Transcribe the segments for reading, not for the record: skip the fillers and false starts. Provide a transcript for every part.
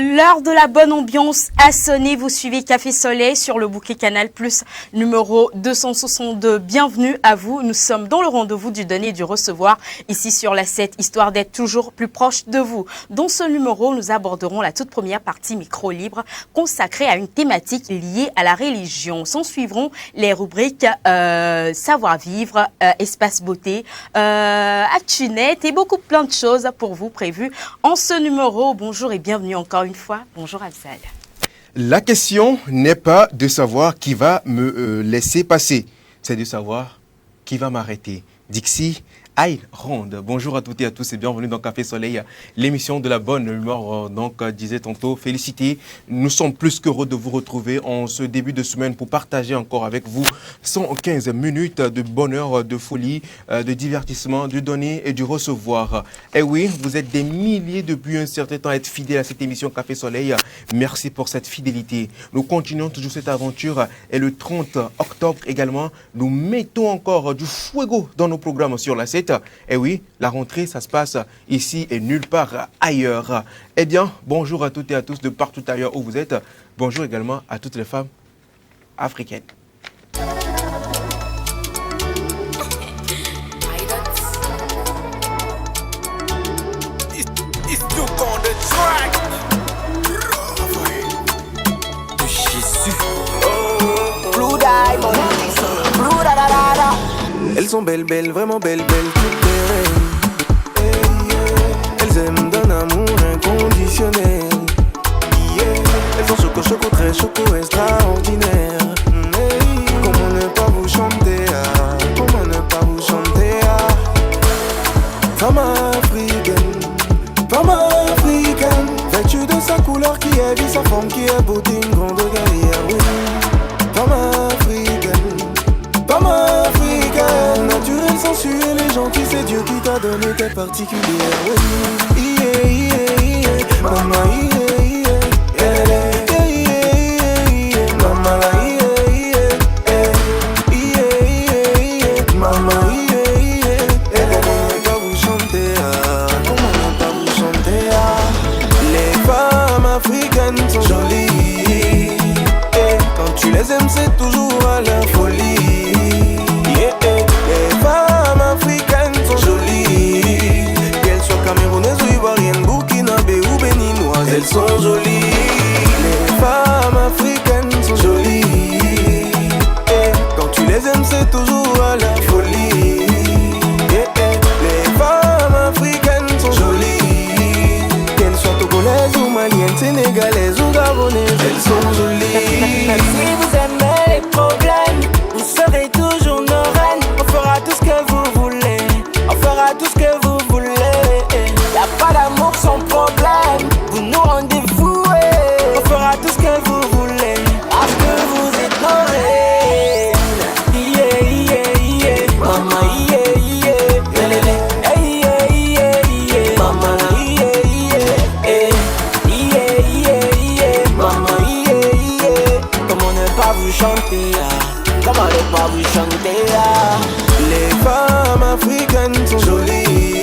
L'heure de la bonne ambiance a sonné. Vous suivez Café Soleil sur le bouquet Canal Plus numéro 262. Bienvenue à vous. Nous sommes dans le rendez-vous du donner et du recevoir ici sur la 7, histoire d'être toujours plus proche de vous. Dans ce numéro, nous aborderons la toute première partie micro libre consacrée à une thématique liée à la religion. S'en suivront les rubriques savoir-vivre, espace beauté, Actu-Net et beaucoup plein de choses pour vous prévues en ce numéro. Bonjour et bienvenue encore une fois. Bonjour Afzal. La question n'est pas de savoir qui va me laisser passer, c'est de savoir qui va m'arrêter. Dixie Aïe Ronde. Bonjour à toutes et à tous et bienvenue dans Café Soleil, l'émission de la bonne humeur. Donc, disait tantôt, félicité. Nous sommes plus qu'heureux de vous retrouver en ce début de semaine pour partager encore avec vous 115 minutes de bonheur, de folie, de divertissement, du donner et du recevoir. Et oui, vous êtes des milliers depuis un certain temps à être fidèles à cette émission Café Soleil. Merci pour cette fidélité. Nous continuons toujours cette aventure et le 30 octobre également, nous mettons encore du fuego dans nos programmes sur la 7. Et oui, la rentrée, ça se passe ici et nulle part ailleurs. Eh bien, bonjour à toutes et à tous de partout ailleurs où vous êtes. Bonjour également à toutes les femmes africaines. Elles sont belles, belles, vraiment belles, belles, toutes les reines. Elles aiment d'un amour inconditionnel. Elles sont choco, choco, très choco, extraordinaire. Comment ne pas vous chanter, comment ne pas vous chanter. Femme africaine, vêtue de sa couleur qui est vie, sa forme qui est beauté, une grande guerrière, oui. Femme africaine, naturelle, sensuelle et gentille, c'est Dieu qui t'a donné tes particulières. Oui, mama, mama, mama, comment pas vous chanter, comment ne pas vous chanter. Les femmes africaines sont jolies, et quand tu les aimes c'est toujours à la folie. Les femmes africaines sont jolies, qu'elles soient camerounaises ou ivoiriennes, burkinabé ou béninoises, elles sont jolies. Les femmes africaines sont jolies, et quand tu les aimes c'est toujours à la folie. Les femmes africaines sont jolies, qu'elles soient togolaises ou maliennes, sénégalaises ou gabonaises, elles sont jolies. Si vous aimez les problèmes, vous serez toujours nos reines. On fera tout ce que vous voulez, on fera tout ce que vous voulez. Y'a pas d'amour sans problème, vous nous rendez fous. On fera tout ce que vous voulez, parce que vous êtes nos reines. Mama, mama, comment ne pas vous chanter, comment ne pas vous chanter. Les femmes africaines sont jolies,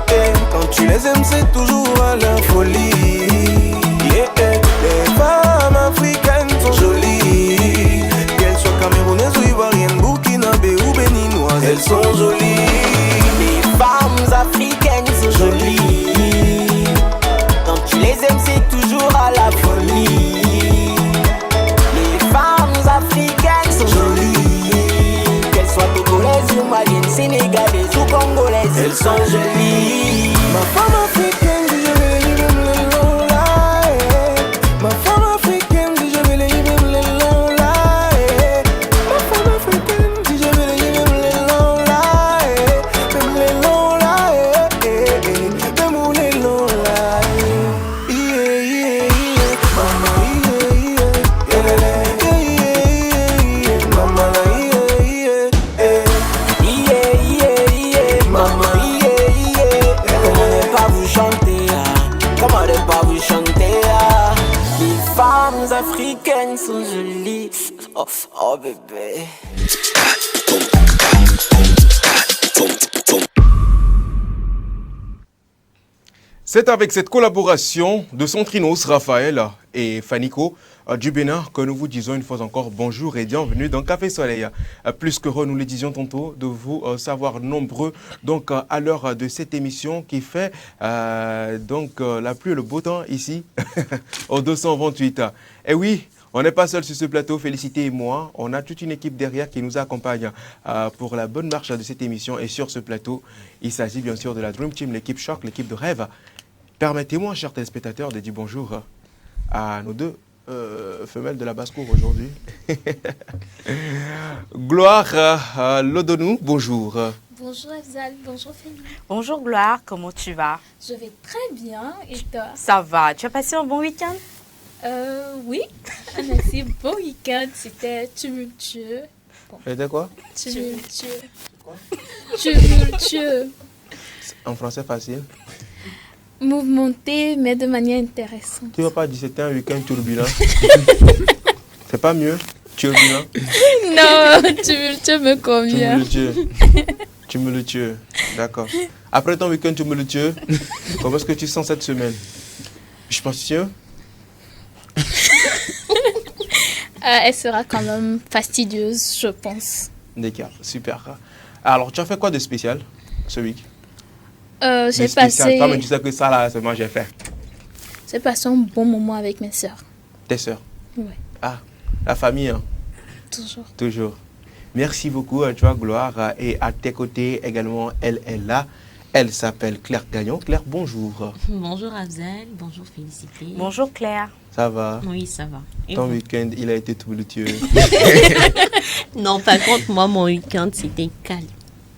et quand tu les aimes c'est toujours à la folie. Les femmes africaines sont jolies, qu'elles soient camerounaises ou ivoiriennes, burkinabé ou béninoises, elles sont jolies. Les femmes africaines sont jolies, quand tu les aimes c'est toujours à la folie. Les femmes africaines sont jolies, qu'elles soient togolaises ou maliennes, sénégalaises ou congolaises, elles sont jolies. Ma femme africaine, si je vais les livrer, me les lola. Ma femme africaine, si je vais les livrer, me les lola. Ma femme africaine, si je vais les livrer, me les lola. Me les lola, me les lola. Mama, mama, Maman, comment ne pas vous chanter, comment ne pas vous chanter. Les femmes africaines sont jolies, oh bébé. C'est avec cette collaboration de Centrinos, Raphaël et Fanico du Bénin que nous vous disons une fois encore bonjour et bienvenue dans Café Soleil. Plus qu'heureux, nous le disions tantôt, de vous savoir nombreux donc à l'heure de cette émission qui fait la pluie et le beau temps ici au 228. Et oui, on n'est pas seul sur ce plateau, Félicité et moi. On a toute une équipe derrière qui nous accompagne pour la bonne marche de cette émission. Et sur ce plateau, il s'agit bien sûr de la Dream Team, l'équipe choc, l'équipe de rêve. Permettez-moi, chers téléspectateurs, de dire bonjour à nos deux femelles de la basse-cour aujourd'hui. Gloire Lodonou, bonjour. Bonjour Afzal, bonjour Félix. Bonjour Gloire, comment tu vas? Je vais très bien et toi? Ça va, tu as passé un bon week-end? Oui, merci, bon week-end, c'était tumultueux. C'était quoi? Tumultueux. Tumultueux. En français facile. Mouvementé, mais de manière intéressante. Tu ne vas pas dire c'était un week-end turbulent. C'est pas mieux? Turbulent? Non, tumultueux me convient. Tumultueux. D'accord. Après ton week-end tumultueux, comment est-ce que tu sens cette semaine? Je pense que Elle sera quand même fastidieuse, je pense. d'accord, super. Alors, tu as fait quoi de spécial ce week? J'ai passé Toi, mais tu sais que ça, là, c'est moi j'ai fait. un bon moment avec mes sœurs. Tes sœurs? Oui, Ah, la famille, hein? toujours. Toujours. Merci beaucoup à toi, Gloire. Et à tes côtés également, elle est là. Elle s'appelle Claire Gagnon. Claire, bonjour. Bonjour Afzal, bonjour Félicité. Bonjour Claire. Ça va? Oui, ça va. Et Ton vous? week-end, il a été tumultueux. Non, par contre, moi, mon week-end, c'était calme.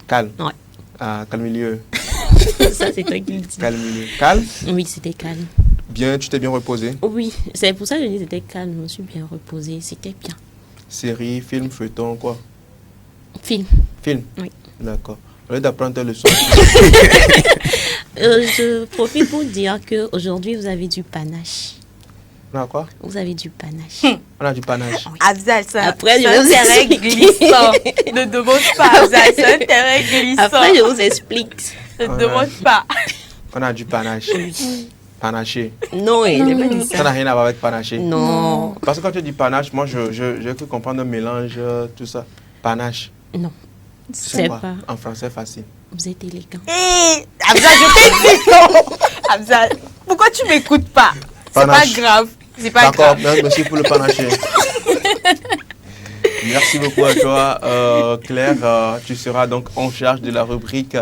Calme? Ouais. Ah, calme milieu. Ça, c'est toi qui le dis. Calme milieu. Calme? Oui, c'était calme. Bien, tu t'es bien reposé? Oui, c'est pour ça que je dis c'était calme. Je me suis bien reposée. C'était bien. Série, film, feuilleton, quoi? Film. Film? Oui. D'accord. Au lieu d'apprendre tes leçons. Je profite pour dire qu'aujourd'hui, vous avez du panache. On a quoi? Vous avez du panache. On a du panache. Afzal, ça. Après, je c'est vais un vous terrain expliquer. glissant. Ne demande pas, Afzal, c'est un terrain glissant. Après, je vous explique. Ne demande pas. On a du panache. Panaché. Non, il n'a pas dit Ça ça. n'a rien à voir avec panaché. Non. Parce que quand tu dis panache, moi, j'ai cru comprendre un mélange, tout ça. Panache. Non. C'est C'est quoi? pas. En français facile. Vous êtes élégant. Hé, Afzal, je t'ai dit non. Afzal, pourquoi tu m'écoutes pas? C'est pas Panache. grave. C'est pas D'accord, grave. merci pour le panaché. Merci beaucoup à toi, Claire. Tu seras donc en charge de la rubrique.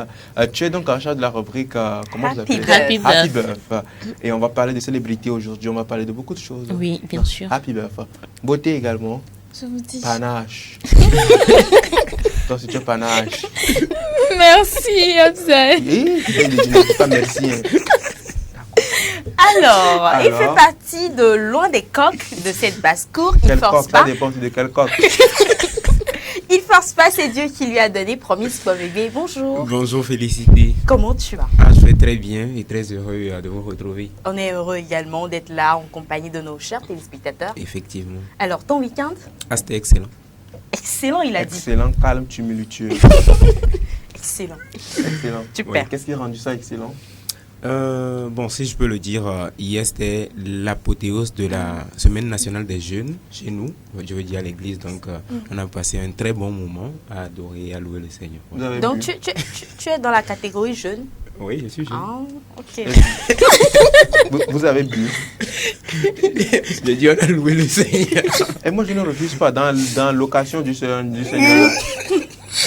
Tu es donc en charge de la rubrique. Comment vous Happy appelez? Birth. Happy Birth. Et on va parler de célébrités aujourd'hui. On va parler de beaucoup de choses. Oui, bien sûr. Happy Birth. Beauté également. Je vous dis. Panache. Donc, si tu es panache. Merci Afzal. Je ne dis pas merci. Hein. Alors, il Alors fait partie de loin des coqs de cette basse-cour. Il Quel force coq? Ça pas. dépend de quel coq. Il force pas, c'est Dieu qui lui a donné. Promis, quoi, bébé. Bonjour. Bonjour Félicité. Comment tu vas? Ah, je vais très bien et très heureux de vous retrouver. On est heureux également d'être là en compagnie de nos chers téléspectateurs. Effectivement. Alors, ton week-end? Ah, c'était excellent. Excellent, il a dit. Excellent, calme, tumultueux. Excellent. Excellent. Super. Qu'est-ce qui a rendu ça excellent? Bon, si je peux le dire, hier c'était l'apothéose de la Semaine nationale des jeunes chez nous, je veux dire à l'église. Donc, on a passé un très bon moment à adorer et à louer le Seigneur. Vous avez Donc, bu? tu es dans la catégorie jeune. Oui, je suis jeune. Ah, ok. Vous avez bu? Je dis, on a loué le Seigneur. Et moi, je ne refuse pas dans location du Seigneur.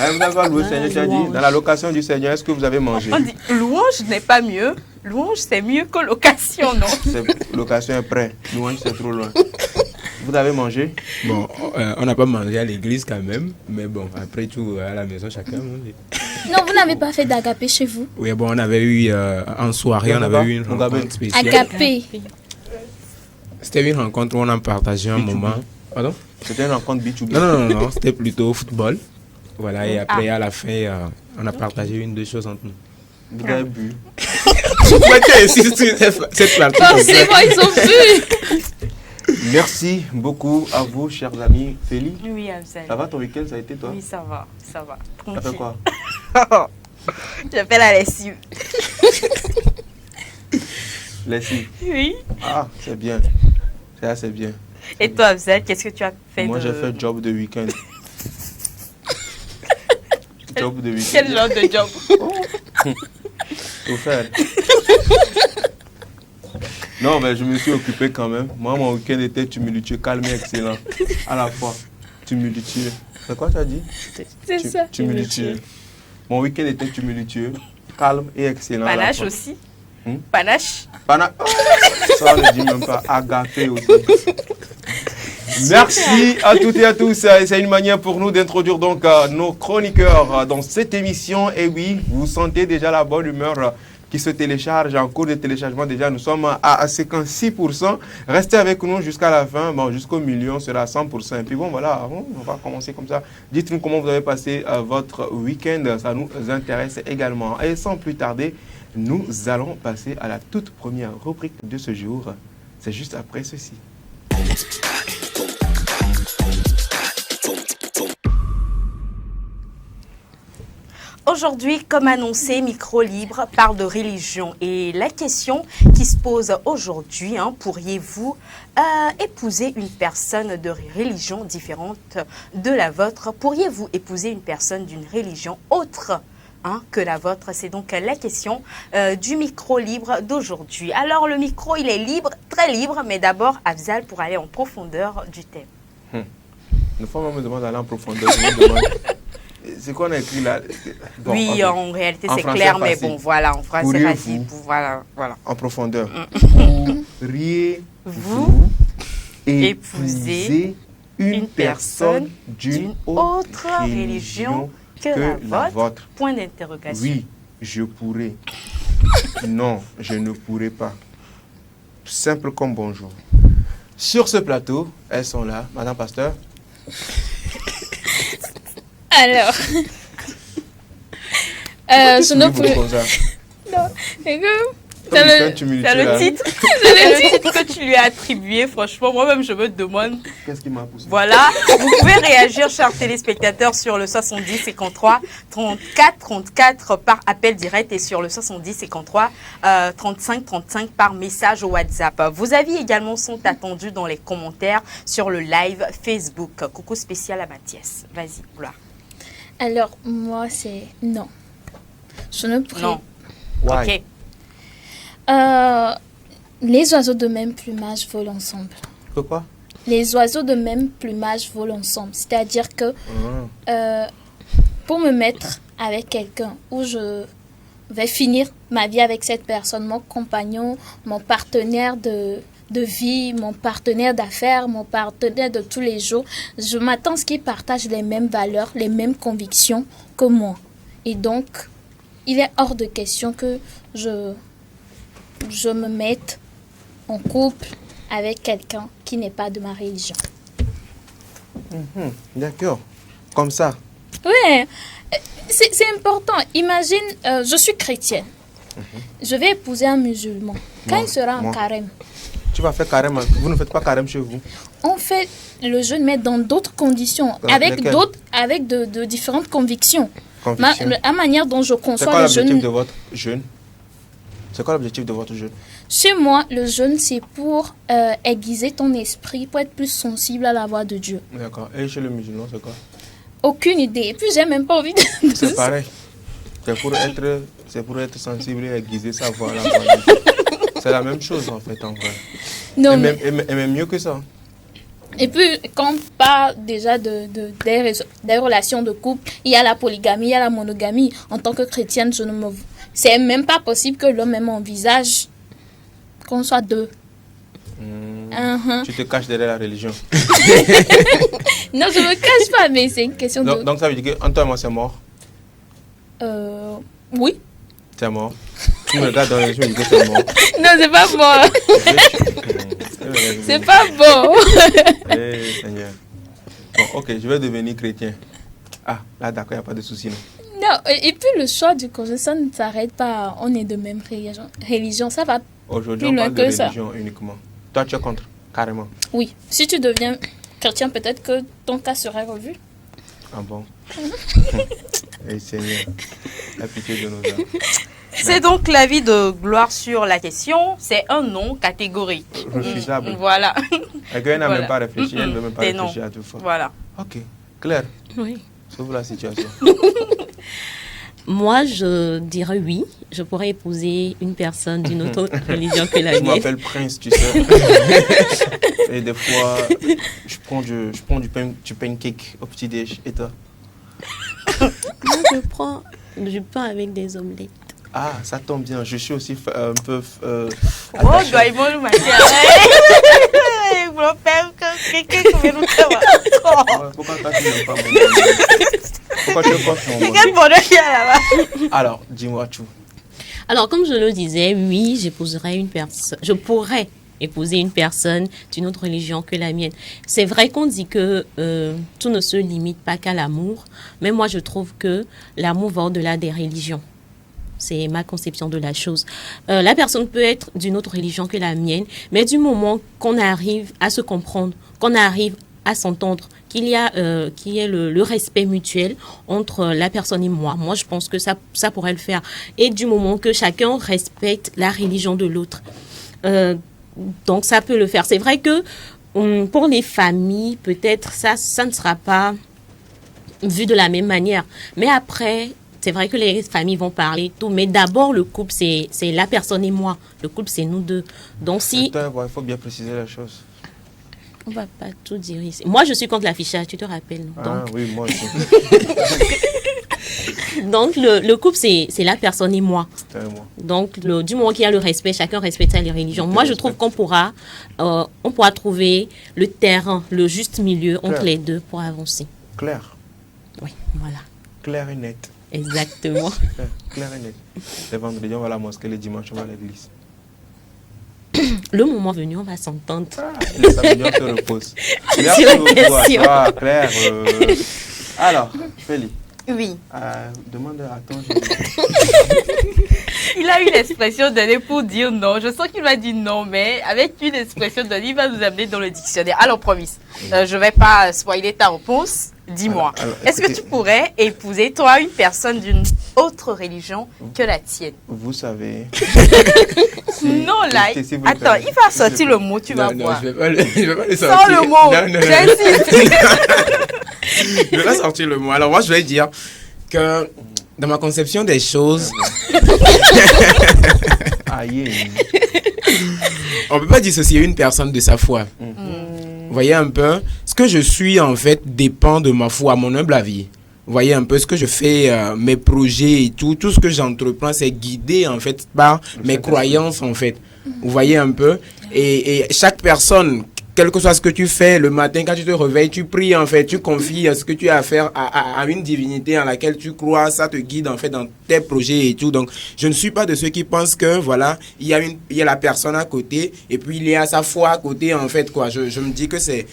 Hein, vous avez pas loué le Seigneur, tu as dit? Dans la location du Seigneur, est-ce que vous avez mangé? On dit louange n'est pas mieux. Louange, c'est mieux que location, non? Location est prêt. Louange, c'est trop loin. Vous avez mangé? Bon, on n'a pas mangé à l'église quand même, mais bon, après tout, à la maison, chacun mange. Non, vous n'avez pas fait d'agapé chez vous? Oui, bon, on avait eu, en soirée, on avait eu une rencontre spéciale. Agapé. C'était une rencontre où on a partagé un moment. Pardon? C'était une rencontre B2B. Non, c'était plutôt football. Voilà, et après, à la fin, on a partagé une, deux choses entre nous. Vous avez bu? Pourquoi tu insistes sur cette partie? Forcément, ils ont vu. Merci beaucoup à vous, chers amis. Félix, Oui, Afzal. ça va ton week-end? Ça a été toi? Oui, ça va, ça va. Ça fait quoi? Je fais la lessive. Lessive. Oui. Ah, c'est bien. Ça, c'est bien. Et toi, Abzal, qu'est-ce que tu as fait Moi, de... j'ai fait job de week-end. Job de week-end. Quel genre de job? Faut faire. Non, mais je me suis occupé quand même. Moi, mon week-end était tumultueux, calme et excellent. À la fois. Tumultueux. C'est quoi tu as dit? C'est ça. Tumultueux. Mon week-end était tumultueux, calme et excellent. à la Panache fois. aussi. Hmm? Panache. Ça, on ne dit même pas. Agapé aussi. Merci à toutes et à tous. C'est une manière pour nous d'introduire donc nos chroniqueurs dans cette émission. Et oui, vous sentez déjà la bonne humeur qui se télécharge en cours de téléchargement. Déjà, nous sommes à 56%. Restez avec nous jusqu'à la fin. Bon, jusqu'au milieu, on sera à 100%. Et puis bon, voilà, on va commencer comme ça. Dites-nous comment vous avez passé votre week-end. Ça nous intéresse également. Et sans plus tarder, nous allons passer à la toute première rubrique de ce jour. C'est juste après ceci. Aujourd'hui, comme annoncé, Micro Libre parle de religion. Et la question qui se pose aujourd'hui, pourriez-vous épouser une personne de religion différente de la vôtre? Pourriez-vous épouser une personne d'une religion autre que la vôtre? C'est donc la question du Micro Libre d'aujourd'hui. Alors, le micro, il est libre, très libre, mais d'abord, Abzal, pour aller en profondeur du thème. Une fois, on me demande d'aller en profondeur. Je me demande... C'est quoi on a écrit là? Bon, oui, okay. En réalité, en c'est français clair, mais facile. bon, voilà, en français facile. Voilà. En profondeur. Vous épouser une personne d'une autre religion que la vôtre. Point d'interrogation. Oui, je pourrais. Non, je ne pourrais pas. Simple comme bonjour. Sur ce plateau, elles sont là. Madame Pasteur. Alors, je ne pourrais... Non, c'est que... C'est le titre. C'est le titre que tu lui as attribué. Franchement, moi-même, je me demande. Qu'est-ce qui m'a poussé? Voilà. Vous pouvez réagir, chers téléspectateurs, sur le 70 53 34 34 par appel direct et sur le 70 53 35 35 par message au WhatsApp. Vos avis également sont attendus dans les commentaires sur le live Facebook. Coucou spécial à Mathias. Vas-y, Gloire. Alors, moi, c'est non. Je ne pourrais... Non. Why? Ok. Les oiseaux de même plumage volent ensemble. Pourquoi? Les oiseaux de même plumage volent ensemble. C'est-à-dire que pour me mettre avec quelqu'un où je vais finir ma vie avec cette personne, mon compagnon, mon partenaire de vie, mon partenaire d'affaires, mon partenaire de tous les jours, je m'attends à ce qu'il partage les mêmes valeurs, les mêmes convictions que moi. Et donc, il est hors de question que je me mette en couple avec quelqu'un qui n'est pas de ma religion. D'accord. Comme ça. Oui, c'est important. Imagine, je suis chrétienne. Je vais épouser un musulman. Quand il sera en carême. Tu vas faire carême. Vous ne faites pas carême chez vous? On fait le jeûne, mais dans d'autres conditions, avec de différentes convictions. La manière dont je conçois le jeûne. C'est quoi l'objectif de votre jeûne? C'est quoi l'objectif de votre jeûne? Chez moi, le jeûne, c'est pour aiguiser ton esprit, pour être plus sensible à la voix de Dieu. D'accord. Et chez le musulman, c'est quoi? Aucune idée. Et puis, j'ai même pas envie de... C'est pareil. C'est pour être sensible et aiguiser sa voix à la voix de Dieu. C'est la même chose, en fait, en vrai. Non, et même mieux que ça. Et puis, quand on parle déjà des relations de couple, il y a la polygamie, il y a la monogamie. En tant que chrétienne, c'est même pas possible que l'homme même envisage qu'on soit deux. Tu te caches derrière la religion. Non, je me cache pas, mais c'est une question de... Donc ça veut dire qu'entre toi et moi, c'est mort? Oui. C'est mort. Tu me regardes dans les yeux et dis que c'est mort. Non, c'est pas mort. C'est pas bon. Seigneur. Bon, ok, je vais devenir chrétien. Ah, là, d'accord, il n'y a pas de souci, non? Non, et puis le choix du conjoint, ça ne s'arrête pas. On est de même religion, ça va. Aujourd'hui, on parle de religion uniquement. Toi, tu es contre, carrément? Oui. Si tu deviens chrétien, peut-être que ton cas serait revu. Ah bon? Et Seigneur, la pitié de nos âmes. C'est donc l'avis de Gloire sur la question. C'est un non catégorique. Refusable. Voilà. Et qu'elle n'a Voilà. même pas réfléchi, elle ne veut même pas C'est non. réfléchir à deux fois. Voilà. Ok. Claire, Oui. sauve la situation. Moi, je dirais oui. Je pourrais épouser une personne d'une autre religion que la Je mienne. m'appelle Prince, tu sais. Et des fois, je prends du pancake au petit-déj. Et toi? Moi, je prends du pain avec des omelettes. Ah, ça tombe bien. Je suis aussi un peu Oh, attaché. doit y avoir le matin. Quelqu'un qui veut nous faire. Ouais, pourquoi toi, tu n'aimes pas mon bonheur? Pourquoi tu veux pas faire mon bonheur? Quel bonheur qu'il y a là-bas. Alors, dis-moi tout. Alors, comme je le disais, oui, j'épouserais une personne. Je pourrais épouser une personne d'une autre religion que la mienne. C'est vrai qu'on dit que tout ne se limite pas qu'à l'amour, mais moi, je trouve que l'amour va au-delà des religions. C'est ma conception de la chose. La personne peut être d'une autre religion que la mienne, mais du moment qu'on arrive à se comprendre, qu'on arrive à s'entendre, qu'il y ait le respect mutuel entre la personne et moi. Moi, je pense que ça pourrait le faire. Et du moment que chacun respecte la religion de l'autre. Donc, ça peut le faire. C'est vrai que pour les familles, peut-être, ça ne sera pas vu de la même manière. Mais après, c'est vrai que les familles vont parler tout. Mais d'abord, le couple, c'est la personne et moi. Le couple, c'est nous deux. Donc, si... Attends, il faut bien préciser la chose. On va pas tout dire ici. Moi, je suis contre l'affichage, tu te rappelles. Ah Donc, oui, moi aussi. donc le couple, c'est la personne et moi. C'est moi. Donc, du moment qu'il y a le respect, chacun respecte les religions. Moi, je trouve qu'on pourra trouver le terrain, le juste milieu entre Claire. les deux pour avancer. Claire. Oui, voilà. Claire et nette. Exactement. Claire et nette. Les vendredis, on va à la mosquée, les dimanches, on va à l'église. Le moment venu, on va s'entendre. Le samedi, on se repose. Merci la beaucoup à question. toi, Claire. Alors, Feli, Oui. demande à ton Il a eu l'expression donnée pour dire non. Je sens qu'il va dire non, mais avec une expression donnée, il va nous amener dans le dictionnaire. Alors, promis, je ne vais pas spoiler ta réponse. Dis-moi, Alors, est-ce que écoutez- tu pourrais épouser, toi, une personne d'une autre religion que la tienne? Vous savez. Non, là. écoutez, s'il vous plaît. Attends, il va sortir le mot, tu vas Non, voir. je vais pas le Sors sortir. le mot. Non, non, non. J'insiste. Je vais pas sortir le mot. Alors moi, je vais dire que dans ma conception des choses, Aïe. on peut pas dissocier une personne de sa foi. Vous voyez un peu, ce que je suis en fait dépend de ma foi, à mon humble avis. Vous voyez un peu ce que je fais, mes projets et tout ce que j'entreprends, c'est guidé en fait par mes croyances en fait. Vous voyez un peu, et chaque personne, quel que soit ce que tu fais, le matin quand tu te réveilles, tu pries en fait, tu confies ce que tu as à faire à une divinité en laquelle tu crois, ça te guide en fait dans tes projets et tout. Donc je ne suis pas de ceux qui pensent que voilà, il y a la personne à côté et puis il y a sa foi à côté en fait quoi. Je me dis que c'est...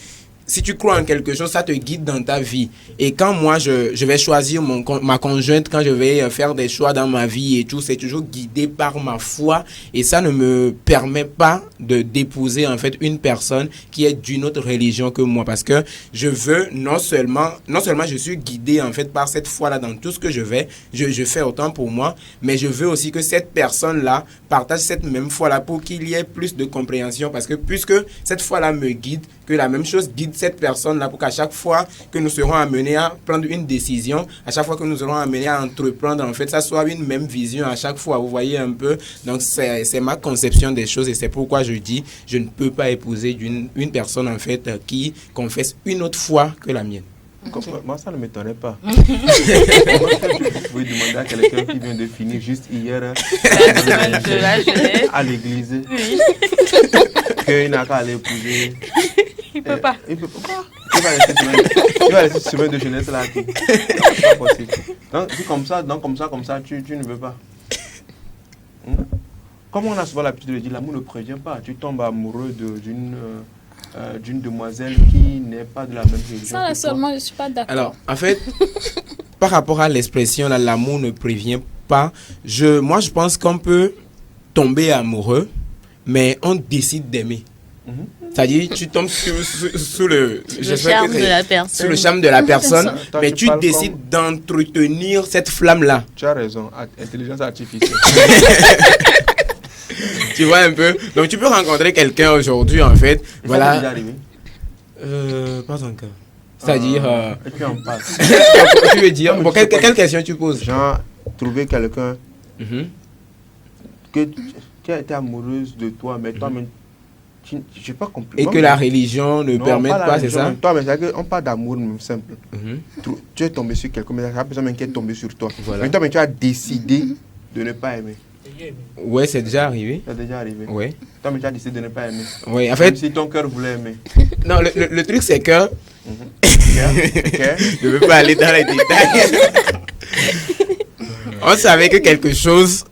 Si tu crois en quelque chose, ça te guide dans ta vie. Et quand moi, je vais choisir ma conjointe, quand je vais faire des choix dans ma vie et tout, c'est toujours guidé par ma foi. Et ça ne me permet pas d'épouser en fait une personne qui est d'une autre religion que moi. Parce que je veux non seulement je suis guidé en fait par cette foi-là dans tout ce que je fais autant pour moi, mais je veux aussi que cette personne-là partage cette même foi-là pour qu'il y ait plus de compréhension. Parce que puisque cette foi-là me guide, que la même chose guide cette personne-là pour qu'à chaque fois que nous serons amenés à prendre une décision, à chaque fois que nous serons amenés à entreprendre, en fait, ça soit une même vision à chaque fois. Vous voyez un peu? Donc, c'est ma conception des choses et c'est pourquoi je dis, je ne peux pas épouser une personne, en fait, qui confesse une autre foi que la mienne. Moi, ça ne m'étonnerait pas. Vous pouvez demander à quelqu'un qui vient de finir juste hier De la jeunesse. à l'église Oui. qu'il n'a qu'à aller épouser. Il peut pas. Il peut pas. Il va laisser cette semaine de jeunesse là. C'est pas possible. Donc, c'est comme ça, tu ne veux pas. Comme on a souvent l'habitude de dire, l'amour ne prévient pas. Tu tombes amoureux d'une demoiselle qui n'est pas de la même religion. Ça, là, que toi. seulement, je ne suis pas d'accord. Alors, en fait, par rapport à l'expression, là, l'amour ne prévient pas, moi, je pense qu'on peut tomber amoureux, mais on décide d'aimer. C'est-à-dire, tu tombes sous le charme de la personne. Sous le charme de la personne, Toi, mais tu tu parles décides d'entretenir cette flamme-là. Tu as raison, intelligence artificielle. Tu vois un peu. Donc, tu peux rencontrer quelqu'un aujourd'hui, en fait. Ça t'est Voilà. déjà arrivé? Pas encore. C'est-à-dire. Et puis on passe. Tu veux dire. Non, mais Bon, tu sais quelle question tu poses? Genre, trouver quelqu'un Mhm. que tu as été amoureuse de toi, mais toi-même, je sais pas compris. Et que la religion ne permette la pas, c'est religion, ça? même toi, mais c'est on parle d'amour même simple. Mhm. Tu es tombé sur quelqu'un, mais la personne même qui est tombée sur toi. Voilà. Mais toi, mais tu as décidé de ne pas aimer. Ouais, c'est déjà arrivé. Ça déjà arrivé. Ouais. Toi, mais tu as décidé de ne pas aimer. Ouais, en Même fait, si ton cœur voulait aimer. non, le truc, c'est que. Ok. Je ne veux pas aller dans les détails. On savait que quelque chose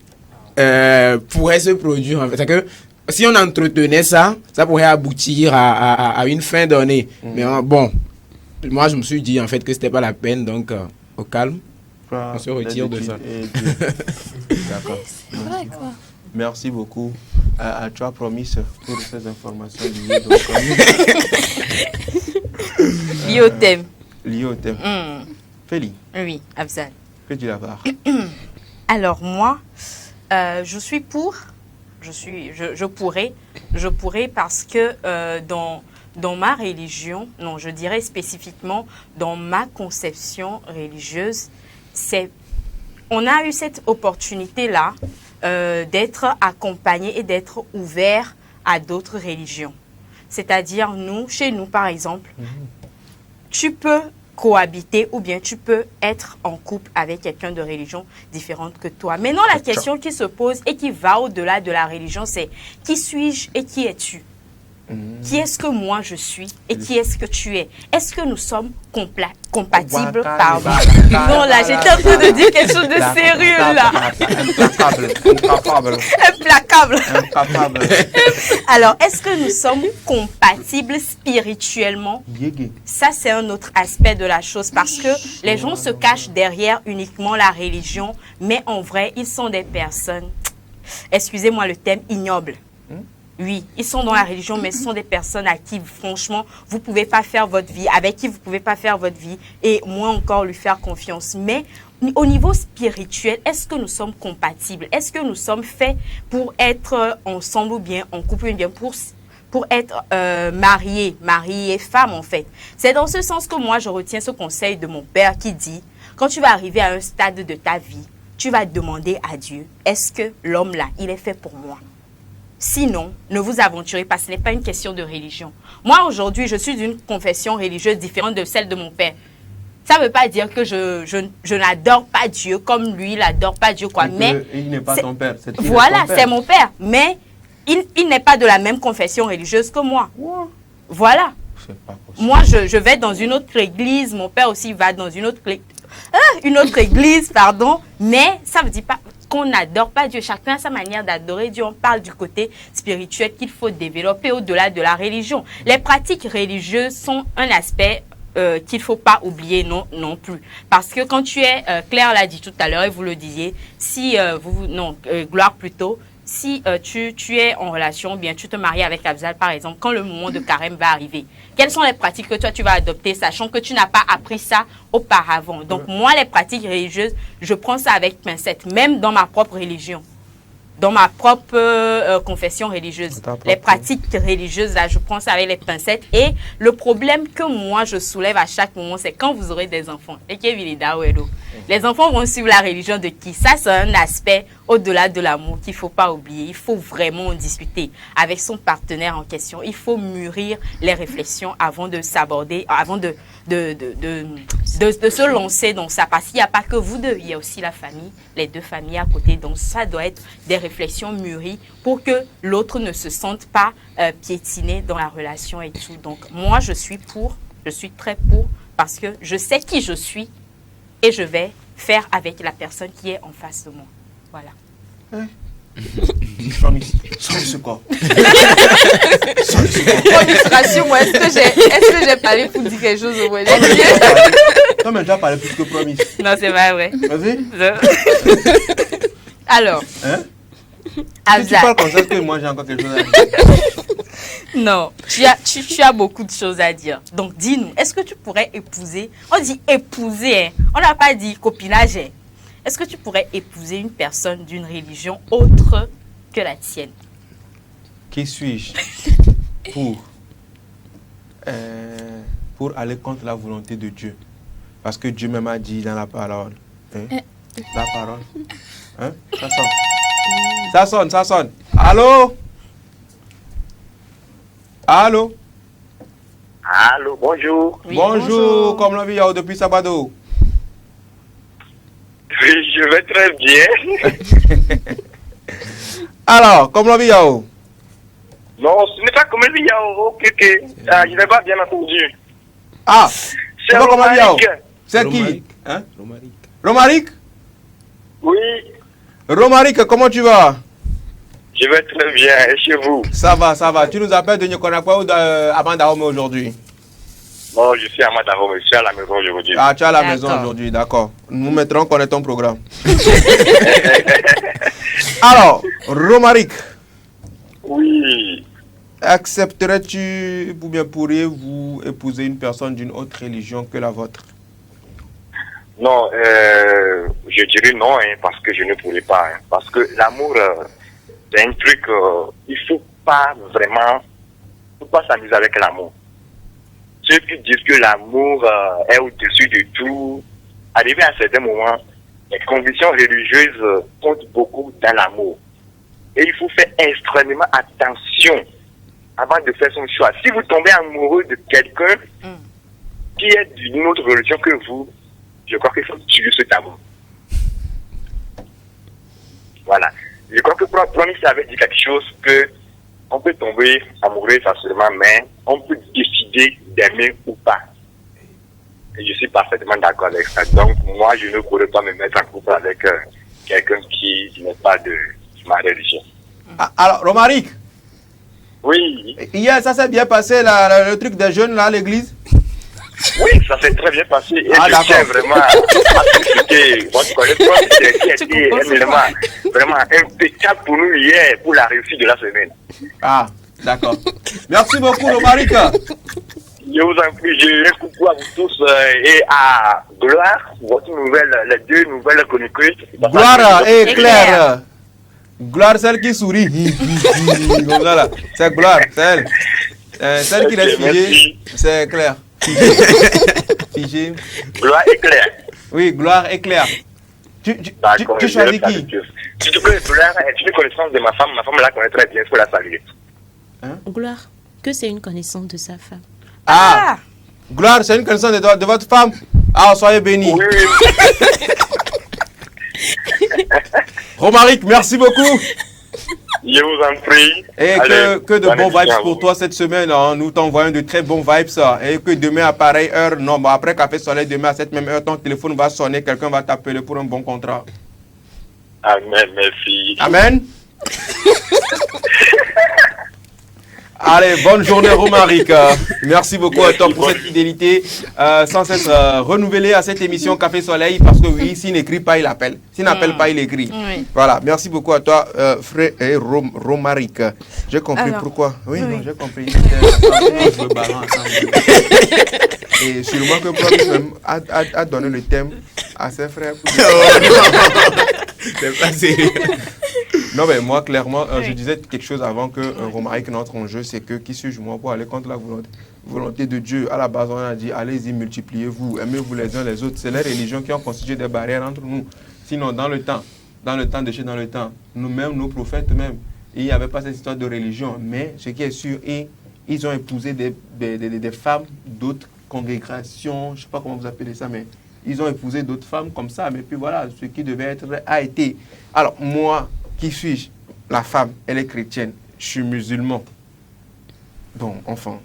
pourrait se produire. En fait. C'est que si on entretenait ça, ça pourrait aboutir à une fin donnée. Mais bon, moi je me suis dit en fait que c'était pas la peine, donc au calme. On se retire de ça. D'accord. C'est vrai, quoi. Merci beaucoup. Tu as promis pour ces informations liées, donc, Lié au thème. liées au thème. Feli, Oui, Afzal. que tu l'as. Alors moi, je suis pour, je pourrais parce que dans ma religion, non, je dirais spécifiquement dans ma conception religieuse, on a eu cette opportunité-là d'être accompagné et d'être ouvert à d'autres religions. C'est-à-dire chez nous par exemple, tu peux cohabiter ou bien tu peux être en couple avec quelqu'un de religion différente que toi. Maintenant, la question qui se pose et qui va au-delà de la religion, c'est qui suis-je et qui es-tu? Qui est-ce que moi je suis et qui est-ce que tu es? Est-ce que nous sommes compatibles? Pardon. Non, là, j'étais en train de dire quelque chose de sérieux, là. Implacable. Alors, est-ce que nous sommes compatibles spirituellement? Ça, c'est un autre aspect de la chose parce que les gens se cachent derrière uniquement la religion, mais en vrai, ils sont des personnes, excusez-moi le terme, ignobles. Oui, ils sont dans la religion, mais ce sont des personnes à qui, franchement, vous ne pouvez pas faire votre vie, avec qui vous ne pouvez pas faire votre vie, et moins encore lui faire confiance. Mais au niveau spirituel, est-ce que nous sommes compatibles? Est-ce que nous sommes faits pour être ensemble ou bien en couple ou bien pour être mariés et femmes, en fait? C'est dans ce sens que moi, je retiens ce conseil de mon père qui dit, quand tu vas arriver à un stade de ta vie, tu vas demander à Dieu, est-ce que l'homme-là, il est fait pour moi? Sinon, ne vous aventurez pas, ce n'est pas une question de religion. Moi, aujourd'hui, je suis d'une confession religieuse différente de celle de mon père. Ça ne veut pas dire que je n'adore pas Dieu comme lui, il n'adore pas Dieu, quoi. Mais il n'est pas ton père. Voilà, c'est mon père. Mais il n'est pas de la même confession religieuse que moi. Voilà. Moi, je vais dans une autre église. Mon père aussi va dans une autre église, pardon. Mais ça ne veut dire pas qu'on n'adore pas Dieu. Chacun a sa manière d'adorer Dieu. On parle du côté spirituel qu'il faut développer au-delà de la religion. Les pratiques religieuses sont un aspect qu'il ne faut pas oublier non plus. Parce que quand tu es, Claire l'a dit tout à l'heure et vous le disiez, si Gloire plutôt, si tu es en relation, bien tu te maries avec Afzal par exemple, quand le moment de carême va arriver, quelles sont les pratiques que toi tu vas adopter, sachant que tu n'as pas appris ça auparavant? Donc moi, les pratiques religieuses, je prends ça avec pincette, même dans ma propre religion. Dans ma propre confession religieuse. Les pratiques religieuses, là, je prends ça avec les pincettes. Et le problème que moi, je soulève à chaque moment, c'est quand vous aurez des enfants. Les enfants vont suivre la religion de qui? Ça, c'est un aspect au-delà de l'amour qu'il ne faut pas oublier. Il faut vraiment en discuter avec son partenaire en question. Il faut mûrir les réflexions avant de s'aborder, avant de se lancer dans ça. Parce qu'il n'y a pas que vous deux, il y a aussi la famille, les deux familles à côté. Donc ça doit être des réflexions mûries pour que l'autre ne se sente pas piétiné dans la relation et tout. Donc moi, je suis très pour, parce que je sais qui je suis et je vais faire avec la personne qui est en face de moi. Voilà. Sans quoi? Rassure-moi, est-ce que j'ai parlé pour dire quelque chose au moins? Non, mais tu as parlé plus que promis. Non, c'est pas vrai. Vas-y. Alors, Si tu parles comme ça, est-ce que moi j'ai encore quelque chose à dire? Non, tu as beaucoup de choses à dire. Donc, dis-nous, est-ce que tu pourrais épouser, on dit épouser, hein. On n'a pas dit copinage, hein. Est-ce que tu pourrais épouser une personne d'une religion autre que la tienne? Qui suis-je pour aller contre la volonté de Dieu? Parce que Dieu même a dit dans la parole. Hein? La parole. Hein? Ça sonne. Ça sonne, ça sonne. Allô? Allô? Allô, bonjour. Oui, Bonjour, comme l'on vit depuis Sabado. Oui, je vais très bien. Alors, comme l'on vit Non, ce n'est pas comme le Yao. Ok. Ah, je n'ai pas bien entendu. Ah, C'est pas comme l'on vit Romaric. C'est qui? Romaric. Hein? Romaric. Romaric? Oui, Romaric, comment tu vas? je vais très bien. Et chez vous? Ça va, ça va. Tu nous appelles de Nyokonakwa ou d'Amandahome aujourd'hui? Non, je suis à Madaro, je suis à la maison aujourd'hui. Ah, tu es à la D'accord. maison aujourd'hui, d'accord. Nous mettrons en connaître ton programme. Alors, Romaric, Oui. accepterais-tu ou bien pourriez-vous épouser une personne d'une autre religion que la vôtre? Non, je dirais non, hein, parce que je ne pourrais pas. Hein, parce que l'amour, c'est un truc, il faut pas vraiment, faut pas s'amuser avec l'amour. Ceux qui disent que l'amour est au-dessus de tout, arrivé à un certain moment, les convictions religieuses comptent beaucoup dans l'amour. Et il faut faire extrêmement attention avant de faire son choix. Si vous tombez amoureux de quelqu'un qui est d'une autre religion que vous, je crois qu'il faut tuer cet amour. Voilà. Je crois que Promis avait dit quelque chose que on peut tomber amoureux facilement, mais on peut décider d'aimer ou pas. Et je suis parfaitement d'accord avec ça. Donc, moi, je ne pourrais pas me mettre en couple avec quelqu'un qui n'est pas de ma religion. Ah, alors, Romaric, Oui, hier, ça s'est bien passé, le truc des jeunes là à l'église? oui, ça s'est très bien passé. Et Ah, je d'accord. tiens vraiment à féliciter votre collègue qui a été un élément vraiment impeccable pour nous hier, pour la réussite de la semaine. Ah, d'accord. Merci beaucoup, Romaric. Je vous en prie, je un coucou à vous tous et à Gloire, votre nouvelle, les deux nouvelles chroniqueuses. Gloire et Claire. Gloire, celle qui sourit. Comme ça, là. C'est Gloire, c'est elle. Celle qui reste Ok, figée, merci. c'est Claire. Figée. Gloire et Claire. Oui, Gloire et Claire. Tu D'accord, tu je choisis reste qui? avec eux. S'il te plaît, Gloire est une connaissance de ma femme la connaît très bien, il faut la saluer. Gloire, que c'est une connaissance de sa femme. Ah, Gloire, c'est une connaissance de votre femme. Ah, soyez bénis. Oui, oui. Romaric, merci beaucoup. Je vous en prie. Et Allez, que de bonne bons émission vibes à pour vous. toi cette semaine. Hein. Nous t'envoyons de très bons vibes. Ça. Et que demain à pareille heure, non, bon, après Café Soleil, demain à cette même heure, ton téléphone va sonner. Quelqu'un va t'appeler pour un bon contrat. Amen, merci. Amen. Allez, bonne journée Romaric. Merci beaucoup à toi pour cette fidélité sans cesse renouvelée à cette émission Café Soleil parce que oui, s'il n'écrit pas, il appelle. S'il n'appelle pas, il écrit. Oui. Voilà, merci beaucoup à toi frère et Romaric. J'ai compris Alors, pourquoi. Oui, oui. non, j'ai compris. Le ballon ensemble. Et sûrement que Promis même a donné le thème à ses frères. C'est pas sérieux. Non, mais moi, clairement, je disais quelque chose avant que Romaric n'entre en jeu, c'est que qui suis-je moi pour aller contre la volonté de Dieu? À la base, on a dit, allez-y, multipliez-vous, aimez-vous les uns les autres. C'est les religions qui ont constitué des barrières entre nous. Sinon, dans le temps de chez dans le temps, nous-mêmes, nos prophètes même, il n'y avait pas cette histoire de religion. Mais ce qui est sûr, ils ont épousé des femmes d'autres congrégations, je ne sais pas comment vous appelez ça, mais ils ont épousé d'autres femmes comme ça. Mais puis voilà, ce qui devait être a été. Alors, moi, qui suis-je? La femme, elle est chrétienne. Je suis musulman. Bon, enfin,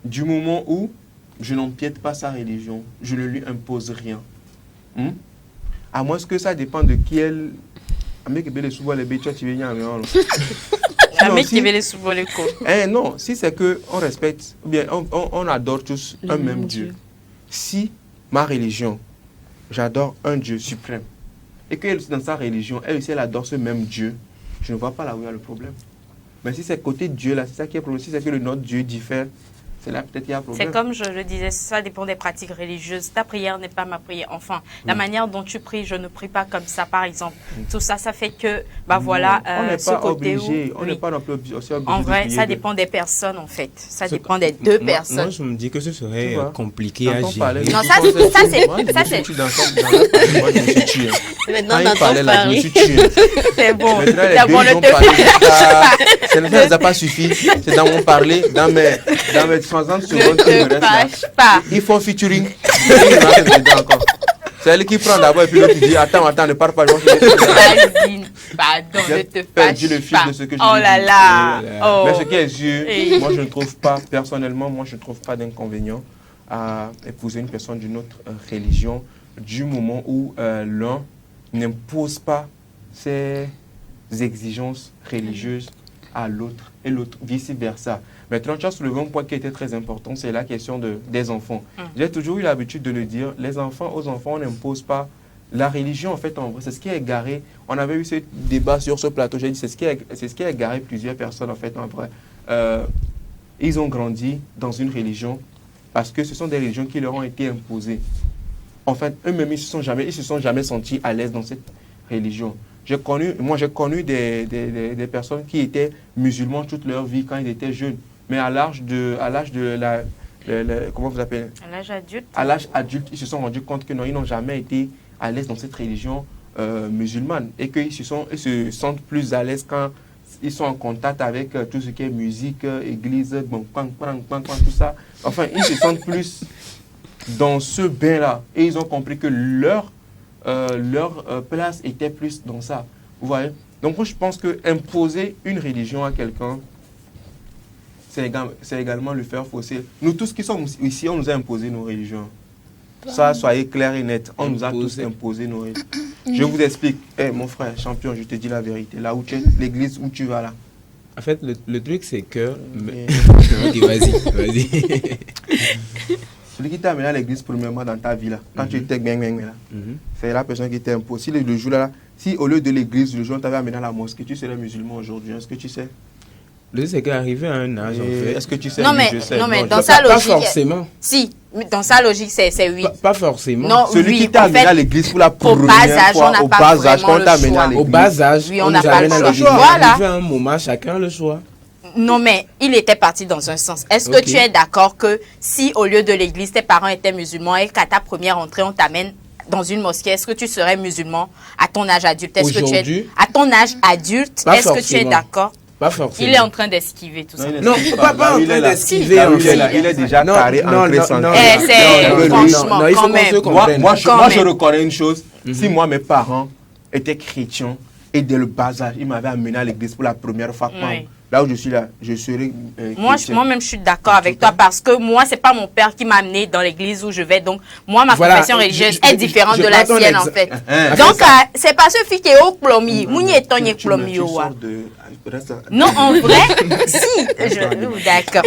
du moment où je n'empiète pas sa religion, je ne lui impose rien. À moins que ça dépend de qui elle... Non, si c'est qu'on respecte, ou bien on adore tous un même Dieu. Si ma religion, j'adore un Dieu suprême, et qu'elle aussi dans sa religion, elle aussi elle adore ce même Dieu, je ne vois pas là où il y a le problème. Mais si c'est côté Dieu, là, c'est ça qui est le problème. Si c'est que notre Dieu diffère, c'est là peut-être qu'il y a un problème. C'est comme je le disais, ça dépend des pratiques religieuses. Ta prière n'est pas ma prière. Enfin, la manière dont tu pries, je ne prie pas comme ça, par exemple. Tout ça, ça fait que, voilà, on n'est ce pas côté obligé. où... On n'est pas non plus aussi obligé. En vrai, de ça prier dépend des personnes, en fait. Ça dépend des deux personnes. Moi, je me dis que ce serait compliqué à gérer. Non, ça, c'est... Moi, je me suis tué. Maintenant, Quand dans il parlait ton là, je me pari. suis tué. C'est bon. Maintenant, les D'abord, deux, ne ils ont te parlé fais de ça. Ça ne les a pas suffi. C'est dans mon parler, dans mes 60 secondes qui me Ne te restent là. fâche pas. Il faut featuring. C'est elle qui prend d'abord et puis l'autre dit attends, ne parle pas. Vas-y, pardon, ne J'ai te perdu fâche le fil pas. de ce que je Oh dis. là là. Oh. Mais ce qui est sûr, Et- moi je ne trouve pas, personnellement, moi je ne trouve pas d'inconvénient à épouser une personne d'une autre religion du moment où l'un n'impose pas ses exigences religieuses à l'autre et l'autre vice-versa. Maintenant, tu as soulevé un point qui était très important, c'est la question des enfants. J'ai toujours eu l'habitude de le dire, aux enfants, on n'impose pas la religion, en fait, en vrai, c'est ce qui a égaré. On avait eu ce débat sur ce plateau, j'ai dit, c'est ce qui a égaré plusieurs personnes, en fait, en vrai. Ils ont grandi dans une religion parce que ce sont des religions qui leur ont été imposées. En fait, eux-mêmes, ils se sont jamais sentis à l'aise dans cette religion. J'ai connu des personnes qui étaient musulmans toute leur vie quand ils étaient jeunes. Mais à l'âge de comment vous appelez? À l'âge adulte. À l'âge adulte, ils se sont rendus compte que non, ils n'ont jamais été à l'aise dans cette religion musulmane et qu'ils se sentent plus à l'aise quand ils sont en contact avec tout ce qui est musique, église, bon, tout ça. Enfin, ils se sentent plus dans ce bain-là. Et ils ont compris que leur place était plus dans ça. Vous voyez? Donc, moi, je pense que imposer une religion à quelqu'un, c'est également le faire fausser. Nous tous qui sommes ici, on nous a imposé nos religions. Ça, soyez clairs et nets. On nous a tous imposé nos religions. Je vous explique. Mon frère, champion, je te dis la vérité. Là où tu es, l'église où tu vas là. En fait, le truc, c'est que... Ok, vas-y. Celui qui t'a amené à l'église premièrement dans ta vie là, quand tu étais là, c'est la personne qui t'a imposé. Si le jour là, si au lieu de l'église, le jour on t'avait amené à la mosquée, tu serais musulman aujourd'hui. Est-ce que tu sais? Le c'est qu'arriver à un âge, en fait... Est-ce que tu sais? Non, mais, je sais. non, mais Non, dans je- sa Pas logique. forcément. Si, dans sa logique, c'est oui. Pas forcément. Non, Celui oui, qui t'a en amené fait, à l'église pour la au première bas âge, fois, on n'a au pas bas âge, vraiment quand on le t'a amené choix. à Au l'église. bas âge, Oui, on on nous n'a pas amène le à choix. l'église. Voilà. Arrivé à un moment, chacun a le choix. Non, mais il était parti dans un sens. Est-ce que Ok. tu es d'accord que si au lieu de l'église, tes parents étaient musulmans et qu'à ta première entrée, on t'amène dans une mosquée, est-ce que tu serais musulman à ton âge adulte? Est-ce que tu es Aujourd'hui, à ton âge adulte? pas Est-ce que tu es forcément. d'accord? Pas forcément. Il est en train d'esquiver tout ça. Non, pas en il est train là. d'esquiver. Là où en il est là, fait. il est déjà Non, carré, non, ancré, non, centré. non. Eh, c'est- Non, franchement, non, il faut quand qu'on même. se comprenne. Moi, Quand je même. reconnais une chose. Si moi, mes parents étaient chrétiens et dès le bas âge, ils m'avaient amené à l'église pour la première fois, Oui. là où je suis là, je serais chrétien. Moi-même, je suis d'accord avec toi parce que moi, c'est pas mon père qui m'a amené dans l'église où je vais. Donc, moi, ma Voilà, confession religieuse je- est différente je de la prends ton sienne, en exa- fait. Hein. Donc, c'est pas ce fille qui est au plomi. Mouni est ton Tu plomi. sors de... Non, en vrai, si. D'accord.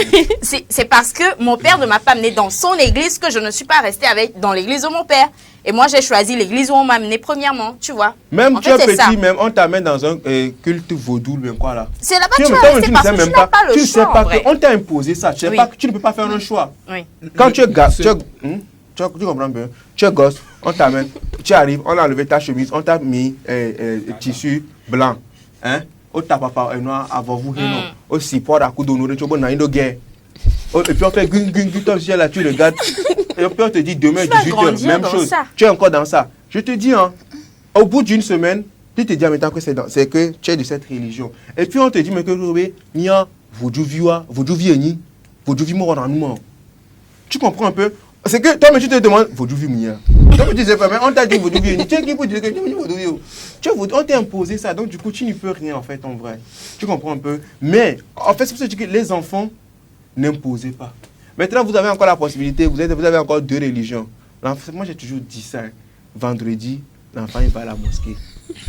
C'est parce que mon père ne m'a pas amené dans son église que je ne suis pas restée dans l'église de mon père. Et moi, j'ai choisi l'église où on m'a amené premièrement, tu vois. Même En tu fait, es c'est petit, ça. même on t'amène dans un culte vaudou, bien quoi là. C'est là-bas que tu toi, vas tu rester ne parce sais que même tu n'as pas le tu sais choix, en pas vrai. qu'on t'a imposé ça. Tu sais Oui. pas que tu ne peux pas faire un choix. Oui. Quand tu es gosse, tu comprends bien. Tu es gosse, on t'amène, tu arrives, on a enlevé ta chemise, on t'a mis tissu blanc, hein, au tapapa noir avant vous, non, au support à coup d'honneur, tu es bon, guerre. Et puis on fait gung gung gung, toi aussi là, tu regardes, et puis on te dit demain Tu vas 18h, grandir même dans chose. ça. Tu es encore dans ça. Je te dis, hein, au bout d'une semaine, tu te dis en même temps que c'est que tu es de cette religion. Et puis on te dit, mais que Nia, Vodou Vieni, Vodou Vimora dans nous. Tu comprends un peu? C'est que toi, mais tu te demandes, Vodou Vimia. Toi, tu sais pas, mais on t'a dit Vodou Vieni. Tu es qui pour dire que tu dis Vodou Vieni? On t'a imposé ça, donc du coup, tu n'y peux rien en fait, en vrai. Tu comprends un peu? Mais, en fait, c'est pour ça que je dis que les enfants, n'imposez pas. Maintenant, vous avez encore la possibilité, vous avez encore deux religions. Moi, j'ai toujours dit ça. Vendredi, l'enfant, il va à la mosquée,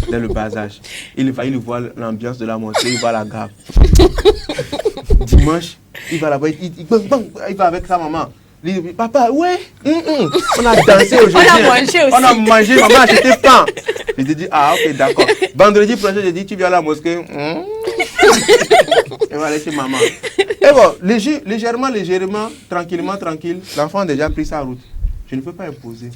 dès le bas âge. Il voit l'ambiance de la mosquée, il voit la grave. Dimanche, il va là-bas, il va avec sa maman. Il dit, papa, ouais, on a dansé aujourd'hui. On a mangé aussi. On a mangé, maman a acheté pain. Je te dis, ah ok, d'accord. Vendredi prochain, je dis, tu viens à la mosquée. Et on va aller chez maman. Et bon, légèrement, tranquille, l'enfant a déjà pris sa route. Je ne peux pas imposer.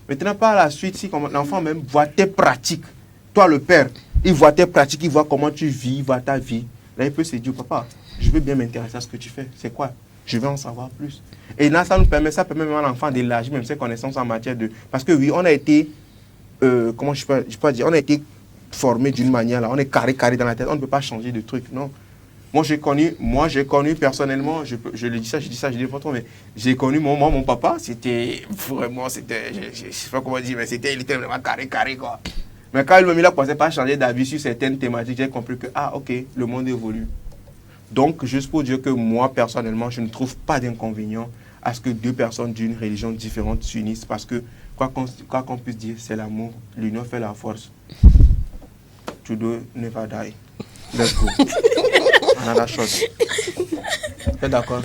Maintenant, par la suite, si l'enfant même voit tes pratiques, toi le père, il voit tes pratiques, il voit comment tu vis, il voit ta vie. Là, il peut se dire, papa, je veux bien m'intéresser à ce que tu fais. C'est quoi? Je veux en savoir plus. Et là, ça permet même à l'enfant d'élargir même ses connaissances en matière de... Parce que oui, on a été, comment je peux dire, on a été formé d'une manière, là, on est carré dans la tête, on ne peut pas changer de truc, non. Moi, j'ai connu personnellement, je le dis ça, je dis pourtant, mais j'ai connu mon papa, c'était vraiment, je ne sais pas comment dire, mais il était vraiment carré, quoi. Mais quand il a commencé à changer d'avis sur certaines thématiques, j'ai compris que, ah, ok, le monde évolue. Donc, juste pour dire que moi, personnellement, je ne trouve pas d'inconvénient à ce que deux personnes d'une religion différente s'unissent, parce que, quoi qu'on puisse dire, c'est l'amour, l'union fait la force. Today never die. Let's go. Another chose. Tu es d'accord?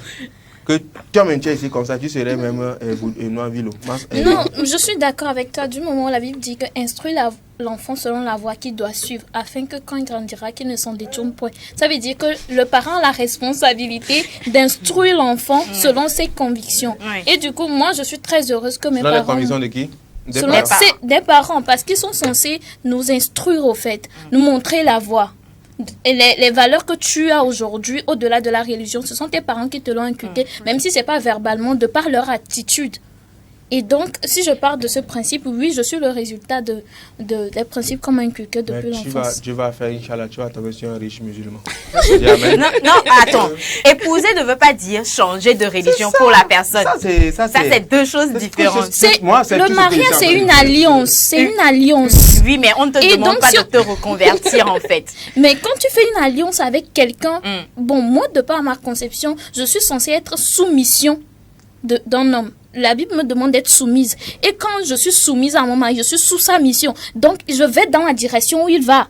Que tu as maintenu ici comme ça, tu serais même Noiville. Non, je suis d'accord avec toi. Du moment où la Bible dit que instruit l'enfant selon la voie qu'il doit suivre, afin que quand il grandira, qu'il ne s'en détourne point. Ça veut dire que le parent a la responsabilité d'instruire l'enfant selon ses convictions. Et du coup, moi, je suis très heureuse que mes parents... Selon les convictions de qui? Des parents, parce qu'ils sont censés nous instruire au fait, nous montrer la voie. Et les valeurs que tu as aujourd'hui, au-delà de la religion, ce sont tes parents qui te l'ont inculqué, même si ce n'est pas verbalement, de par leur attitude. Et donc, si je pars de ce principe, oui, je suis le résultat des principes qu'on m'a inculqués depuis l'enfance. Tu vas faire, Inch'Allah, tu vas tomber sur un riche musulman. Non, attends. Épouser ne veut pas dire changer de religion pour la personne. Ça, c'est deux choses différentes. Le mariage, c'est une alliance. C'est une alliance. Oui, mais on ne te demande pas de te reconvertir, en fait. Mais quand tu fais une alliance avec quelqu'un, bon, moi, de par ma conception, je suis censée être soumission d'un homme. La Bible me demande d'être soumise. Et quand je suis soumise à mon mari, je suis sous sa mission. Donc, je vais dans la direction où il va.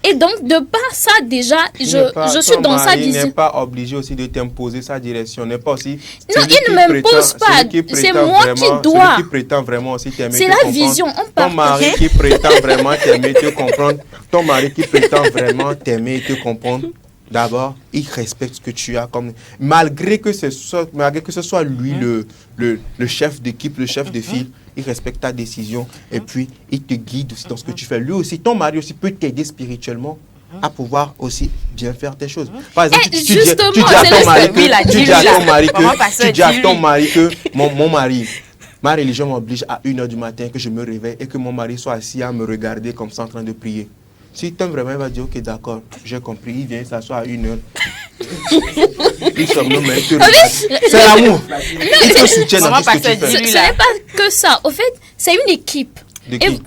Et donc, de par ça, déjà, je suis dans sa vision. Il n'est pas obligé aussi de t'imposer sa direction. N'est pas aussi... Non, il ne m'impose pas. C'est moi qui dois. Celui qui prétend vraiment aussi t'aimer, c'est la vision. Ton mari qui prétend vraiment t'aimer, te comprendre. Ton mari qui prétend vraiment t'aimer et te comprendre. D'abord, il respecte ce que tu as comme... Malgré que ce soit lui le chef d'équipe, le chef de file, il respecte ta décision et puis il te guide aussi dans ce que tu fais. Lui aussi, ton mari aussi peut t'aider spirituellement à pouvoir aussi bien faire tes choses. Par exemple, tu dis à ton mari que mon mari, ma religion m'oblige à 1h du matin que je me réveille et que mon mari soit assis à me regarder comme ça en train de prier. Si tu aimes vraiment, il va dire, ok, d'accord, j'ai compris, il vient s'asseoir à 1h. Il somnome, il te regarde. C'est l'amour. Il te soutient dans tout ce que tu fais. Ce n'est pas que ça. Au fait, c'est une équipe. De qui?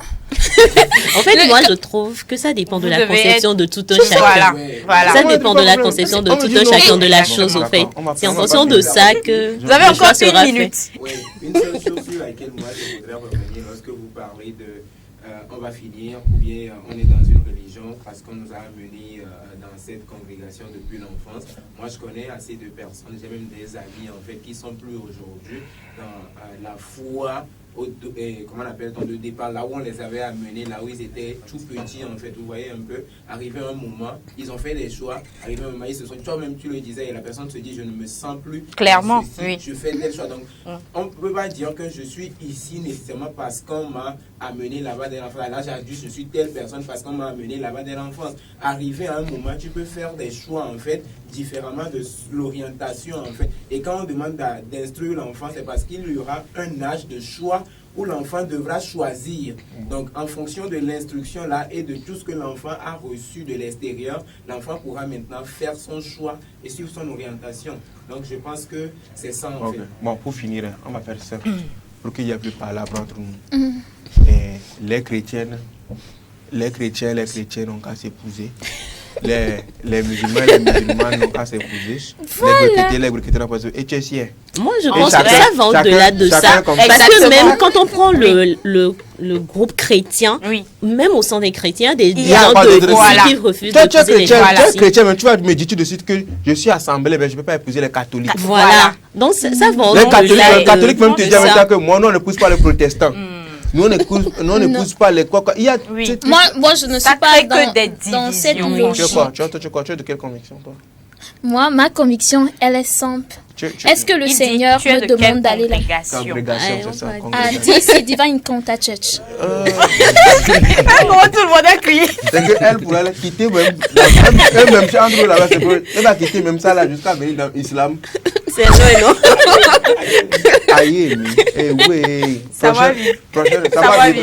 En fait, moi, je trouve que ça dépend de la conception de tout un chacun. Voilà. Ça dépend de la conception de tout un chacun de la chose, au fait. C'est en fonction de ça que vous avez encore une minute. Oui, une seule chose sur laquelle moi, je voudrais revenir lorsque vous parlez de on va finir, ou bien on est dans une religion parce qu'on nous a amenés dans cette congrégation depuis l'enfance. Moi, je connais assez de personnes, j'ai même des amis en fait qui sont plus aujourd'hui dans la foi, comment on appelle, de départ, là où on les avait amenés, là où ils étaient tout petits en fait, vous voyez un peu, arrivé un moment, ils ont fait des choix, arrivé un moment, ils se sont, toi-même tu le disais, et la personne se dit, je ne me sens plus clairement, ceci, oui. Je fais tel choix. Donc, on ne peut pas dire que je suis ici nécessairement parce qu'on m'a amené là-bas dès l'enfance. Là, j'ai dit, je suis telle personne parce qu'on m'a amené là-bas dès l'enfance. Arrivé à un moment, tu peux faire des choix en fait, différemment de l'orientation en fait. Et quand on demande d'instruire l'enfant, c'est parce qu'il y aura un âge de choix où l'enfant devra choisir. Donc, en fonction de l'instruction là et de tout ce que l'enfant a reçu de l'extérieur, l'enfant pourra maintenant faire son choix et suivre son orientation. Donc, je pense que c'est ça en fait. Bon, pour finir, on va faire ça pour qu'il n'y ait plus de palabre entre nous. Et les chrétiennes n'ont qu'à s'épouser. les musulmans et les musulmanes n'ont qu'à s'épouser. Voilà. Les briquetés n'ont pas besoin. Et tu es sien. Moi, je Et pense que chacun- ça va au-delà de chacun ça. comme Parce ça. que Exactement. même quand on prend le groupe chrétien, Oui. même au sein des chrétiens, des Il y a gens pas de de voilà. qui refusent Toi, tu es d'épouser les chrétien, gens. tu es chrétien, mais tu vas me dire tout de suite que je suis assemblée, mais je ne peux pas épouser les catholiques. Voilà. Donc, ça va Les au-delà catholiques, de- les catholiques même te disent en de même ça. temps que moi, nous, on n'épouse pas les protestants. Nous, on n'épouse pas les quoi. Il y a. Oui. tu- Moi, je ne Ça suis pas crée que des dans cette divisions. Tu es logique. quoi? Tu es de quelle conviction, toi? Moi, ma conviction, elle est simple. Est-ce que le Il dit, Seigneur tu es me de quelle demande d'aller là? congrégation? Congrégation, Ouais, c'est ça. on va dire. À Congrégation. DC Divine Conta Church. Ah, bon, tout le monde a crié. C'est qu'elle pourrait la quitter même. Elle-même, si Andrew là-bas, elle va quitter même ça là jusqu'à venir dans l'islam. C'est non, non. Aïe, eh oui. Ça va vivre.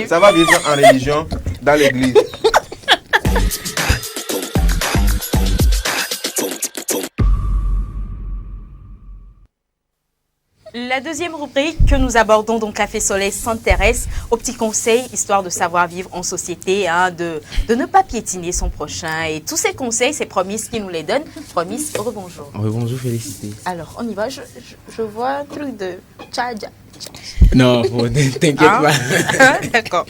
Ça va vivre en religion dans l'église. La deuxième rubrique que nous abordons, donc Café Soleil, s'intéresse aux petits conseils, histoire de savoir vivre en société, hein, de ne pas piétiner son prochain. Et tous ces conseils, c'est Promis qui nous les donne. Promis, rebonjour. Bonjour, félicité. Alors, on y va. Je vois un truc de tchadja. Non, bon, t'inquiète Hein? pas. D'accord.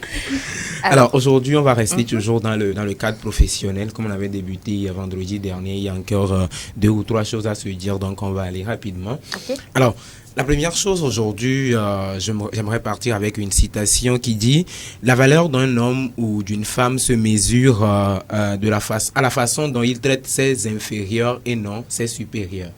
Alors aujourd'hui, on va rester toujours dans le cadre professionnel, comme on avait débuté vendredi dernier. Il y a encore 2 ou 3 choses à se dire, donc on va aller rapidement. Ok. Alors, la première chose aujourd'hui, j'aimerais partir avec une citation qui dit « La valeur d'un homme ou d'une femme se mesure à la façon dont il traite ses inférieurs et non ses supérieurs. »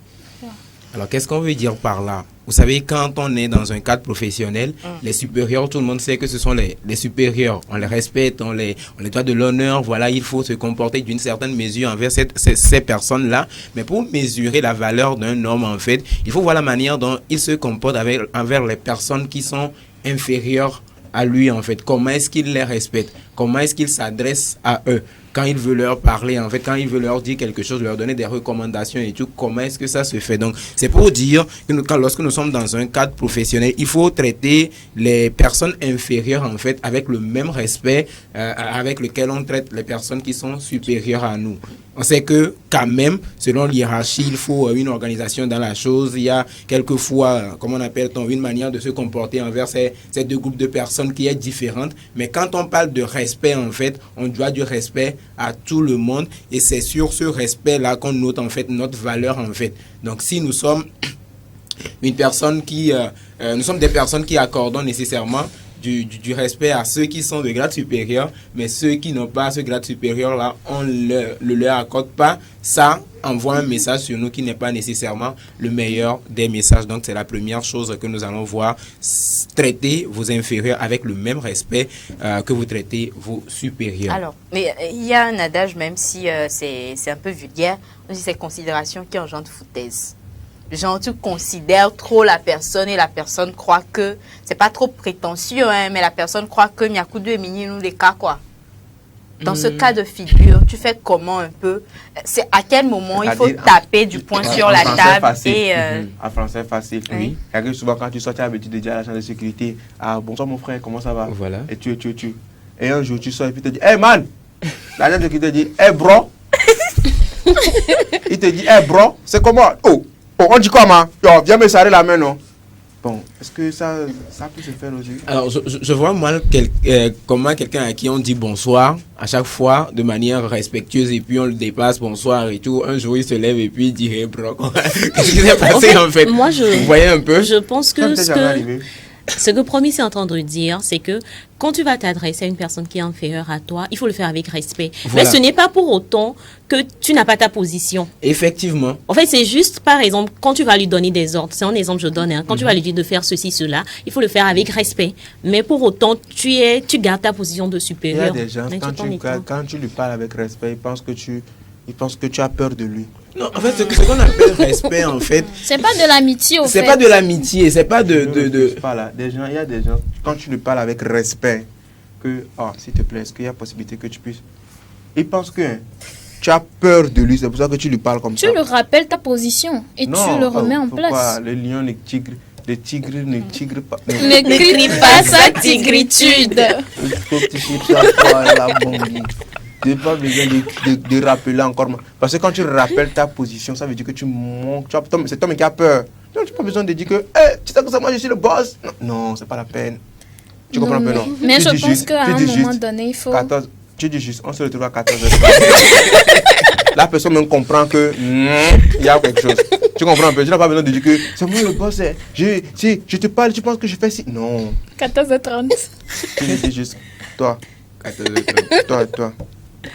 Alors, qu'est-ce qu'on veut dire par là? Vous savez, quand on est dans un cadre professionnel, les supérieurs, tout le monde sait que ce sont les supérieurs. On les respecte, on les doit de l'honneur. Voilà, il faut se comporter d'une certaine mesure envers ces personnes-là. Mais pour mesurer la valeur d'un homme, en fait, il faut voir la manière dont il se comporte envers les personnes qui sont inférieures à lui, en fait. Comment est-ce qu'il les respecte? Comment est-ce qu'il s'adresse à eux? Quand il veut leur parler, en fait, quand il veut leur dire quelque chose, leur donner des recommandations et tout, comment est-ce que ça se fait? Donc, c'est pour dire que lorsque nous sommes dans un cadre professionnel, il faut traiter les personnes inférieures, en fait, avec le même respect avec lequel on traite les personnes qui sont supérieures à nous. On sait que, quand même, selon l'hiérarchie, il faut une organisation dans la chose. Il y a quelquefois, comment on appelle-t-on, une manière de se comporter envers ces 2 groupes de personnes qui est différente. Mais quand on parle de respect, en fait, on doit du respect à tout le monde. Et c'est sur ce respect-là qu'on note, en fait, notre valeur, en fait. Donc, si nous sommes une personne qui... nous sommes des personnes qui accordons nécessairement du respect à ceux qui sont de grade supérieur, mais ceux qui n'ont pas ce grade supérieur-là, on ne leur accorde pas. Ça envoie un message sur nous qui n'est pas nécessairement le meilleur des messages. Donc, c'est la première chose que nous allons voir. Traiter vos inférieurs avec le même respect que vous traitez vos supérieurs. Alors, mais il y a un adage, même si c'est un peu vulgaire, on dit c'est considération qui engendre foutaise. Genre, tu considères trop la personne et la personne croit que, c'est pas trop prétentieux, hein, mais la personne croit que Miakudu et Mini nous les cas, quoi. Dans ce cas de figure, tu fais comment un peu? C'est à quel moment il faut taper du poing sur la table et... En français facile. Oui. Il arrive souvent quand tu sors, tu as l'habitude de dire à l'agent de sécurité, ah bonsoir mon frère, comment ça va? Voilà. Et tu. Et un jour tu sors et puis tu te dis, hey man! L'agent de sécurité dit, hey bro! Il te dit, hey bro, c'est comment? Oh, on dit comment? Yo, viens me serrer la main, non? Bon, est-ce que ça peut se faire aussi? Alors, je vois mal comment quelqu'un à qui on dit bonsoir à chaque fois de manière respectueuse et puis on le dépasse, bonsoir et tout. Un jour, il se lève et puis il dit, hey bro, qu'est-ce qui s'est passé en fait? Moi, vous voyez un peu? Je pense que Ça m'est jamais arrivé. ce que Promis est en train de dire, c'est que quand tu vas t'adresser à une personne qui est inférieure à toi, il faut le faire avec respect. Voilà. Mais ce n'est pas pour autant que tu n'as pas ta position. Effectivement. En fait, c'est juste, par exemple, quand tu vas lui donner des ordres, c'est un exemple que je donne, hein, quand tu vas lui dire de faire ceci, cela, il faut le faire avec respect. Mais pour autant, tu gardes ta position de Il y a supérieur. des gens, Mais tout en étant- quand tu lui parles avec respect, ils pensent que tu as peur de lui. Non, en fait, ce qu'on appelle respect, en fait, C'est pas de l'amitié, au fait. c'est pas de l'amitié, c'est pas Je ne de... refuse pas là. Il y a des gens, quand tu lui parles avec respect, que, s'il te plaît, est-ce qu'il y a possibilité que tu puisses... Ils pensent que tu as peur de lui, c'est pour ça que tu lui parles comme Tu ça. le rappelles ta position et tu le remets en pourquoi place. Le lion, le tigre ne tigre pas. Ne crie pas sa tigritude. Le petit chip, ça, quoi, la bombe. Tu n'as pas besoin de rappeler encore. Parce que quand tu rappelles ta position, ça veut dire que tu montes. C'est toi qui as peur. Donc, tu n'as pas besoin de dire que tu sais que ça, moi je suis le boss. Non, c'est pas la peine. Tu comprends un peu, non? Mais je pense qu'à un moment donné, il faut... Tu dis juste, on se retrouve à 14h30. La personne même comprend que il y a quelque chose. Tu comprends un peu? Tu n'as pas besoin de dire que c'est moi le boss. Si je te parle, tu penses que je fais ci? Non. 14h30. Tu dis juste, toi. 14h30. Toi.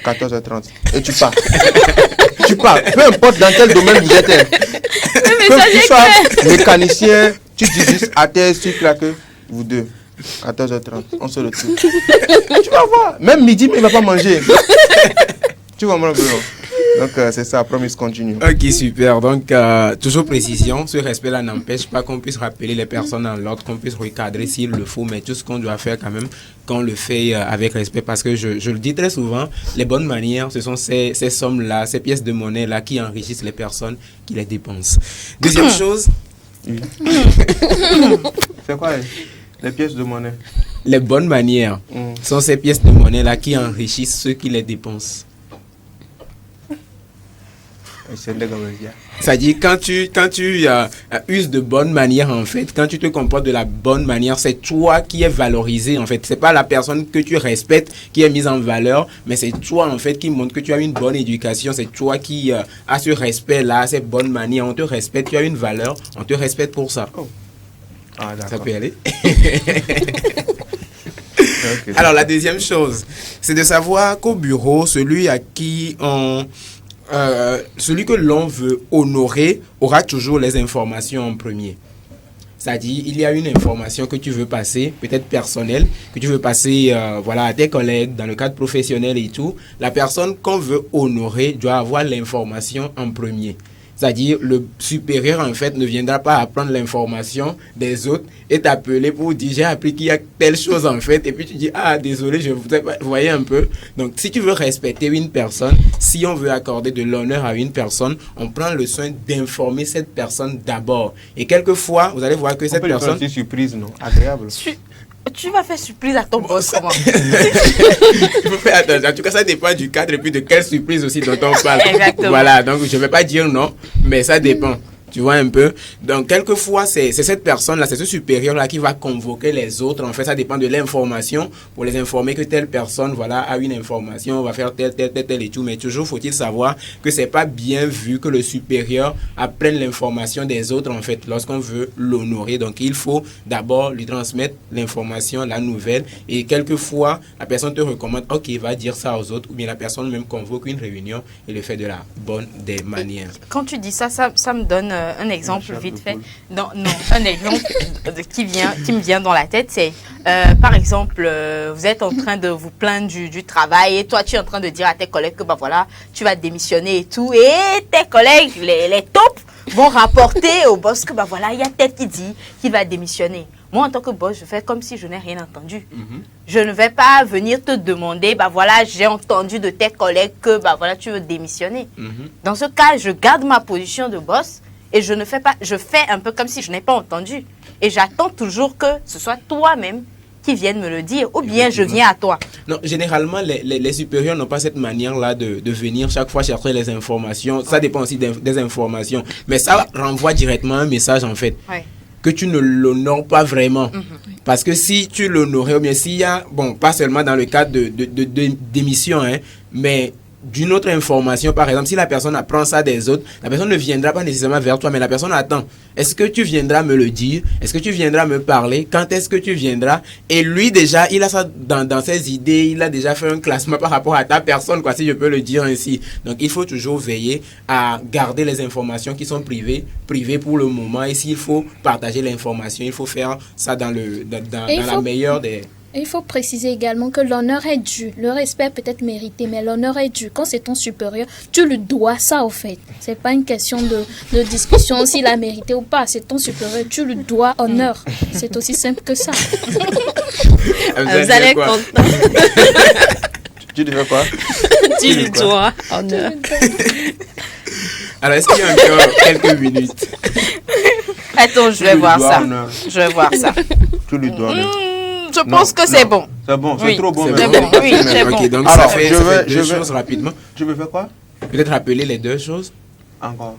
14h30. Et tu pars. Tu pars. Peu importe dans quel domaine vous êtes. Que tu sois mécanicien, tu dis juste à tes cycles là que vous deux. 14h30, on se retrouve. Tu vas voir. Même midi, mais il ne va pas manger. Tu vois, mon frère. Donc, c'est ça, promise continue. Ok, super. Donc, toujours précision, ce respect-là n'empêche pas qu'on puisse rappeler les personnes en l'ordre, qu'on puisse recadrer s'il le faut, mais tout ce qu'on doit faire quand même, qu'on le fait avec respect. Parce que je le dis très souvent, les bonnes manières, ce sont ces sommes-là, ces pièces de monnaie-là qui enrichissent les personnes qui les dépensent. Deuxième chose... C'est quoi les pièces de monnaie? Les bonnes manières sont ces pièces de monnaie-là qui enrichissent ceux qui les dépensent. C'est-à-dire, quand tu uses de bonnes manières, en fait, quand tu te comportes de la bonne manière, c'est toi qui es valorisé, en fait. C'est pas la personne que tu respectes qui est mise en valeur, mais c'est toi, en fait, qui montre que tu as une bonne éducation. C'est toi qui as ce respect-là, ces bonnes manières. On te respecte, tu as une valeur, on te respecte pour ça. Oh. Ah, ça peut y aller. Alors, la deuxième chose, c'est de savoir qu'au bureau, celui que l'on veut honorer aura toujours les informations en premier. C'est-à-dire, il y a une information que tu veux passer, peut-être personnelle, que tu veux passer à tes collègues, dans le cadre professionnel et tout. La personne qu'on veut honorer doit avoir l'information en premier. C'est-à-dire, le supérieur, en fait, ne viendra pas apprendre l'information des autres et t'appeler pour dire, j'ai appris qu'il y a telle chose, en fait. Et puis, tu dis, ah, désolé, je vous voyez un peu. Donc, si tu veux respecter une personne, si on veut accorder de l'honneur à une personne, on prend le soin d'informer cette personne d'abord. Et quelquefois, vous allez voir que cette personne... C'est une surprise, non? Agréable. Tu vas faire surprise à ton boss, comment? Il faut faire attention. En tout cas, ça dépend du cadre et puis de quelle surprise aussi dont on parle. Exactement. Voilà, donc je ne vais pas dire non, mais ça dépend. Tu vois un peu? Donc, quelquefois, c'est cette personne-là, c'est ce supérieur-là qui va convoquer les autres. En fait, ça dépend de l'information pour les informer que telle personne, a une information, on va faire tel et tout. Mais toujours faut-il savoir que c'est pas bien vu que le supérieur apprenne l'information des autres, en fait, lorsqu'on veut l'honorer. Donc, il faut d'abord lui transmettre l'information, la nouvelle. Et quelquefois, la personne te recommande, ok, va dire ça aux autres. Ou bien la personne même convoque une réunion et le fait de la bonne des manières. Quand tu dis ça me donne un exemple vite fait. Non, un exemple qui me vient dans la tête, c'est par exemple, vous êtes en train de vous plaindre du travail et toi tu es en train de dire à tes collègues que tu vas démissionner et tout, et tes collègues, les tops, vont rapporter au boss que il y a tel qui dit qu'il va démissionner. Moi, en tant que boss, je fais comme si je n'ai rien entendu. Je ne vais pas venir te demander, j'ai entendu de tes collègues que tu veux démissionner. Dans ce cas, je garde ma position de boss et je fais un peu comme si je n'ai pas entendu. Et j'attends toujours que ce soit toi-même qui vienne me le dire, ou bien je viens à toi. Non, généralement, les supérieurs n'ont pas cette manière-là de venir chaque fois chercher les informations. Ça dépend aussi des informations. Mais ça renvoie directement un message, en fait. Ouais. Que tu ne l'honores pas vraiment. Parce que si tu l'honorais, ou bien s'il y a, pas seulement dans le cadre d'émission, mais d'une autre information, par exemple, si la personne apprend ça des autres, la personne ne viendra pas nécessairement vers toi, mais la personne attend. Est-ce que tu viendras me le dire? Est-ce que tu viendras me parler? Quand est-ce que tu viendras? Et lui, déjà, il a ça dans ses idées, il a déjà fait un classement par rapport à ta personne, si je peux le dire ainsi. Donc, il faut toujours veiller à garder les informations qui sont privées pour le moment. Et s'il faut partager l'information, il faut faire ça dans la meilleure des... Et il faut préciser également que l'honneur est dû. Le respect peut être mérité, mais l'honneur est dû. Quand c'est ton supérieur, tu lui dois ça, au fait. C'est pas une question de discussion s'il a mérité ou pas. C'est ton supérieur, tu lui dois honneur. C'est aussi simple que ça. Vous allez content. Tu devais quoi? Tu lui dois honneur. Alors, est-ce qu'il y a encore quelques minutes? Attends, je vais voir ça. Tu lui dois honneur. Je pense que c'est bon. C'est bon, c'est Oui, trop bon. c'est même. bon, oui, c'est bon. Ok, donc Alors, ça fait deux choses rapidement. Je veux faire quoi? Peut-être rappeler les deux choses. Encore.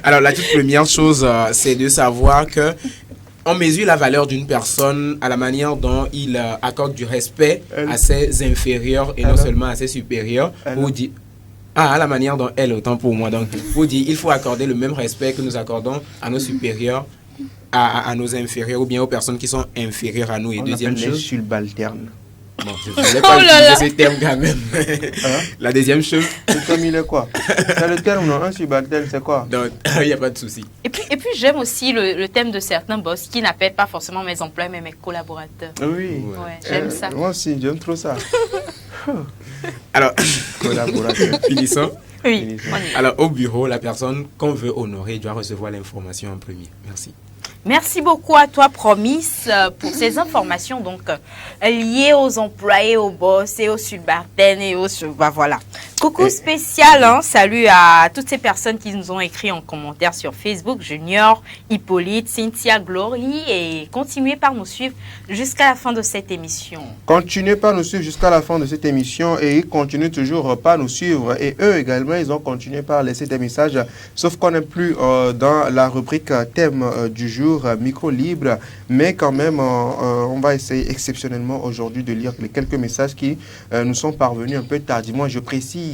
Alors, la toute première chose, c'est de savoir que on mesure la valeur d'une personne à la manière dont il accorde du respect à ses inférieurs et non seulement à ses supérieurs. Pour dire, à la manière dont elle, autant pour moi. Donc, pour dire, il faut accorder le même respect que nous accordons à nos supérieurs, à nos inférieurs ou bien aux personnes qui sont inférieures à nous. Et deuxième chose, subalterne. bon, je ne voulais pas utiliser ce terme quand même. La deuxième chose. C'est comme il est quoi? C'est le terme, non? Un subalterne, c'est quoi? Donc, il n'y a pas de souci. Et puis j'aime aussi le thème de certains boss qui n'appellent pas forcément mes employés, mais mes collaborateurs. Oui. Ouais, j'aime ça. Moi aussi, j'aime trop ça. Alors, Collaborateur. finissons. Oui, on y va. Alors, au bureau, la personne qu'on veut honorer doit recevoir l'information en premier. Merci. Merci beaucoup à toi, Promis, pour ces informations donc liées aux employés, aux boss et aux subalternes et aux... Bah, voilà. Coucou spécial, hein, salut à toutes ces personnes qui nous ont écrit en commentaire sur Facebook, Junior, Hippolyte, Cynthia, Glory, et continuez par nous suivre jusqu'à la fin de cette émission. Continuez par nous suivre jusqu'à la fin de cette émission et ils continuent toujours par nous suivre. Et eux également, ils ont continué par laisser des messages, sauf qu'on n'est plus dans la rubrique thème du jour, micro libre. Mais quand même, on va essayer exceptionnellement aujourd'hui de lire les quelques messages qui nous sont parvenus un peu tardivement. Je précise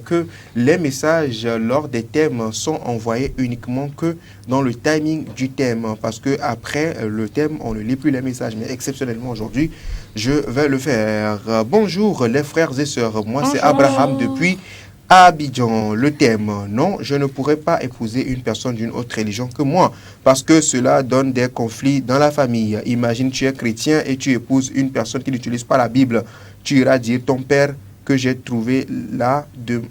que les messages lors des thèmes sont envoyés uniquement que dans le timing du thème. Parce que après le thème, on ne lit plus les messages. Mais exceptionnellement aujourd'hui, je vais le faire. Bonjour les frères et sœurs. Moi, c'est Abraham depuis Abidjan. Le thème: non, je ne pourrais pas épouser une personne d'une autre religion que moi parce que cela donne des conflits dans la famille. Imagine, tu es chrétien et tu épouses une personne qui n'utilise pas la Bible. Tu iras dire ton père que j'ai trouvé là de,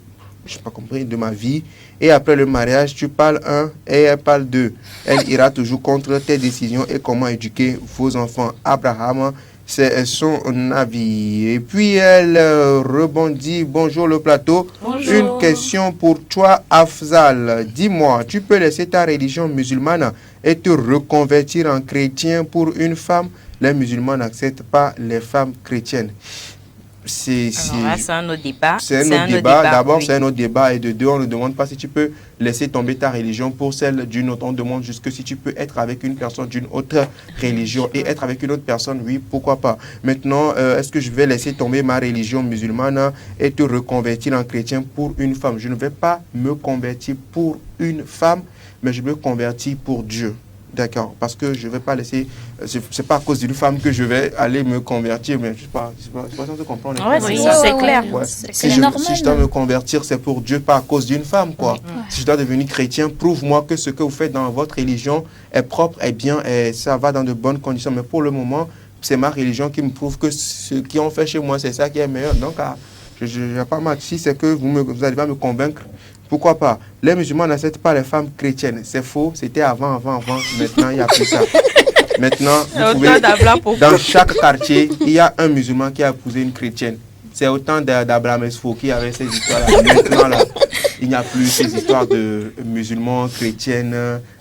je n'ai pas compris, de ma vie. Et après le mariage, tu parles un et elle parle deux. Elle ira toujours contre tes décisions et comment éduquer vos enfants. Abraham, c'est son avis. Et puis elle rebondit. Bonjour le plateau. Bonjour. Une question pour toi, Afzal. Dis-moi, tu peux laisser ta religion musulmane et te reconvertir en chrétien pour une femme? Les musulmans n'acceptent pas les femmes chrétiennes. C'est un autre débat. C'est un autre débat. D'abord, oui. c'est un autre débat. Et de deux, on ne demande pas si tu peux laisser tomber ta religion pour celle d'une autre. On demande juste que si tu peux être avec une personne d'une autre religion et être avec une autre personne, oui, pourquoi pas. Maintenant, est-ce que je vais laisser tomber ma religion musulmane et te reconvertir en chrétien pour une femme? Je ne vais pas me convertir pour une femme, mais je me convertis pour Dieu. D'accord, parce que je ne vais pas laisser, c'est pas à cause d'une femme que je vais aller me convertir, mais je ne sais pas si on se comprend. Ouais, oui, c'est clair. Ouais. C'est normal. Si je dois me convertir, c'est pour Dieu, pas à cause d'une femme, quoi. Si je dois devenir chrétien, prouve-moi que ce que vous faites dans votre religion est propre, est bien, et ça va dans de bonnes conditions. Mais pour le moment, c'est ma religion qui me prouve que ce qu'ils ont fait chez moi, c'est ça qui est meilleur. Donc, je n'ai pas mal. Si c'est que vous arrivez à me convaincre, pourquoi pas? Les musulmans n'acceptent pas les femmes chrétiennes. C'est faux. C'était avant. Maintenant, il n'y a plus ça. Maintenant, vous pouvez, dans chaque quartier, il y a un musulman qui a épousé une chrétienne. C'est autant d'Abraham Esfo qui avait ces histoires-là. Maintenant, là, il n'y a plus ces histoires de musulmans, chrétiennes.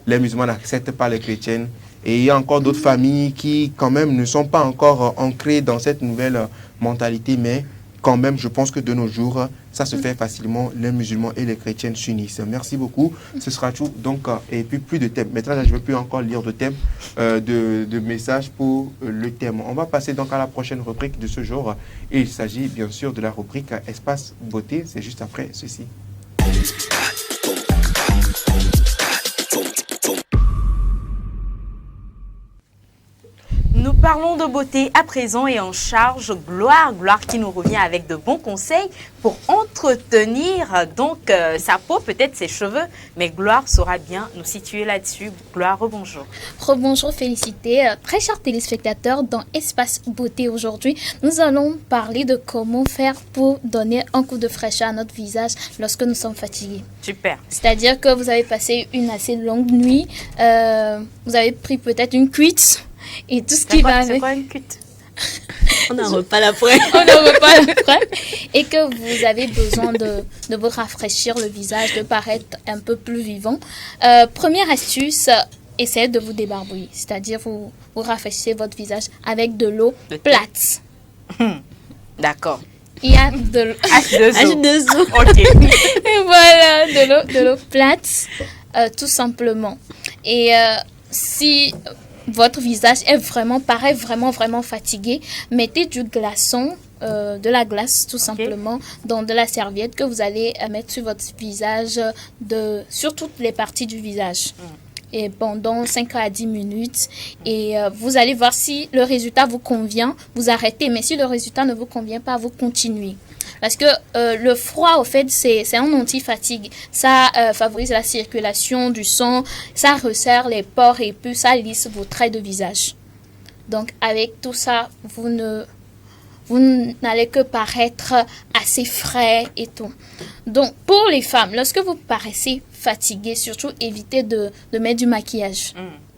Les musulmans n'acceptent pas les chrétiennes. Et il y a encore d'autres familles qui, quand même, ne sont pas encore ancrées dans cette nouvelle mentalité, mais quand même, je pense que de nos jours, ça se fait facilement. Les musulmans et les chrétiens s'unissent. Merci beaucoup. Ce sera tout. Donc, et puis plus de thèmes. Maintenant, je ne vais plus encore lire de thèmes, de messages pour le thème. On va passer donc à la prochaine rubrique de ce jour. Et il s'agit bien sûr de la rubrique Espace Beauté. C'est juste après ceci. Nous parlons de beauté à présent et en charge Gloire qui nous revient avec de bons conseils pour entretenir donc sa peau, peut-être ses cheveux, mais Gloire saura bien nous situer là-dessus. Gloire, rebonjour. Rebonjour, Félicité. Très chers téléspectateurs, dans Espace Beauté aujourd'hui, nous allons parler de comment faire pour donner un coup de fraîcheur à notre visage lorsque nous sommes fatigués. Super. C'est-à-dire que vous avez passé une assez longue nuit, vous avez pris peut-être une cuite et tout ce qui va avec. C'est quoi une cuite? On n'en reparle après. On en reparle après. Et que vous avez besoin de vous rafraîchir le visage, de paraître un peu plus vivant. Première astuce, essayez de vous débarbouiller. C'est-à-dire, vous rafraîchissez votre visage avec de l'eau plate. D'accord. Il y a de l'eau. H2O. H2O. Ok. Et voilà, de l'eau plate, tout simplement. Et si votre visage paraît vraiment fatigué, mettez du glaçon, de la glace tout simplement, dans de la serviette que vous allez mettre sur votre visage, sur toutes les parties du visage. Et pendant 5 à 10 minutes. Et vous allez voir si le résultat vous convient, vous arrêtez. Mais si le résultat ne vous convient pas, vous continuez. Parce que le froid, au fait, c'est un anti-fatigue. Ça favorise la circulation du sang, ça resserre les pores et puis ça lisse vos traits de visage. Donc, avec tout ça, vous n'allez que paraître assez frais et tout. Donc, pour les femmes, lorsque vous paraissez fatigué, surtout évitez de mettre du maquillage.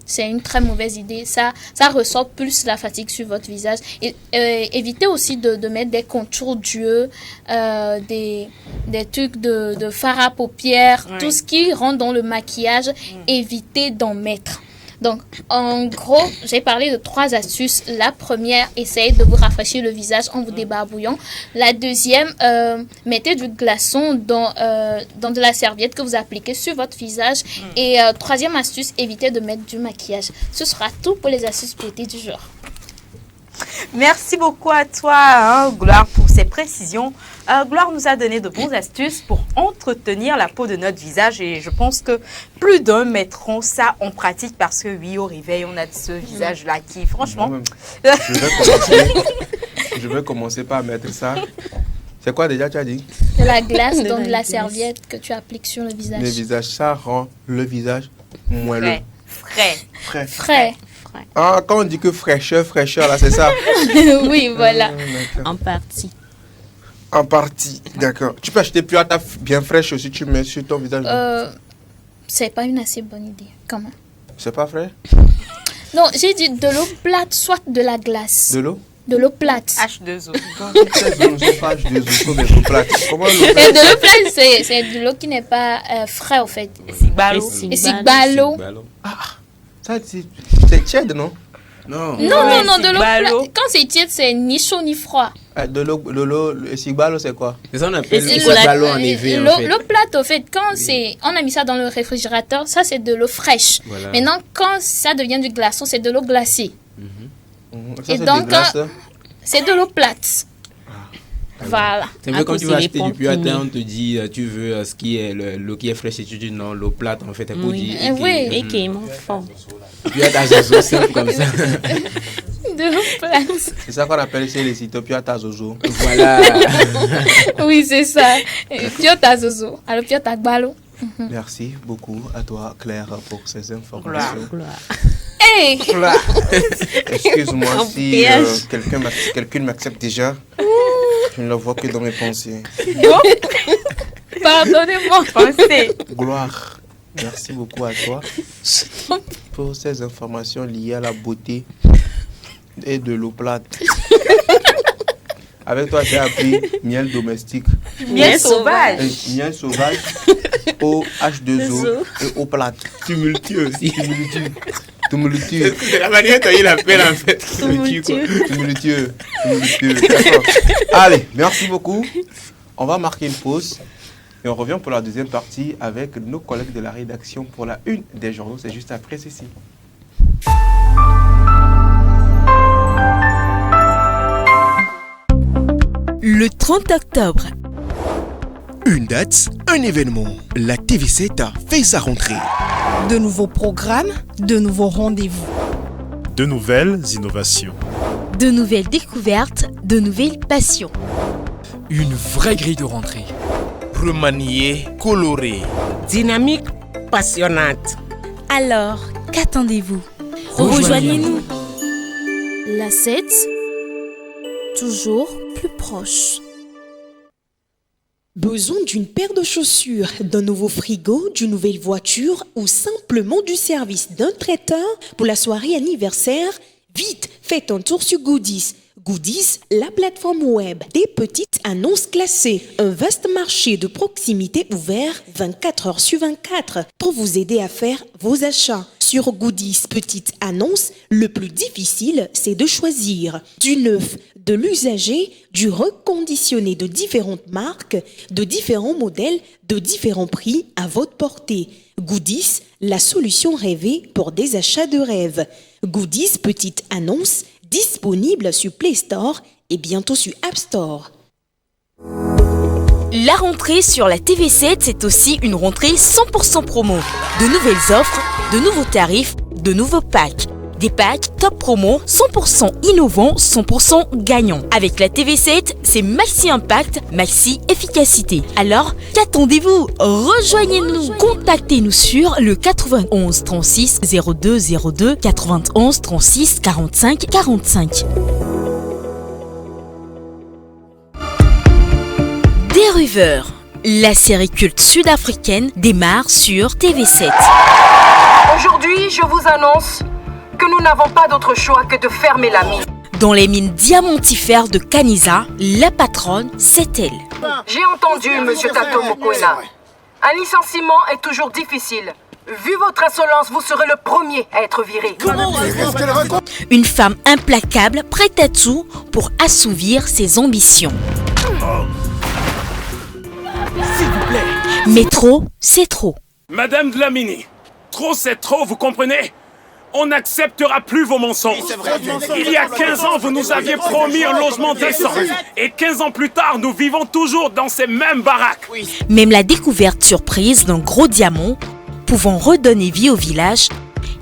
C'est une très mauvaise idée. Ça ressort plus la fatigue sur votre visage. Et évitez aussi de mettre des contours d'yeux, des trucs de fard à paupières, tout ce qui rentre dans le maquillage, évitez d'en mettre. Donc, en gros, j'ai parlé de 3 astuces. La première, essayez de vous rafraîchir le visage en vous débarbouillant. La deuxième, mettez du glaçon dans de la serviette que vous appliquez sur votre visage. Et troisième astuce, évitez de mettre du maquillage. Ce sera tout pour les astuces beauté du jour. Merci beaucoup à toi, Gloire, pour ces précisions. Gloire nous a donné de bonnes astuces pour entretenir la peau de notre visage et je pense que plus d'un mettront ça en pratique parce que oui, au réveil, on a ce visage-là qui, franchement... Je vais commencer par mettre ça. C'est quoi déjà, tu as dit? De la glace dans de la serviette que tu appliques sur le visage. Le visage, ça rend le visage moelleux. Frais. Ah, quand on dit que fraîcheur, là, c'est ça? Oui, voilà. En partie. En partie, d'accord. Tu peux acheter plus à ta bien fraîche aussi, tu mets sur ton visage. C'est pas une assez bonne idée, quand même. C'est pas frais? Non, j'ai dit de l'eau plate, soit de la glace. De l'eau? De l'eau plate. H2O. Comment l'eau plate? Et de l'eau plate, c'est de l'eau qui n'est pas frais, au fait. Et c'est ballot. Ah, ça, c'est tiède, non? Non. Non, de l'eau plate. Quand c'est tiède, c'est ni chaud ni froid. De l'eau, le cigbalo, c'est quoi? C'est ça qu'on appelle Le ballon en éveil, en fait. L'eau plate, au fait, quand on a mis ça dans le réfrigérateur, ça c'est de l'eau fraîche. Voilà. Maintenant, quand ça devient du glaçon, c'est de l'eau glacée. Ça, Et donc, c'est de l'eau plate. Voilà. C'est un peu quand tu vas acheter du pureté, on te dit tu veux ce qui est l'eau qui est fraîche et tu dis non, l'eau plate en fait. Oui. Et qui est mon fort. Tu as ta zozo simple comme ça. De l'eau plate. C'est ça qu'on appelle chez les sites Piota Zozo. Voilà. Oui, c'est ça. Piota Zozo. Alors, Piota Gbalo. Merci beaucoup à toi, Claire, pour ces informations. Gloire. Hey! Excuse-moi si quelqu'un m'accepte déjà. Je ne le vois que dans mes pensées. Pardonnez-moi. Gloire, merci beaucoup à toi pour ces informations liées à la beauté et de l'eau plate. Avec toi, j'ai appris miel domestique. Miel sauvage. Miel sauvage, eau H2O et eau plate. Tumultueux aussi. Tumultueux. C'est la manière dont il l'appelle en fait. Tumultueux. D'accord. Allez, merci beaucoup. On va marquer une pause et on revient pour la deuxième partie avec nos collègues de la rédaction pour la une des journaux. C'est juste après ceci. Le 30 octobre. Une date, un événement. La TV7 a fait sa rentrée. De nouveaux programmes, de nouveaux rendez-vous. De nouvelles innovations. De nouvelles découvertes, de nouvelles passions. Une vraie grille de rentrée. Remaniée, colorée. Dynamique, passionnante. Alors, qu'attendez-vous? Rejoignez-nous. La 7, toujours plus proche. Besoin d'une paire de chaussures, d'un nouveau frigo, d'une nouvelle voiture ou simplement du service d'un traiteur pour la soirée anniversaire? Vite, faites un tour sur Goodies. Goodies, la plateforme web des petites annonces classées. Un vaste marché de proximité ouvert 24 heures sur 24 pour vous aider à faire vos achats. sur Goodies Petite Annonce, le plus difficile, c'est de choisir du neuf, de l'usager, du reconditionné de différentes marques, de différents modèles, de différents prix à votre portée. Goodies, la solution rêvée pour des achats de rêve. Goodies Petite Annonce, disponible sur Play Store et bientôt sur App Store. La rentrée sur la TV7, c'est aussi une rentrée 100% promo. De nouvelles offres, de nouveaux tarifs, de nouveaux packs. Des packs top promo, 100% innovants, 100% gagnants. Avec la TV7, c'est maxi impact, maxi efficacité. Alors, qu'attendez-vous? Rejoignez-nous. Contactez-nous sur le 91 36 02 02 91 36 45 45. Deruver, la série culte sud-africaine démarre sur TV7. Aujourd'hui, je vous annonce que nous n'avons pas d'autre choix que de fermer la mine. Dans les mines diamantifères de Kanisa, la patronne, c'est elle. J'ai entendu, monsieur Tato Mokoena. Un licenciement est toujours difficile. Vu votre insolence, vous serez le premier à être viré. Une femme implacable, prête à tout pour assouvir ses ambitions. S'il vous plaît. Mais trop, c'est trop. Madame Dlamini, trop c'est trop, vous comprenez? On n'acceptera plus vos mensonges. Il y a 15 ans, vous nous aviez promis un logement décent. Et 15 ans plus tard, nous vivons toujours dans ces mêmes baraques. Même la découverte surprise d'un gros diamant pouvant redonner vie au village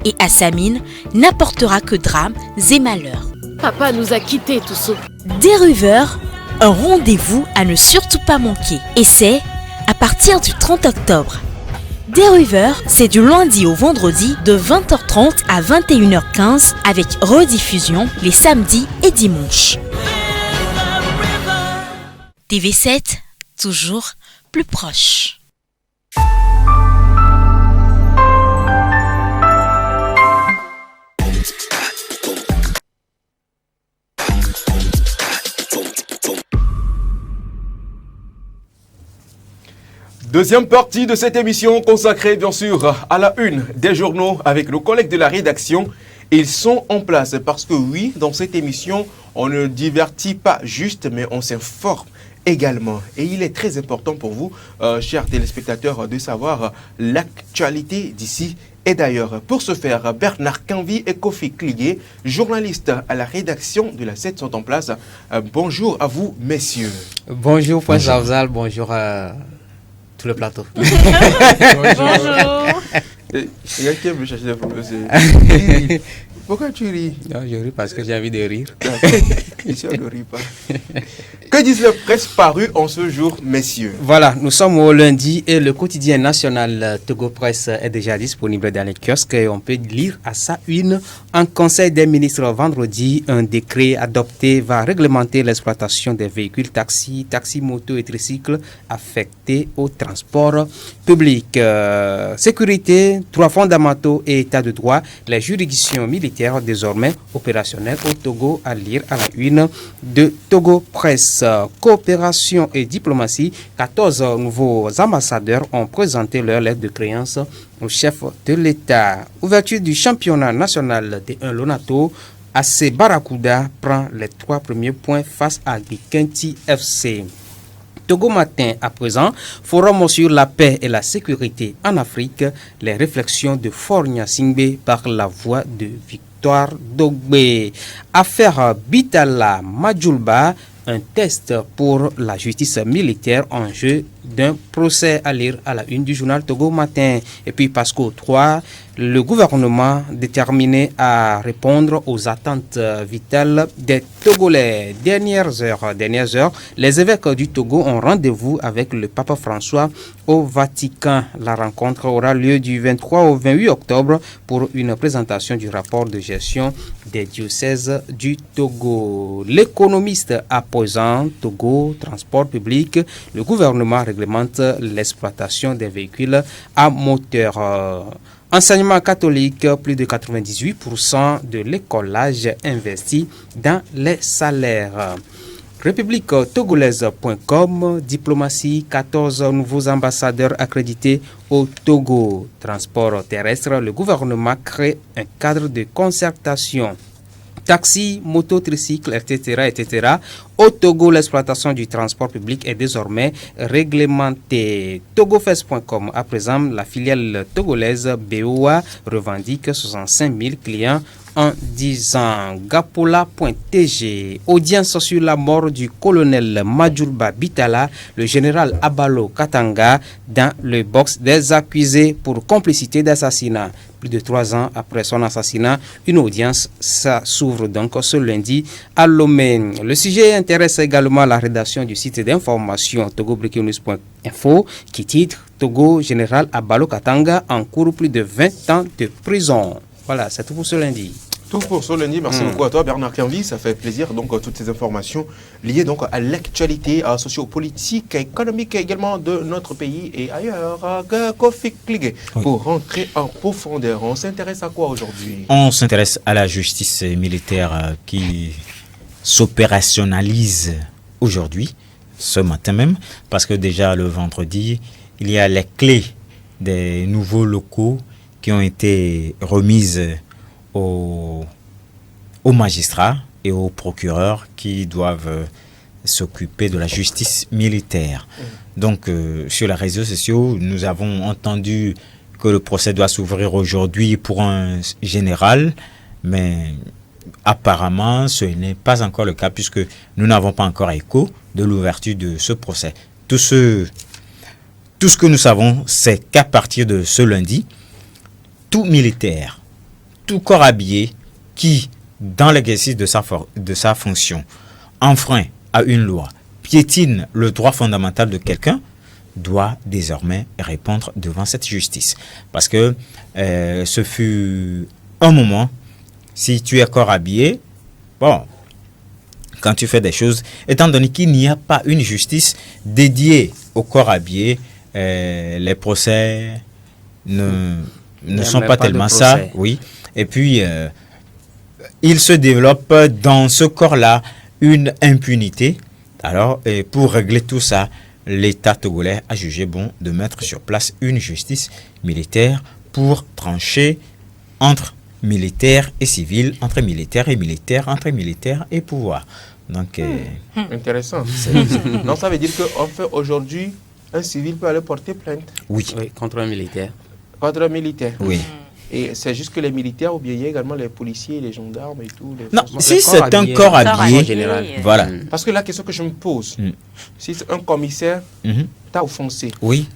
et à sa mine n'apportera que drames et malheurs. Papa nous a quittés tous. Deruver, un rendez-vous à ne surtout pas manquer. Et c'est à partir du 30 octobre. Deruver, c'est du lundi au vendredi de 20h30 à 21h15 avec rediffusion les samedis et dimanches. TV7, toujours plus proche. Deuxième partie de cette émission consacrée bien sûr à la une des journaux avec nos collègues de la rédaction. Ils sont en place parce que oui, dans cette émission, on ne divertit pas juste, mais on s'informe également. Et il est très important pour vous, chers téléspectateurs, de savoir l'actualité d'ici et d'ailleurs. Pour ce faire, Bernard Canvi et Kofi Klié, journalistes à la rédaction de la 7, sont en place. Bonjour à vous, messieurs. Bonjour, Prince Afzal, bonjour à tout le plateau. Bonjour. Il y a qui veut chercher des problèmes. Pourquoi tu ris? Non, je ris parce que j'ai envie de rire. Ici, on ne rit pas. Que disent les presses parues en ce jour, messieurs? Voilà, nous sommes au lundi et le quotidien national Togo Presse est déjà disponible dans les kiosques et on peut lire à sa une. En conseil des ministres vendredi, un décret adopté va réglementer l'exploitation des véhicules taxis, motos et tricycles affectés au transport public. Sécurité, droits fondamentaux et état de droit, les juridictions militaires désormais opérationnelles au Togo, à lire à la une de Togo Presse. Coopération et diplomatie, 14 nouveaux ambassadeurs ont présenté leur lettre de créance au chef de l'État. Ouverture du championnat national D1 Lonato, AC Barracuda prend les 3 premiers points face à Gikenti FC. Togo Matin à présent, forum sur la paix et la sécurité en Afrique, les réflexions de Fornia Singbe par la voix de Victoire Dogbe. Affaire Bitala Majulba, un test pour la justice militaire en jeu d'un procès, à lire à la une du journal Togo Matin. Et puis Pasco 3, le gouvernement déterminé à répondre aux attentes vitales des Togolais. Dernières heures, les évêques du Togo ont rendez-vous avec le pape François au Vatican. La rencontre aura lieu du 23 au 28 octobre pour une présentation du rapport de gestion des diocèses du Togo. L'économiste à présent, Togo, transport public, le gouvernement réglemente l'exploitation des véhicules à moteur. Enseignement catholique, plus de 98% de l'écolage investi dans les salaires. République togolaise.com, diplomatie, 14 nouveaux ambassadeurs accrédités au Togo. Transport terrestre, le gouvernement crée un cadre de concertation. Taxi, moto, tricycle, etc. Au Togo, l'exploitation du transport public est désormais réglementée. Togofest.com, à présent, la filiale togolaise BOA revendique 65 000 clients en 10 ans. Gapola.tg, audience sur la mort du colonel Majulba Bitala, le général Abalo Katanga, dans le box des accusés pour complicité d'assassinat. Plus de 3 ans après son assassinat, une audience s'ouvre donc ce lundi à Lomé. Le sujet intéresse également la rédaction du site d'information togobreakingnews.info qui titre Togo général Abalo Katanga encourt plus de 20 ans de prison. Voilà, c'est tout pour ce lundi. Tout pour ce lundi. Merci beaucoup à toi, Bernard Canvi. Ça fait plaisir. Donc, toutes ces informations liées donc à l'actualité sociopolitique, économique également de notre pays et ailleurs. Kofi Kligé, pour rentrer en profondeur, on s'intéresse à quoi aujourd'hui? On s'intéresse à la justice militaire qui s'opérationnalise aujourd'hui, ce matin même, parce que déjà le vendredi, il y a les clés des nouveaux locaux qui ont été remises aux magistrats et aux procureurs qui doivent s'occuper de la justice militaire. Donc, sur les réseaux sociaux, nous avons entendu que le procès doit s'ouvrir aujourd'hui pour un général, mais apparemment, ce n'est pas encore le cas puisque nous n'avons pas encore écho de l'ouverture de ce procès. Tout ce que nous savons, c'est qu'à partir de ce lundi, tout militaire, tout corps habillé qui, dans l'exercice de sa fonction, enfreint à une loi, piétine le droit fondamental de quelqu'un, doit désormais répondre devant cette justice. Parce que ce fut un moment, si tu es corps habillé, bon, quand tu fais des choses, étant donné qu'il n'y a pas une justice dédiée au corps habillé, les procès ne sont pas tellement ça, oui. Et puis, il se développe dans ce corps-là une impunité. Alors, pour régler tout ça, l'État togolais a jugé bon de mettre sur place une justice militaire pour trancher entre militaires et civils, entre militaires et militaires, entre militaires et pouvoir. Donc, intéressant. Donc, ça veut dire qu'en fait, aujourd'hui, un civil peut aller porter plainte. Oui, contre un militaire. Contre un militaire. Oui. Et c'est juste que les militaires, ou bien il y a également les policiers, les gendarmes et tout. Non, si c'est un corps habillé, général. Voilà. Parce que la question que je me pose, si c'est un commissaire t'a offensé, oui,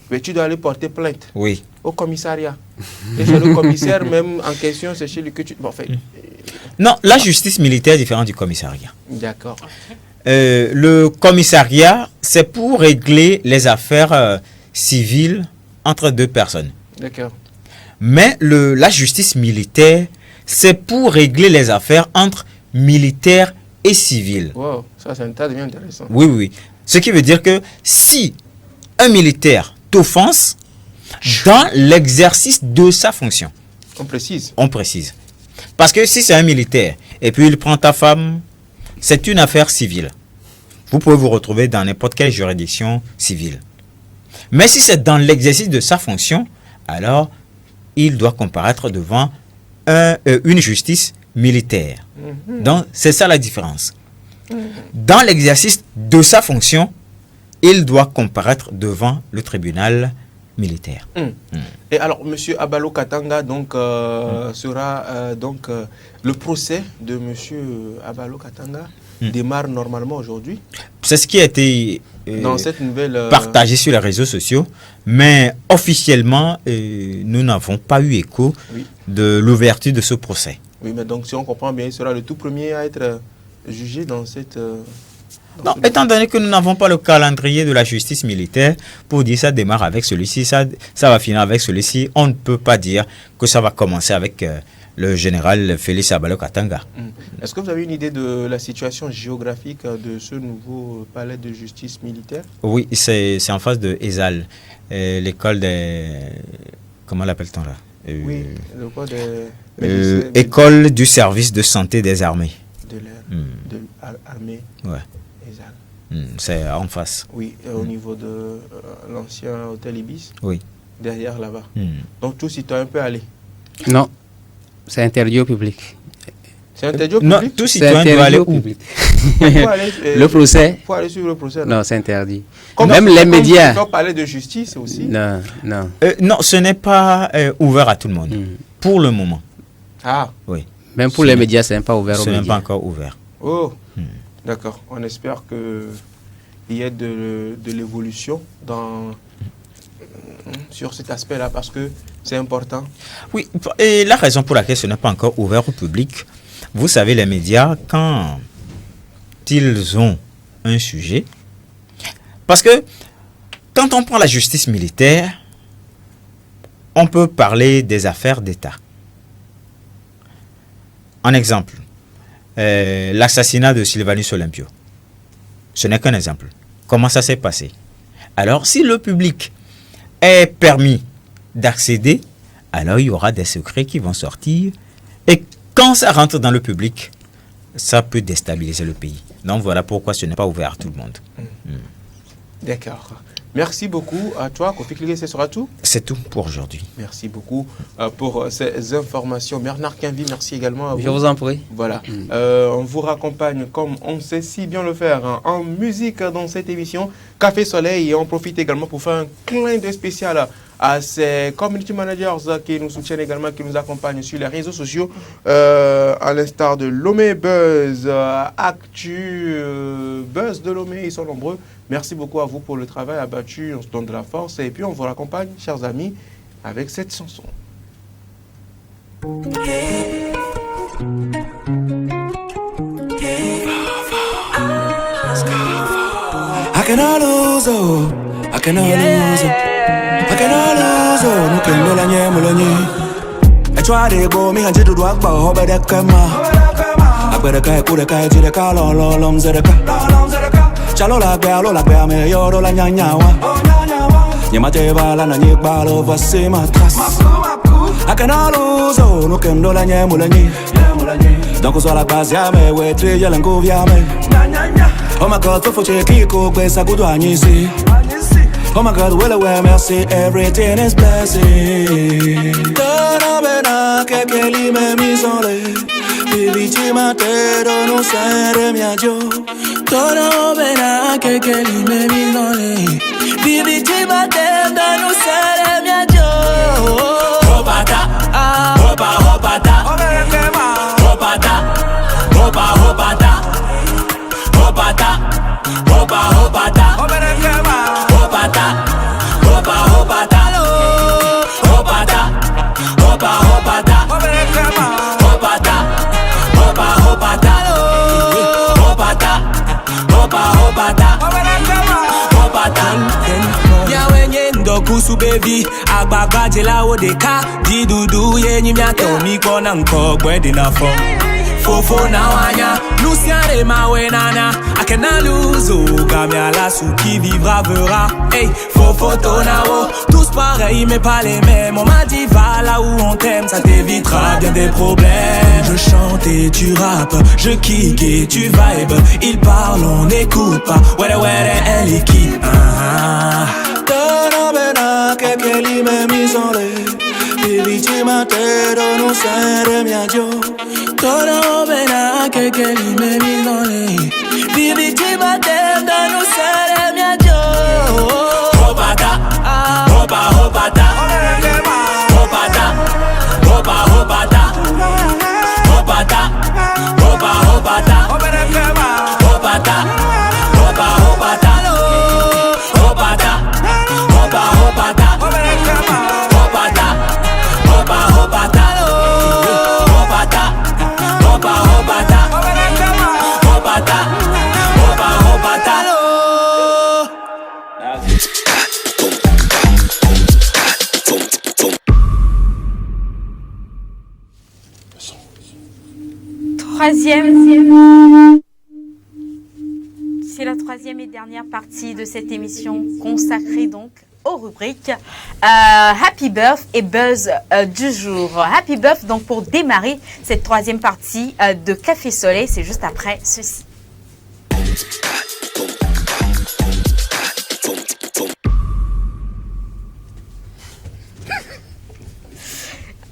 mais tu dois aller porter plainte, oui, au commissariat. Et c'est le commissaire même en question, c'est chez lui que tu... Bon, en fait, non, la justice militaire est différente du commissariat. D'accord. Le commissariat, c'est pour régler les affaires civiles entre deux personnes. D'accord. Mais la justice militaire, c'est pour régler les affaires entre militaires et civils. Wow, ça devient intéressant. Oui, oui. Ce qui veut dire que si un militaire t'offense dans l'exercice de sa fonction. On précise. On précise. Parce que si c'est un militaire et puis il prend ta femme, c'est une affaire civile. Vous pouvez vous retrouver dans n'importe quelle juridiction civile. Mais si c'est dans l'exercice de sa fonction, alors il doit comparaître devant une justice militaire. Donc, c'est ça la différence. Dans l'exercice de sa fonction, il doit comparaître devant le tribunal militaire. Et alors, M. Abalo Katanga donc, sera le procès de M. Abalo Katanga démarre normalement aujourd'hui. C'est ce qui a été dans cette nouvelle, partagé sur les réseaux sociaux, mais officiellement, nous n'avons pas eu écho de l'ouverture de ce procès. Oui, mais donc si on comprend bien, il sera le tout premier à être jugé dans cette... non, étant donné que nous n'avons pas le calendrier de la justice militaire pour dire ça démarre avec celui-ci, ça va finir avec celui-ci, on ne peut pas dire que ça va commencer avec le général Félix Abalo Katanga. Est-ce que vous avez une idée de la situation géographique de ce nouveau palais de justice militaire? Oui, c'est en face de Ezal, l'école des... Comment l'appelle-t-on là? Oui, l'école des... École du service de santé des armées. de l'air, de l'armée. Ouais. Exact. C'est en face. Oui, au niveau de l'ancien hôtel Ibis. Oui. Derrière là-bas. Donc tout citoyen peut aller. Non, c'est interdit au public. C'est interdit au public. Non, tout citoyen doit aller au public. Le procès. Il faut aller suivre le procès. Non, c'est interdit. Comme même les médias. Il faut parler de justice aussi. Non, non. Non, ce n'est pas ouvert à tout le monde. Pour le moment. Ah. Oui. Même pour les médias, ce n'est pas ouvert aux médias. Ce n'est pas encore ouvert. Oh. D'accord. On espère qu'il y ait de l'évolution sur cet aspect-là parce que c'est important. Oui, et la raison pour laquelle ce n'est pas encore ouvert au public, vous savez, les médias, quand ils ont un sujet, parce que quand on prend la justice militaire, on peut parler des affaires d'État. Un exemple, l'assassinat de Sylvanus Olympio. Ce n'est qu'un exemple. Comment ça s'est passé? Alors, si le public est permis d'accéder, alors il y aura des secrets qui vont sortir. Et quand ça rentre dans le public, ça peut déstabiliser le pays. Donc voilà pourquoi ce n'est pas ouvert à tout le monde. D'accord. Merci beaucoup à toi, Kofi Kligue, ce sera tout? C'est tout pour aujourd'hui. Merci beaucoup pour ces informations. Bernard Quinvy, merci également à vous. Je vous en prie. Voilà. On vous raccompagne comme on sait si bien le faire en musique dans cette émission Café Soleil et on profite également pour faire un clin d'œil spécial à ces community managers qui nous soutiennent également, qui nous accompagnent sur les réseaux sociaux, à l'instar de Lomé Buzz, Actu, Buzz de Lomé, ils sont nombreux. Merci beaucoup à vous pour le travail abattu, on se donne de la force et puis on vous raccompagne, chers amis, avec cette chanson. I cannot lose, oh, I cannot lose, I cannot lose, oh, no can la nye mulonyi. I try to go, me hanji do dwag ba ho bada kama. Agbada kai kuda kai jide ka lom zedeka. Chalo la gbe me yoro la nyanyawa. Nyamate bala na nyikba lo vase matras. I cannot lose, oh, no can la nye mulonyi. Donc on soit la base ya me wetre ya lengo via me. Oh my God, faut checker quoi ça goûte ici. Oh my God, well aware, merci, everything is blessing. Dona bena que li me misole, vivi ma te dono sere mia jo. Dona bena que li me misole, vivi ma te dono sere mia jo. Hopata, hopa hopata, hopata, hopa hopata. Hopata, hopa hopata, hopata, hopa hopata, hopata, hopa hopata, hopata, hopa hopata, hopata, hopa hopata, hopata. Ya wenye ndoku subevi, agbaga jela odeka, di dudu ye nyimya tomi kona nkogwe dinafo. Fofo na wanya, nous siare ma wenana. I cannot lose, oh, gamia la sou qui vivra verra. Hey, fofo tonao, tous pareils mais pas les mêmes. On m'a dit va là où on t'aime, ça t'évitera bien des problèmes. Je chante et tu rappes, je kick et tu vibes. Ils parlent, on n'écoute pas. Ouais, elle est qui? Dona bena que li me misole. Vivi ma te dono sere mia jo. Dona bena que li me misole. Vivi ma te dono sere mia jo. Hopata, hopa hopata, hopata, hopa hopata, hopata, hopa hopata, hopata, hopa hopata, hopata, hopa hopata, hopata, hopa hopata, hopata, hopa hopata, hopata, hopa hopata. C'est la troisième et dernière partie de cette émission consacrée donc aux rubriques Happy Birth et Buzz du jour. Happy Birth, donc pour démarrer cette troisième partie de Café Soleil, c'est juste après ceci.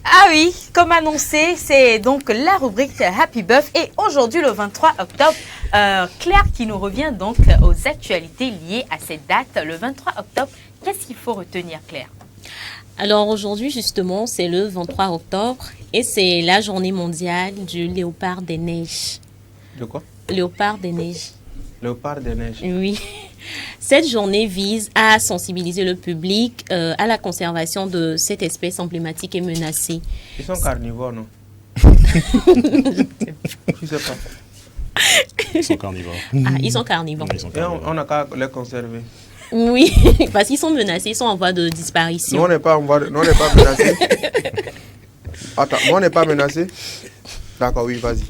Ah oui, comme annoncé, c'est donc la rubrique Happy Birth et aujourd'hui le 23 octobre, Claire qui nous revient donc aux actualités liées à cette date, le 23 octobre. Qu'est-ce qu'il faut retenir, Claire? Alors aujourd'hui justement, c'est le 23 octobre et c'est la journée mondiale du léopard des neiges. De quoi? Léopard des neiges. Léopard des neiges. Oui. Cette journée vise à sensibiliser le public à la conservation de cette espèce emblématique et menacée. Ils sont carnivores, non? Je sais pas. Ils sont carnivores. Ah, ils sont carnivores. Et on n'a qu'à les conserver. Oui, parce qu'ils sont menacés, ils sont en voie de disparition. Nous, on n'est pas menacés. Attends, moi, on n'est pas menacés. D'accord, oui, vas-y.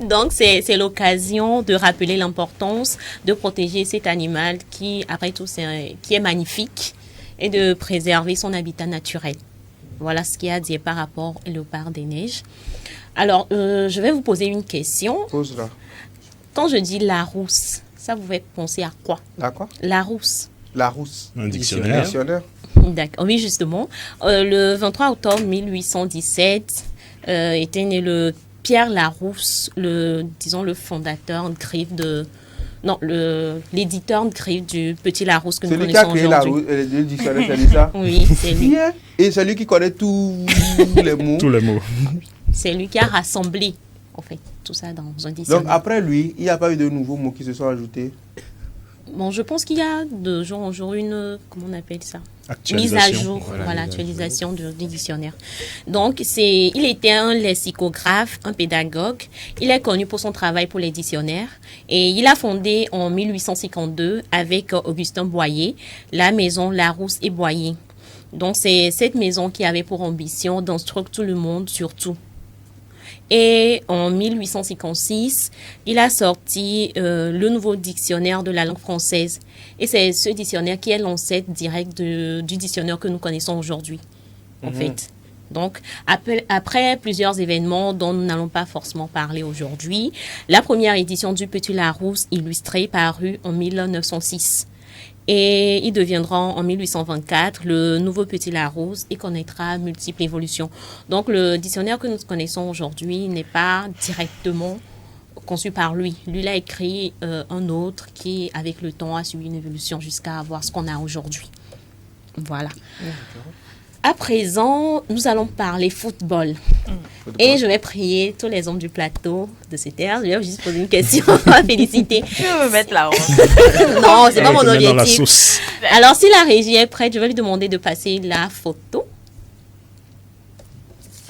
Donc, c'est l'occasion de rappeler l'importance de protéger cet animal qui, après tout, qui est magnifique et de préserver son habitat naturel. Voilà ce qu'il y a à dire par rapport au léopard des neiges. Alors, je vais vous poser une question. Pose-la. Quand je dis Larousse, ça vous fait penser à quoi? À quoi? Larousse. Larousse. Un dictionnaire. D'accord. Oui, justement. Le 23 octobre 1817 était né le Pierre Larousse, le fondateur de Grive de... Non, l'éditeur de Grive du Petit Larousse que nous connaissons aujourd'hui. C'est lui qui a créé le dictionnaire, c'est lui ça? Oui, c'est lui. Et c'est lui qui connaît tous les mots. Tous les mots. C'est lui qui a rassemblé, en fait, tout ça dans un dictionnaire. Donc après lui, il n'y a pas eu de nouveaux mots qui se sont ajoutés? Bon, je pense qu'il y a de jour en jour une, comment on appelle ça? Actualisation. Mise à jour, voilà, actualisation du dictionnaire. Donc, il était un lexicographe, un pédagogue. Il est connu pour son travail pour les dictionnaires. Et il a fondé en 1852 avec Augustin Boyer la maison Larousse et Boyer. Donc, c'est cette maison qui avait pour ambition d'instruire tout le monde sur tout. Et en 1856, il a sorti le nouveau dictionnaire de la langue française. Et c'est ce dictionnaire qui est l'ancêtre direct du dictionnaire que nous connaissons aujourd'hui, en fait. Donc, après plusieurs événements dont nous n'allons pas forcément parler aujourd'hui, la première édition du Petit Larousse illustré parut en 1906. Et il deviendra en 1824 le nouveau Petit Larousse et connaîtra multiples évolutions. Donc le dictionnaire que nous connaissons aujourd'hui n'est pas directement conçu par lui. Lui, il a écrit un autre qui, avec le temps, a suivi une évolution jusqu'à avoir ce qu'on a aujourd'hui. Voilà. À présent, nous allons parler football. Et je vais prier tous les hommes du plateau de cette terre. Je vais juste poser une question à féliciter. Tu veux me mettre la honte? Non, c'est pas mon objectif. Alors, si la régie est prête, je vais lui demander de passer la photo.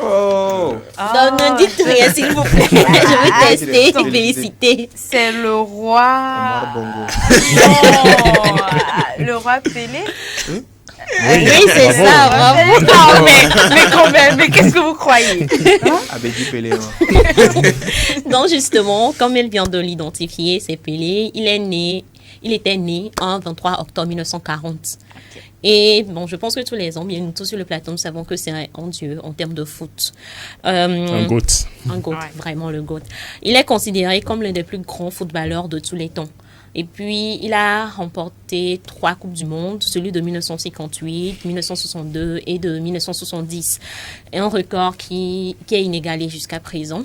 Oh! Non, ne dites rien, s'il vous plaît. Je veux tester et féliciter. C'est le roi... le roi Pelé? Oui, c'est ça, bravo. Non, mais quand même, mais qu'est-ce que vous croyez? Abedi Pelé. Donc, justement, comme elle vient de l'identifier, c'est Pelé. Il était né en 23 octobre 1940. Okay. Et bon, je pense que tous les hommes, bien nous tous sur le plateau, nous savons que c'est un dieu en termes de foot. Un GOAT. Un GOAT, vraiment le GOAT. Il est considéré comme l'un des plus grands footballeurs de tous les temps. Et puis, il a remporté 3 Coupes du Monde, celui de 1958, 1962 et de 1970. Un record qui est inégalé jusqu'à présent.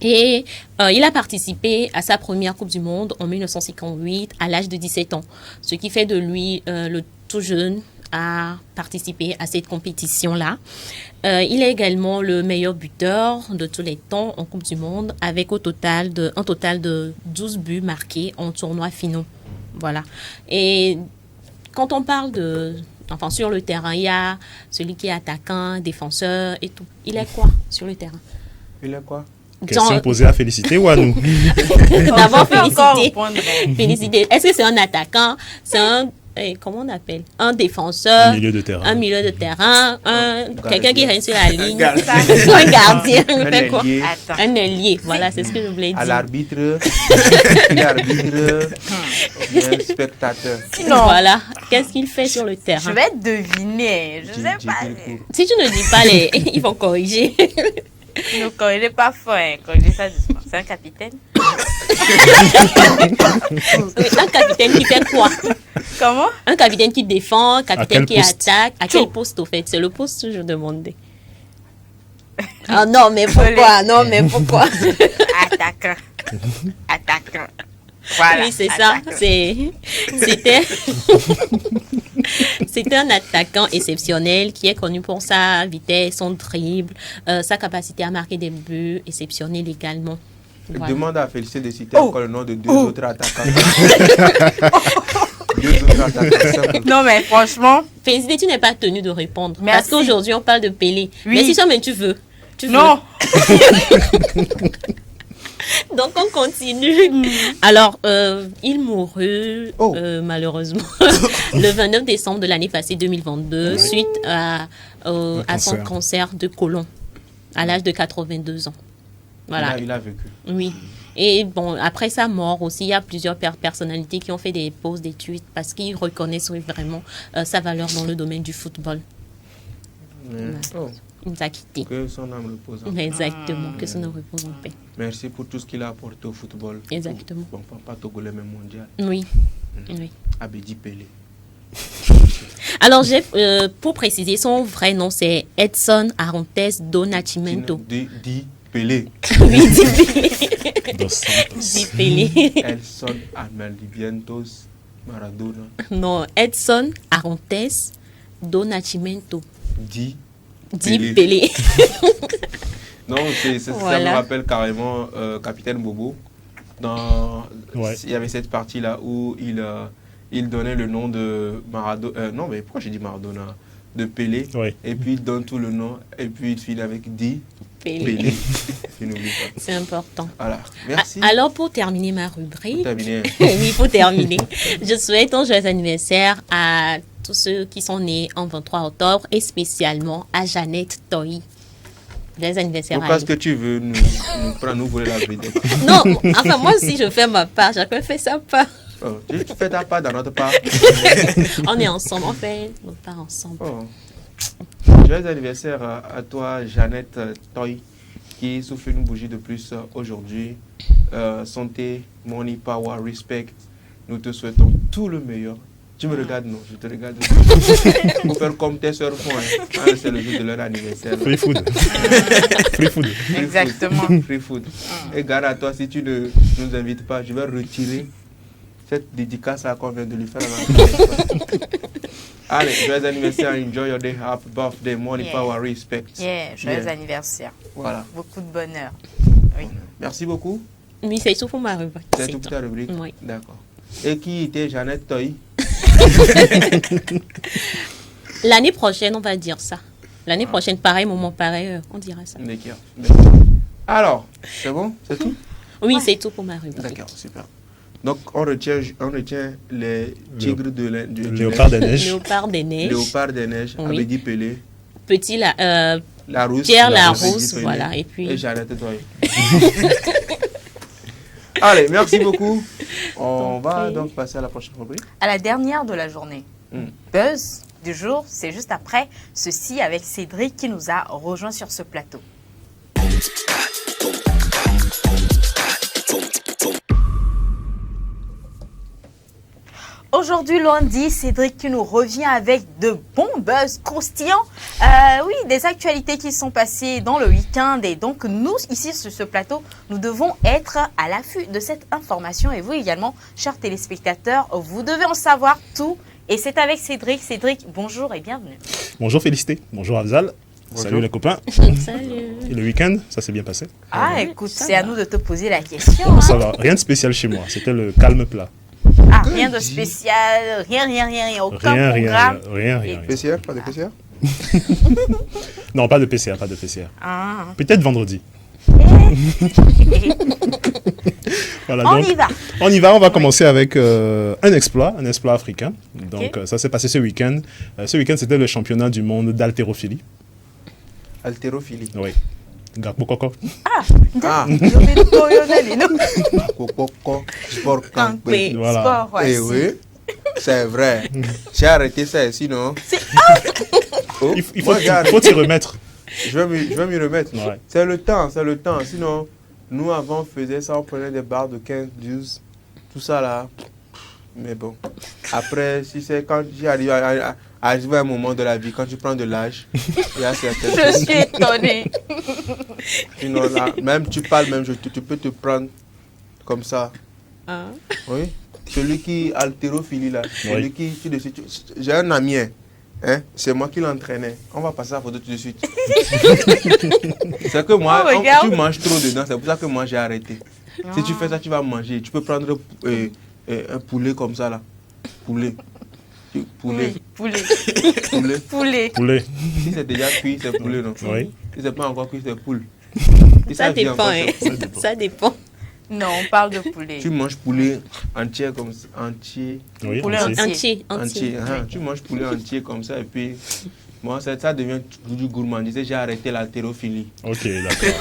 Et il a participé à sa première Coupe du Monde en 1958 à l'âge de 17 ans, ce qui fait de lui le tout jeune à participer à cette compétition-là. Il est également le meilleur buteur de tous les temps en Coupe du Monde avec un total de 12 buts marqués en tournois finaux. Voilà. Et quand on parle sur le terrain, il y a celui qui est attaquant, défenseur et tout. Il est quoi sur le terrain? Il est quoi? Question posée à féliciter ou à nous? D'abord, féliciter. Est-ce que c'est un attaquant? C'est un comment on appelle, un défenseur, Un milieu de terrain. un milieu de terrain, quelqu'un qui reste sur la ligne, gardien. un gardien, Un fait quoi? ailier. Un ailier, voilà, c'est ce que je voulais dire. À l'arbitre, l'arbitre, un spectateur. Sinon, Voilà, qu'est-ce qu'il fait sur le je terrain? vais deviner. Je sais pas. Si tu ne dis pas les, ils vont corriger. Ne corrigez pas fort, hein. Corrigez ça doucement. C'est un capitaine. Oui, un capitaine qui fait quoi? Comment? Un capitaine qui défend, un capitaine quel qui poste? attaque. À quel poste au fait? C'est le poste que je demandais. Ah non, mais pourquoi? Non, mais pourquoi? Attaquant. Attaquant. Voilà. Oui, c'est ça. C'était un attaquant exceptionnel qui est connu pour sa vitesse, son dribble, sa capacité à marquer des buts exceptionnels également. Je Voilà. demande à Félicité de citer encore le nom de deux autres attaquants. Deux autres attaquants. simplement. Non, mais franchement. Félicité, tu n'es pas tenu de répondre. Merci. Parce qu'aujourd'hui, on parle de Pelé. Oui. Mais si jamais tu veux. Non. Donc, on continue. Alors, il mourut malheureusement le 29 décembre de l'année passée 2022 suite à son cancer de côlon à l'âge de 82 ans. Voilà. Il a vécu. Oui. Et bon, après sa mort aussi, il y a plusieurs personnalités qui ont fait des pauses d'études parce qu'ils reconnaissent vraiment sa valeur dans le domaine du football. Il nous a quittés. Que son âme repose en paix. Exactement, que son âme repose en paix. Merci pour tout ce qu'il a apporté au football. Exactement. Bon, pas togolais, mais mondial. Oui. Oui. Abedi Pelé. Alors, pour préciser, son vrai nom, c'est Edson Arantes do Nascimento. Dit Pelé. Oui, dit Pelé. Dit Pelé. Edson Ameldivientos Maradona. Non, Edson Arantes do Nascimento. Dit Pelé. Non, ça Voilà. me rappelle carrément Capitaine Bobo. Il y avait cette partie-là où il donnait le nom de Maradona. Non, mais pourquoi j'ai dit Maradona? De Pelé. Et puis il donne tout le nom. Et puis il finit avec dit Pelé. Je n'oublie pas. C'est important. Voilà. Merci. Alors, pour terminer ma rubrique. Oui, pour terminer. Je souhaite un joyeux anniversaire à tous ceux qui sont nés en 23 octobre et spécialement à Jeannette Toy. Joyeux anniversaire Pourquoi à est-ce que tu veux nous voler la vedette? Non, enfin, moi aussi, je fais ma part. Chacun fait sa part. Oh, tu fais ta part dans notre part. On est ensemble, on fait notre part ensemble. Oh. Joyeux anniversaire à toi, Jeannette Toy, qui souffle une bougie de plus aujourd'hui. Santé, money, power, respect. Nous te souhaitons tout le meilleur. Tu me regardes, non? Je te regarde. Pour faire comme tes soeurs font. C'est le jour de leur anniversaire. Free food. Free food. Exactement. Free food. Et garde à toi, si tu ne nous invites pas, je vais retirer cette dédicace qu'on vient de lui faire. Allez, joyeux anniversaire, enjoy your day, happy birthday, money, power, respect. Joyeux anniversaire. Voilà. Beaucoup de bonheur. Oui. Merci beaucoup. Oui, c'est tout pour ma rubrique. C'est tout pour ta rubrique? Oui. D'accord. Et qui était Jeannette Toy? L'année prochaine, on va dire ça. L'année prochaine, pareil, moment pareil, on dira ça. D'accord. Alors, c'est bon? C'est tout? Oui, c'est tout pour ma rubrique. D'accord, super. Donc, on retient les tigres du Léopard des neiges. Léopard des neiges. Léopard des neiges, Oui. Abedi Pelé. Petit Larousse. Pierre Larousse, voilà. Et puis. Et Jeannette Toy. Allez, merci beaucoup. On va donc passer à la prochaine rubrique. À la dernière de la journée. Buzz du jour, c'est juste après ceci avec Cédric qui nous a rejoint sur ce plateau. Aujourd'hui, lundi, Cédric qui nous revient avec de bons buzz croustillants. Oui, des actualités qui sont passées dans le week-end. Et donc, nous, ici, sur ce plateau, nous devons être à l'affût de cette information. Et vous également, chers téléspectateurs, vous devez en savoir tout. Et c'est avec Cédric. Cédric, bonjour et bienvenue. Bonjour Félicité. Bonjour Afzal. Bonjour. Salut les copains. Salut. Et le week-end, ça s'est bien passé? Ah, écoute, c'est à nous de te poser la question. Ça va, rien de spécial chez moi. C'était le calme plat. Ah, rien de spécial, rien, aucun programme. Rien. PCR, pas de PCR? Non, pas de PCR, pas de PCR. Ah. Peut-être vendredi. Voilà, On donc, y va. On va commencer avec un exploit africain. Donc, ça s'est passé ce week-end. Ce week-end, c'était le championnat du monde d'haltérophilie. Haltérophilie. Oui. Gakpo Koko. Ah. Sport campé. Voilà. Eh oui, c'est vrai. J'ai arrêté ça, sinon. Il faut t'y remettre. Je vais m'y remettre. Ouais. C'est le temps. Sinon, nous avant on faisait ça, on prenait des barres de 15, 12, tout ça là. Mais bon. Après, si c'est quand j'arrive à arriver à un moment de la vie, quand tu prends de l'âge, il y a certaines Je choses. suis étonnée. Sinon, là, même tu parles, même tu peux te prendre comme ça. Ah. Oui. Celui qui haltérophilie là. Oui. Celui qui j'ai un ami, hein, c'est moi qui l'entraînais. On va passer la photo tout de suite. C'est que moi, tu manges trop dedans, c'est pour ça que moi j'ai arrêté. Si tu fais ça, tu vas manger. Tu peux prendre un poulet comme ça là. Poulet. Oui, poulet. Si c'est déjà cuit, c'est poulet, non? Oui. Si c'est pas encore cuit, c'est poule. Si Ça vient dépend, encore, hein. c'est poule. Ça dépend. Non, on parle de poulet. Tu manges poulet entier comme ça, entier. Oui, Poulet entier. Entier. Tu manges poulet entier comme ça et puis moi ça devient du gourmandise. J'ai arrêté l'haltérophilie. Ok, d'accord.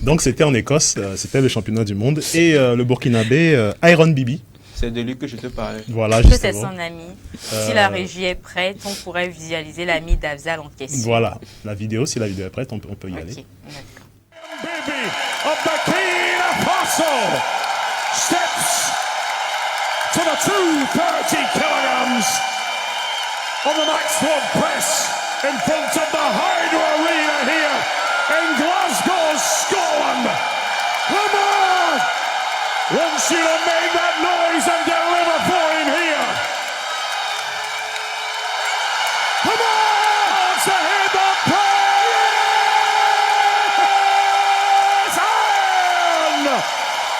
Donc c'était en Écosse, c'était le championnat du monde et le Burkinabé Iron Bibi. C'est de lui que je te parlais. Voilà, Que c'est justement. son ami. Si la régie est prête, on pourrait visualiser l'ami d'Afzal en question. Voilà, la vidéo, si la vidéo est prête, on peut y aller. Baby of Burkina Faso steps to the 230 kilograms on the Max One press in front of the Hydro Arena here in Glasgow, Scotland. Come on! Wants you to make that noise and deliver for him here. Come on! To hit the press! And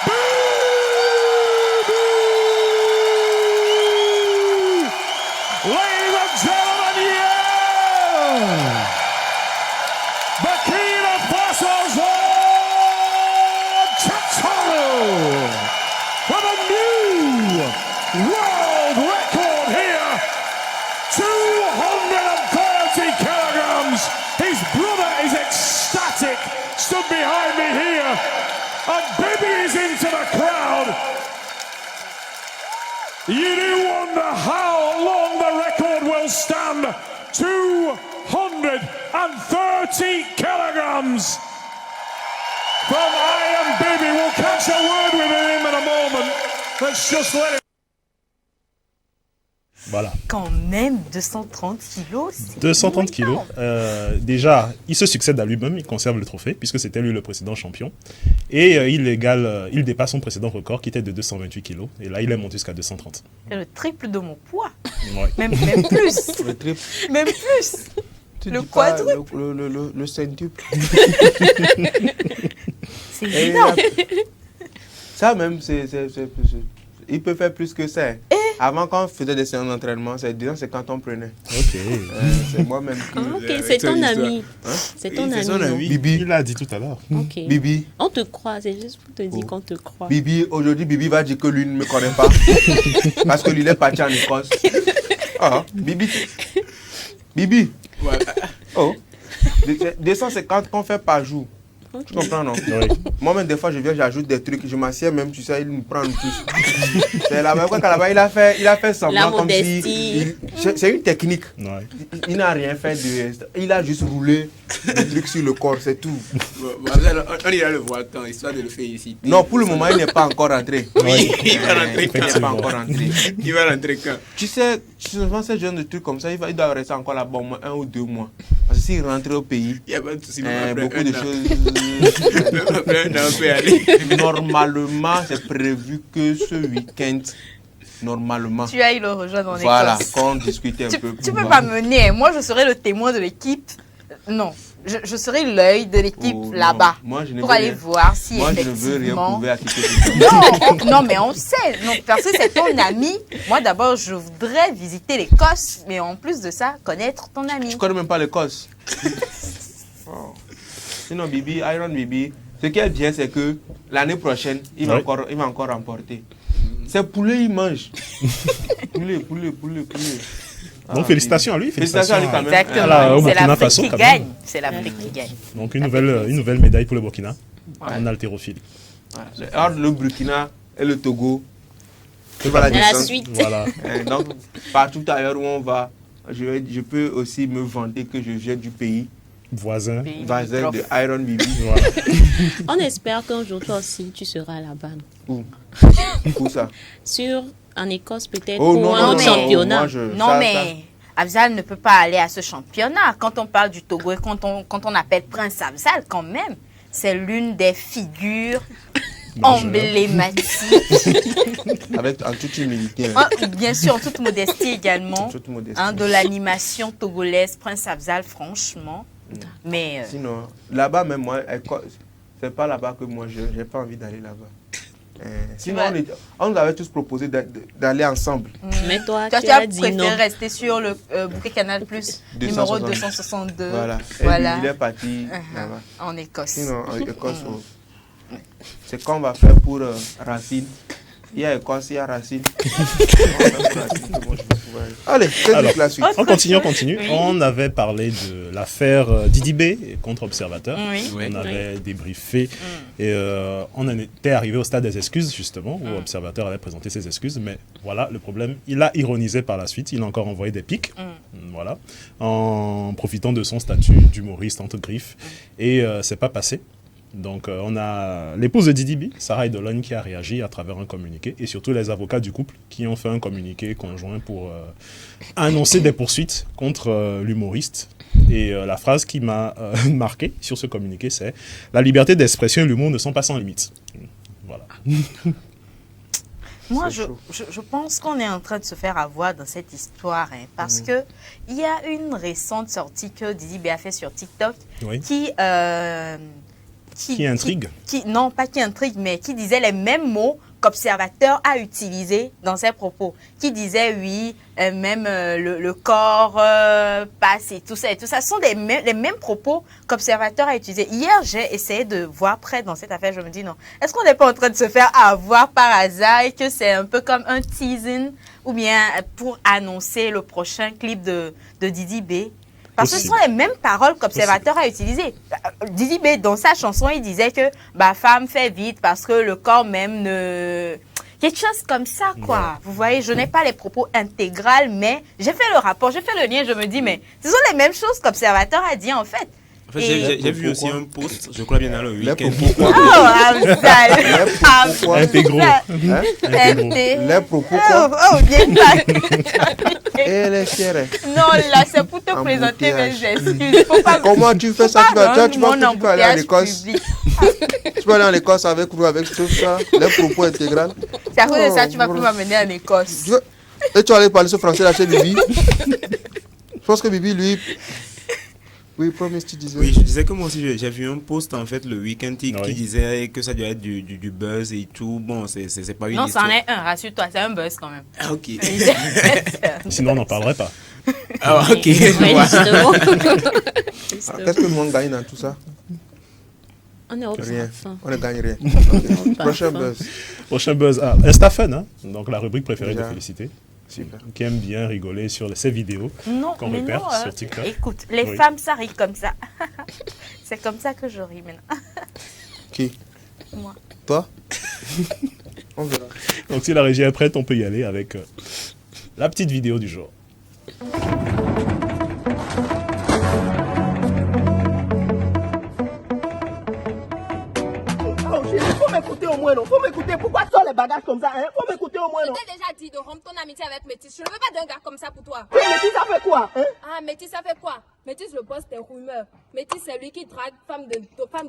boo! Ladies and gentlemen, yeah! Burkina Faso's own Chataro! With a new world record here, 230 kilograms. His brother is ecstatic, stood behind me here, and Bibi is into the crowd. You do wonder how long the record will stand. 230 kilograms. From I Am Bibi, we'll catch a word with him in a moment. Let's just let him. Voilà. Quand même, 230 kilos. 230 kilos. Déjà, il se succède à lui-même, il conserve le trophée, puisque c'était lui le précédent champion. Et il dépasse son précédent record, qui était de 228 kilos. Et là, il est monté jusqu'à 230. C'est le triple de mon poids. Ouais. Même plus. Le triple. Même plus. Tu Le dis pas quadruple. le centuple. C'est énorme. Ça même, il peut faire plus que ça. Avant, quand on faisait des séances d'entraînement, c'est quand on prenait. Ok. C'est moi-même qui... Ok, c'est ton ami. C'est ton ami. son ami. Bibi. Il l'a dit tout à l'heure. Ok. Bibi. On te croit, c'est juste pour te dire qu'on te croit. Bibi, aujourd'hui, Bibi va dire que lui ne me connaît pas. Parce que lui, il est parti en Écosse. Ah, Bibi. Bibi. Ouais. Oh. 250 qu'on fait par jour. Okay. Tu comprends, non? Oui. Moi-même, des fois, je viens, j'ajoute des trucs, je m'assieds même, tu sais, il me prend tous. C'est la même fois qu'à là-bas, il a fait semblant comme si... C'est une technique. Ouais. Il n'a rien fait de... Il a juste roulé des trucs sur le corps, c'est tout. On ira le voir quand, histoire de le féliciter. Non, pour le moment, il n'est pas encore rentré. Oui. Il va rentrer quand? Il n'est pas encore rentré. Il va rentrer quand? Tu sais, souvent, ce genre de trucs comme ça, il doit rester encore là-bas au moins 1 ou 2 mois. Parce que s'il rentre au pays, il y a pas de souci, beaucoup de choses... Normalement, c'est prévu que ce week-end, normalement. Tu ailles le rejoindre en Écosse. Voilà, qu'on discute un peu. Tu peux pas mener. Moi, je serai le témoin de l'équipe. Non, je serai l'œil de l'équipe là-bas. Pour aller voir si moi, effectivement... Moi, je ne veux rien prouver à qui non, mais on sait. Non, parce que c'est ton ami. Moi, d'abord, je voudrais visiter l'Écosse, mais en plus de ça, connaître ton ami. Tu connais même pas l'Écosse. Oh. Sinon, Bibi, Iron Bibi, Ce qui est bien, c'est que l'année prochaine, il va encore remporter. C'est poulet, il mange. poulet. Donc félicitations à lui. Félicitations à lui quand même. Exactement. C'est l'Afrique qui gagne. C'est l'Afrique qui gagne. Donc une nouvelle médaille pour le Burkina en haltérophilie. Entre le Burkina et le Togo, c'est la suite. Voilà. Donc partout ailleurs où on va, je peux aussi me vanter que je viens du pays voisin de Iron Bibi. Voilà. On espère qu'un jour toi aussi tu seras là-bas. Où ça? En Écosse peut-être pour un autre championnat. Mais Afzal ne peut pas aller à ce championnat. Quand on parle du Togo et quand on appelle Prince Afzal, quand même, c'est l'une des figures emblématiques. En toute humilité. Bien sûr, en toute modestie également. De l'animation togolaise, Prince Afzal, franchement. Mais sinon, là-bas même, moi, c'est pas là-bas que moi, j'ai pas envie d'aller là-bas. Sinon, on nous avait tous proposé d'aller ensemble. Mais toi, tu as préféré rester sur le bouquet Canal Plus numéro 262. Voilà. Il est parti là-bas. En Écosse. Sinon, en Écosse, c'est qu'on va faire pour Racine. Il y a Écosse, il y a Racine. Allez, la suite. On continue. Oui. On avait parlé de l'affaire Didi B contre Observateur. On avait débriefé et on en était arrivé au stade des excuses, justement, où Observateur avait présenté ses excuses. Mais voilà, le problème, il a ironisé par la suite. Il a encore envoyé des pics, voilà, en profitant de son statut d'humoriste entre griffes. Et c'est pas passé. Donc, on a l'épouse de Didi B, Sarah Eidolon, qui a réagi à travers un communiqué, et surtout les avocats du couple qui ont fait un communiqué conjoint pour annoncer des poursuites contre l'humoriste. Et la phrase qui m'a marqué sur ce communiqué, c'est « La liberté d'expression et l'humour ne sont pas sans limite ». Voilà. Moi, je pense qu'on est en train de se faire avoir dans cette histoire, parce que il y a une récente sortie que Didi B a fait sur TikTok qui intrigue. Non, pas qui intrigue, mais qui disait les mêmes mots qu'Observateur a utilisés dans ses propos. Qui disait, même le corps passe et tout ça. Et tout ça sont les mêmes propos qu'Observateur a utilisés. Hier, j'ai essayé de voir près dans cette affaire. Je me dis, non, est-ce qu'on n'est pas en train de se faire avoir par hasard et que c'est un peu comme un teasing ou bien pour annoncer le prochain clip de Didi B? Parce que ce sont les mêmes paroles qu'Observateur a utilisées. Didi B, dans sa chanson, il disait que femme fait vite parce que le corps même ne... Quelque chose comme ça, quoi. Ouais. Vous voyez, je n'ai pas les propos intégrales, mais j'ai fait le rapport, j'ai fait le lien, je me dis, mais ce sont les mêmes choses qu'Observateur a dit, en fait. En fait, j'ai vu aussi un post, je crois bien dans le week-end. Les propos Et les chérés. Non, là, c'est pour te présenter mes excuses. Comment tu fais ça? Tu vas aller en Écosse. Tu vas aller en Écosse avec tout ça, les propos intégrales. C'est à cause de ça que tu vas plus m'amener en Écosse. Et tu vas aller parler ce français là chez Bibi. Je pense que Bibi, lui... Oui, Promise, tu disais. Oui, je disais que moi aussi, j'ai vu un post en fait le week-end qui disait que ça doit être du buzz et tout. Bon, c'est pas une histoire. Non, c'en est un, rassure-toi, c'est un buzz quand même. Ah, ok. Sinon, on n'en parlerait pas. Ah, ok. Qu'est-ce que le monde gagne dans tout ça? On est au rien. On ne gagne rien. Prochain buzz. Instafun, hein? Donc la rubrique préférée de Félicité. Super. Qui aime bien rigoler sur ces vidéos qu'on repère sur TikTok. Écoute, les femmes, ça rit comme ça. C'est comme ça que je ris maintenant. Qui? Moi. Toi? On verra. Donc si la régie est prête, on peut y aller avec la petite vidéo du jour. Faut m'écouter au moins, non? Faut m'écouter. Pourquoi tu sors les bagages comme ça, hein? Faut m'écouter au moins, non? Je t'ai déjà dit de rompre ton amitié avec Métis. Je ne veux pas d'un gars comme ça pour toi. Métis, ça fait quoi, hein? Ah, Métis, ça fait quoi? Métis, le boss des rumeurs. Métis, c'est lui qui drague femme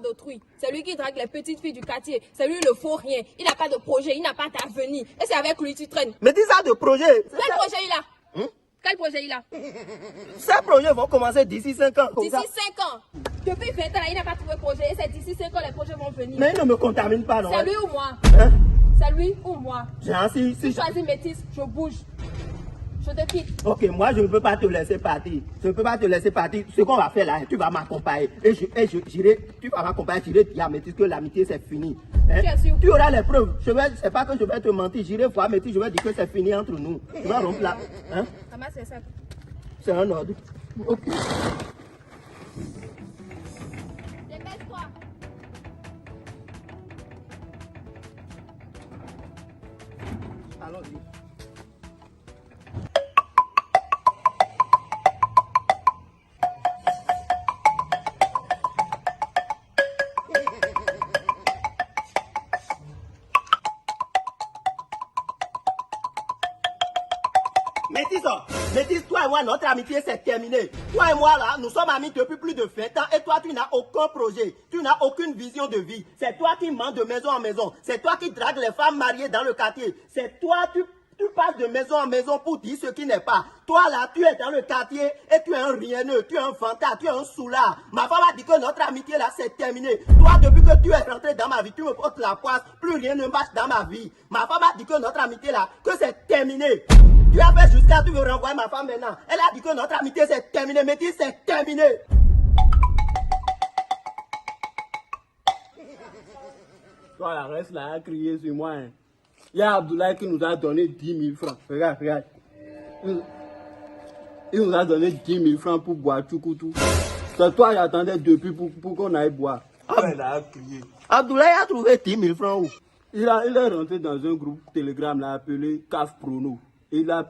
d'autrui. C'est lui qui drague les petites filles du quartier. C'est lui le faux rien. Il n'a pas de projet, il n'a pas d'avenir. Et c'est avec lui que tu traînes. Métis a de projet. Quel projet il a? Quel projet il a? Ces projets vont commencer d'ici 5 ans. D'ici 5 ans? Depuis 20 ans, il n'a pas trouvé projet. Et c'est d'ici 5 ans, les projets vont venir. Mais il ne me contamine pas, non? C'est lui ou moi? Hein? C'est lui ou moi? Si tu choisis Métis, je bouge. Je te quitte. Ok, moi je ne peux pas te laisser partir. Je ne peux pas te laisser partir. Ce qu'on va faire là, tu vas m'accompagner. Et j'irai, tu vas m'accompagner, j'irai dire à Métis que l'amitié c'est fini. Hein? Tu auras les preuves. C'est pas que je vais te mentir. J'irai voir Métis, je vais dire que c'est fini entre nous. Tu vas rompre là. Hein? Comment c'est ça? C'est un ordre. Ok. Dépêche-toi. Allons-y. Métis, toi et moi, notre amitié c'est terminé. Toi et moi là, nous sommes amis depuis plus de 20 ans et toi tu n'as aucun projet, tu n'as aucune vision de vie. C'est toi qui mens de maison en maison, c'est toi qui dragues les femmes mariées dans le quartier. C'est toi, tu passes de maison en maison pour dire ce qui n'est pas. Toi là, tu es dans le quartier et tu es un rienneux, tu es un fantard, tu es un soulard. Ma femme a dit que notre amitié là c'est terminé. Toi, depuis que tu es rentré dans ma vie, tu me portes la poisse, plus rien ne marche dans ma vie. Ma femme a dit que notre amitié là, que c'est terminé. Tu as fait jusqu'à tu veux renvoyer ma femme maintenant. Elle a dit que notre amitié c'est terminé. Métis, c'est terminé. Toi là, reste là à crier sur moi. Hein. Il y a Abdoulaye qui nous a donné 10 000 francs. Regarde, regarde. Il nous a donné 10 000 francs pour boire Tchoukoutou. C'est toi qui attendais depuis pour qu'on aille boire. Là, à crier. Abdoulaye a trouvé 10 000 francs où? Il est rentré dans un groupe Telegram là, appelé CAF Prono. Il a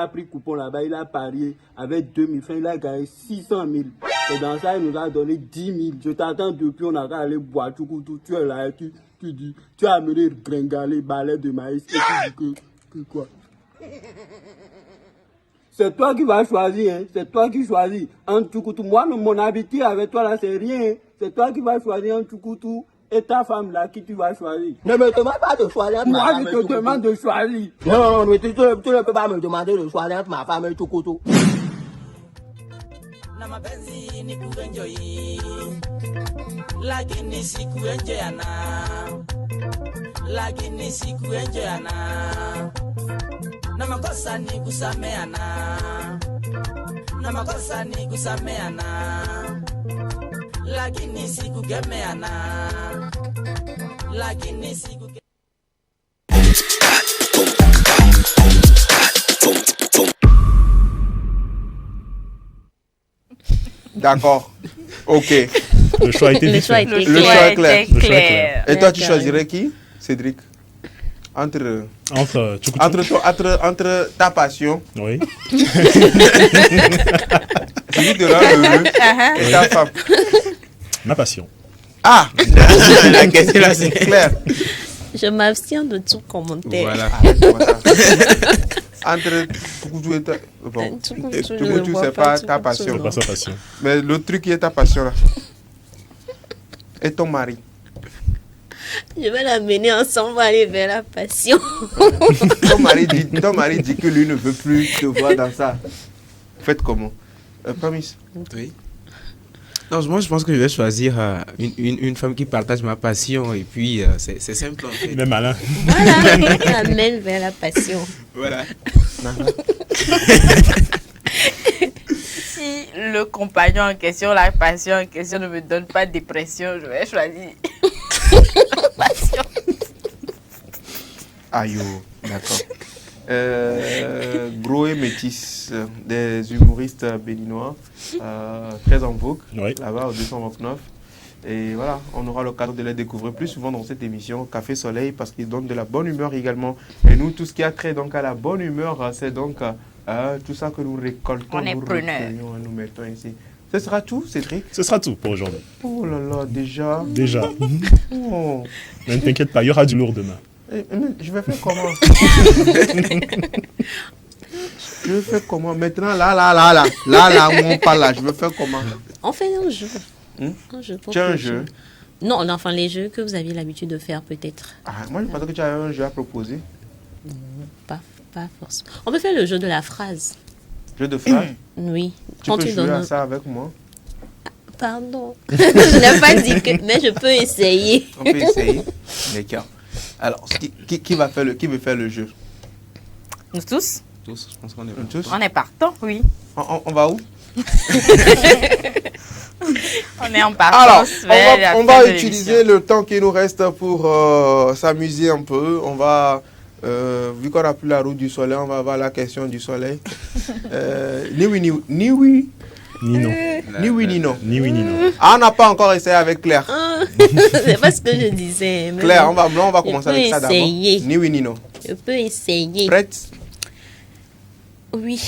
pris coupon là-bas, il a parié avec 2 000 francs, il a gagné 600 000. Et dans ça, il nous a donné 10 000. Je t'attends depuis, on a qu'à aller boire tout, tu es là et tu dis, tu as amené gringaler, balai de maïs, et tu dis que quoi? C'est toi qui vas choisir, hein? C'est toi qui choisis. En Tchoukoutou, moi, mon amitié avec toi là, c'est rien. C'est toi qui vas choisir en Tchoukoutou. Et ta femme là, qui tu vas choisir? Ne me demande pas de choisir. Moi, je te demande de choisir. Non, mais tu ne peux pas me demander de choisir entre ma femme et Tchoukoutou. D'accord. Ok. Le choix a été vite fait. Le choix est clair. Le choix est clair. Et toi, tu choisirais qui, Cédric? Entre ta passion. Oui. Celui de l'heureux et ta femme. Ma passion. Ah, la question là, c'est clair. Je m'abstiens de tout commentaire. Voilà. Entre Tchoukoutou et ta... Bon, Tchoukoutou, c'est pas ta passion. C'est pas sa passion. Mais le truc qui est ta passion là. Et ton mari. Je vais l'amener ensemble aller vers la passion. Ton mari dit que lui ne veut plus te voir dans ça. Faites comment? Promis. Oui. Non, moi je pense que je vais choisir une femme qui partage ma passion et puis c'est simple en fait. Il est malin. Voilà, on l'amène vers la passion. Voilà. Si le compagnon en question, la passion en question ne me donne pas de dépression, je vais choisir la passion. Aïe, d'accord. Gros et Métis, des humoristes béninois, très en vogue, là-bas au 229. Et voilà, on aura l'occasion de les découvrir plus souvent dans cette émission Café Soleil parce qu'ils donnent de la bonne humeur également. Et nous, tout ce qui a trait donc à la bonne humeur, c'est donc tout ça que nous récoltons, nous recueillons et nous mettons ici. Ce sera tout, Cédric? Ce sera tout pour aujourd'hui. Oh là là, déjà. Oh. Ne t'inquiète pas, il y aura du lourd demain. Je vais faire comment? Je vais faire comment? Maintenant, là où on parle là, je vais faire comment? On fait un jeu. Un jeu. Tu as un jeu? Non, enfin les jeux que vous aviez l'habitude de faire peut-être. Ah, moi je pensais que tu avais un jeu à proposer. Non, pas forcément. On peut faire le jeu de la phrase. Jeu de phrase? Oui. Tu peux jouer à ça avec moi? Pardon. Je n'ai pas dit que... Mais je peux essayer. On peut essayer. D'accord. Alors, qui veut faire le jeu? Nous tous? tous. Je pense qu'on est tous. On est partant, oui. On va où? On est en partance. Alors, on va utiliser le temps qui nous reste pour s'amuser un peu. On va, vu qu'on n'a plus la route du soleil, on va avoir la question du soleil. Ni oui, ni oui. Ni non. Ni oui, ni non. Ni oui, ni non. Ah, on n'a pas encore essayé avec Claire. C'est pas ce que je disais. Claire, on va commencer avec ça d'abord. Ni oui, ni non. Je peux essayer. Prête? Oui.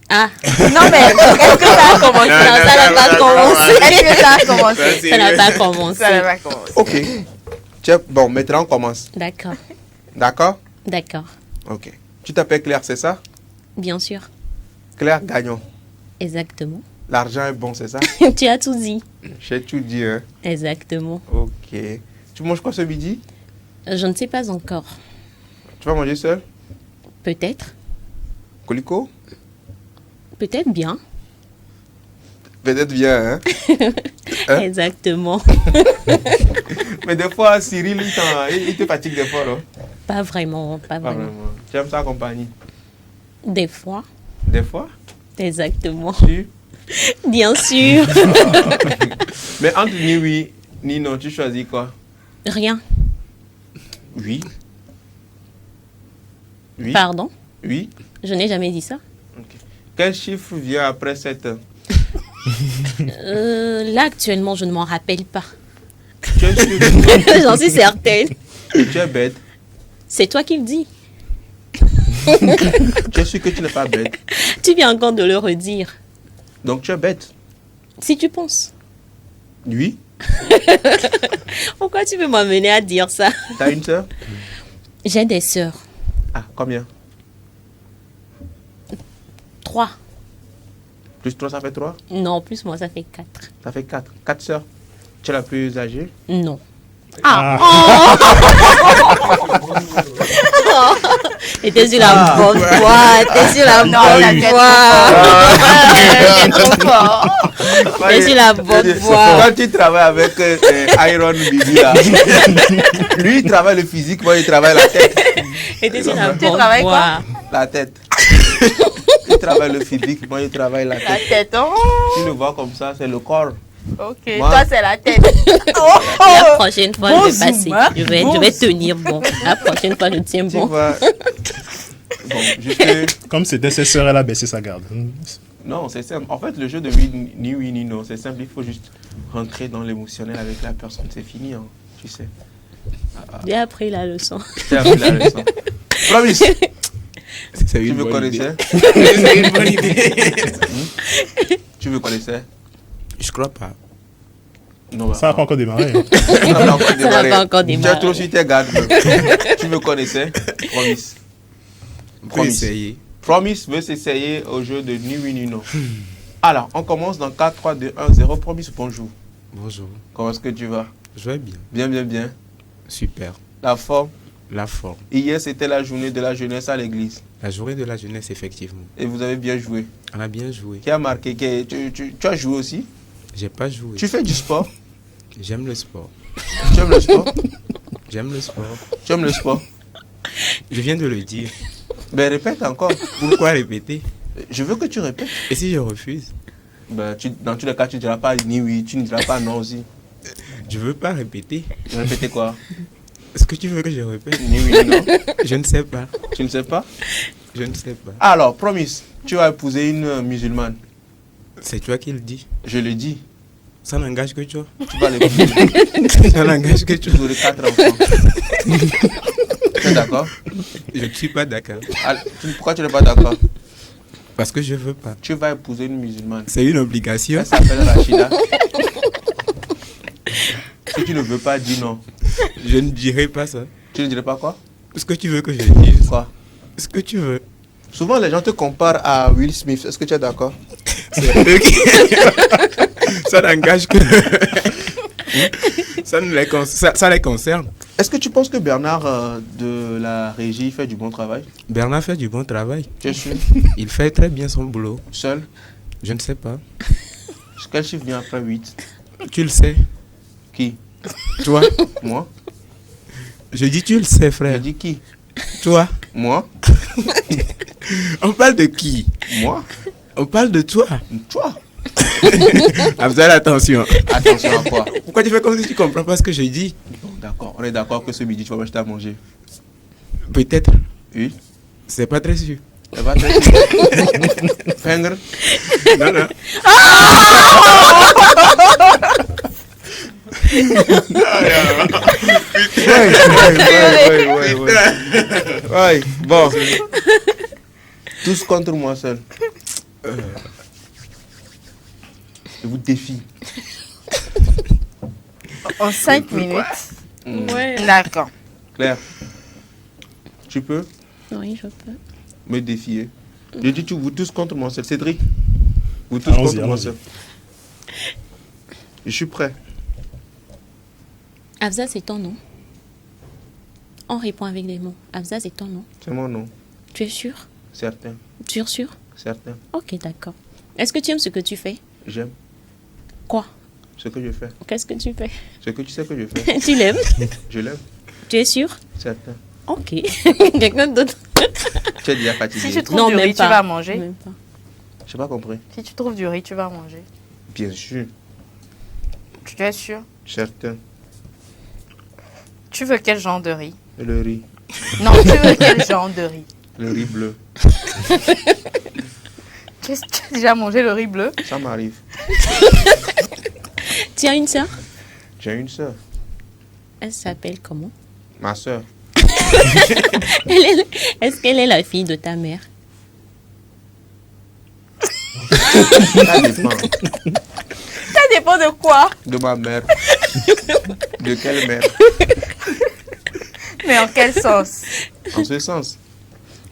Ah. Non, mais est-ce que ça a commencé? Non, ça n'a pas commencé. Est-ce que ça a commencé? Ça n'a pas commencé. Ça n'a pas commencé. Ok. Bon, maintenant on commence. D'accord. D'accord? D'accord. Ok. Tu t'appelles Claire, c'est ça? Bien sûr. Claire Gagnon. Exactement. L'argent est bon, c'est ça? Tu as tout dit. J'ai tout dit, hein? Exactement. Ok. Tu manges quoi ce midi? Je ne sais pas encore. Tu vas manger seul? Peut-être. Colico? Peut-être bien. Peut-être bien, hein? Exactement. Mais des fois, Cyril, il te fatigue des fois, non? Pas vraiment, pas vraiment. Tu aimes sa compagnie? Des fois. Des fois? Exactement. Sûr? Bien sûr. Mais entre ni oui, ni non, tu choisis quoi? Rien. Oui. Oui. Pardon? Oui. Je n'ai jamais dit ça. Okay. Quel chiffre vient après 7? Là, actuellement, je ne m'en rappelle pas. Tu es sûr? J'en suis certaine. Tu es bête. C'est toi qui le dis. Tu es sûr que tu n'es pas bête? Tu viens encore de le redire. Donc tu es bête? Si tu penses. Oui. Pourquoi tu veux m'amener à dire ça? T'as une sœur? J'ai des sœurs. Ah, combien? 3. Plus 3, ça fait 3? Non, plus moi, ça fait 4. Ça fait 4. 4 sœurs. Tu es la plus âgée? Non. Ah! Et t'es sur la bonne voie. T'es sur la bonne voie. T'es sur la bonne voie. Quand tu travailles avec Iron Bibi, là, lui, il travaille le physique, moi, il travaille la tête. Et t'es sur la bonne travailles voie. La tête. Il travaille le physique, moi, il travaille la tête. La tête, oh! Tu le vois comme ça, c'est le corps. Ok, moi, toi, c'est la tête. La prochaine fois, bon je vais passer. Zoom, hein? Je vais tenir bon. La prochaine fois, je tiens bon. Bon, juste... Comme c'était ses sœurs, elle a baissé sa garde. Non, c'est simple. En fait, le jeu de ni oui ni non, c'est simple. Il faut juste rentrer dans l'émotionnel avec la personne. C'est fini, hein, tu sais. J'ai appris la leçon. J'ai appris la leçon. Promise. Tu me connaissais? C'est une bonne idée. Tu me connaissais? Je crois pas. Non, ça n'a pas encore démarré. Ça n'a pas encore démarré. Ça n'a pas encore Tu as trop su tes gardes. Tu me connaissais? Promise. Essayer. Promise veut s'essayer au jeu de ni oui ni non. Alors, on commence dans 4, 3, 2, 1, 0. Promise, bonjour. Bonjour. Comment est-ce que tu vas? Je vais bien. Bien, bien, bien. Super. La forme? La forme. Hier, c'était la journée de la jeunesse à l'église. La journée de la jeunesse, effectivement. Et vous avez bien joué? On a bien joué. Qui a marqué? Tu as joué aussi? J'ai pas joué. Tu fais du sport? J'aime le sport. Tu aimes le sport? J'aime le sport. Tu aimes le sport? Je viens de le dire. Ben répète encore. Pourquoi répéter? Je veux que tu répètes. Et si je refuse? Ben, dans tous les cas, tu ne diras pas ni oui, tu ne diras pas non aussi. Je veux pas répéter. Répéter quoi? Est-ce que tu veux que je répète? Ni oui, ni non. Je ne sais pas. Tu ne sais pas? Je ne sais pas. Alors, promise, tu vas épouser une musulmane. C'est toi qui le dis. Je le dis. Ça n'engage que toi. Tu vas l'épouser. Ça n'engage que toi. Vous aurez 4 enfants. Tu es d'accord? Je ne suis pas d'accord. Pourquoi tu n'es pas d'accord? Parce que je veux pas. Tu vas épouser une musulmane. C'est une obligation. Elle s'appelle Rachida. Si tu ne veux pas, dis non. Je ne dirai pas ça. Tu ne dirais pas quoi? Est-ce que tu veux que je dise? Quoi? Est-ce que tu veux? Souvent, les gens te comparent à Will Smith. Est-ce que tu es d'accord? Ça n'engage que... ça les concerne. Est-ce que tu penses que Bernard de la régie fait du bon travail? Bernard fait du bon travail. Tu es sûr? Il fait très bien son boulot. Seul? Je ne sais pas. Quel chiffre vient après 8? Tu le sais. Qui? Toi. Moi? Je dis tu le sais, frère. Je dis qui? Toi. Moi? On parle de qui? Moi? On parle de toi. Toi? Abzal, attention. Attention à quoi? Pourquoi tu fais comme si tu comprends pas ce que je dis? Bon, d'accord, on est d'accord que ce midi tu vas m'acheter à manger. Peut-être. Oui. C'est pas très sûr. C'est pas très sûr. Fingre? Non, non. Ouais, bon. Tous contre moi seul. Je vous défie. En 5 minutes. Ouais. D'accord. Claire, tu peux Oui, je peux. me défier? Je dis vous tous contre moi seul. Cédric, vous tous Allons-y, contre moi allons-y. seul. Je suis prêt. Afza, c'est ton nom. On répond avec des mots. Afza, c'est ton nom. C'est mon nom. Tu es sûr? Certain. Tu es sûr? Certain. Ok, d'accord. Est-ce que tu aimes ce que tu fais? J'aime Quoi? ce que je fais. Qu'est-ce que tu fais? Ce que tu sais que je fais. Tu l'aimes? Je l'aime. Tu es sûr? Certain. Ok. Quelqu'un d'autre? Tu es déjà fatigué. Si tu trouves du riz, tu vas manger. Même pas. J'ai pas compris. Si tu trouves du riz, tu vas manger. Bien sûr. Tu es sûr? Certain. Tu veux quel genre de riz? Le riz. Non, tu veux quel genre de riz? Le riz bleu. Tu as déjà mangé le riz bleu? Ça m'arrive. Tu as une sœur? J'ai une sœur. Elle s'appelle comment? Ma sœur. Est-ce qu'elle est la fille de ta mère? Ça dépend. Ça dépend de quoi? De ma mère. De quelle mère? Mais en quel sens? En ce sens.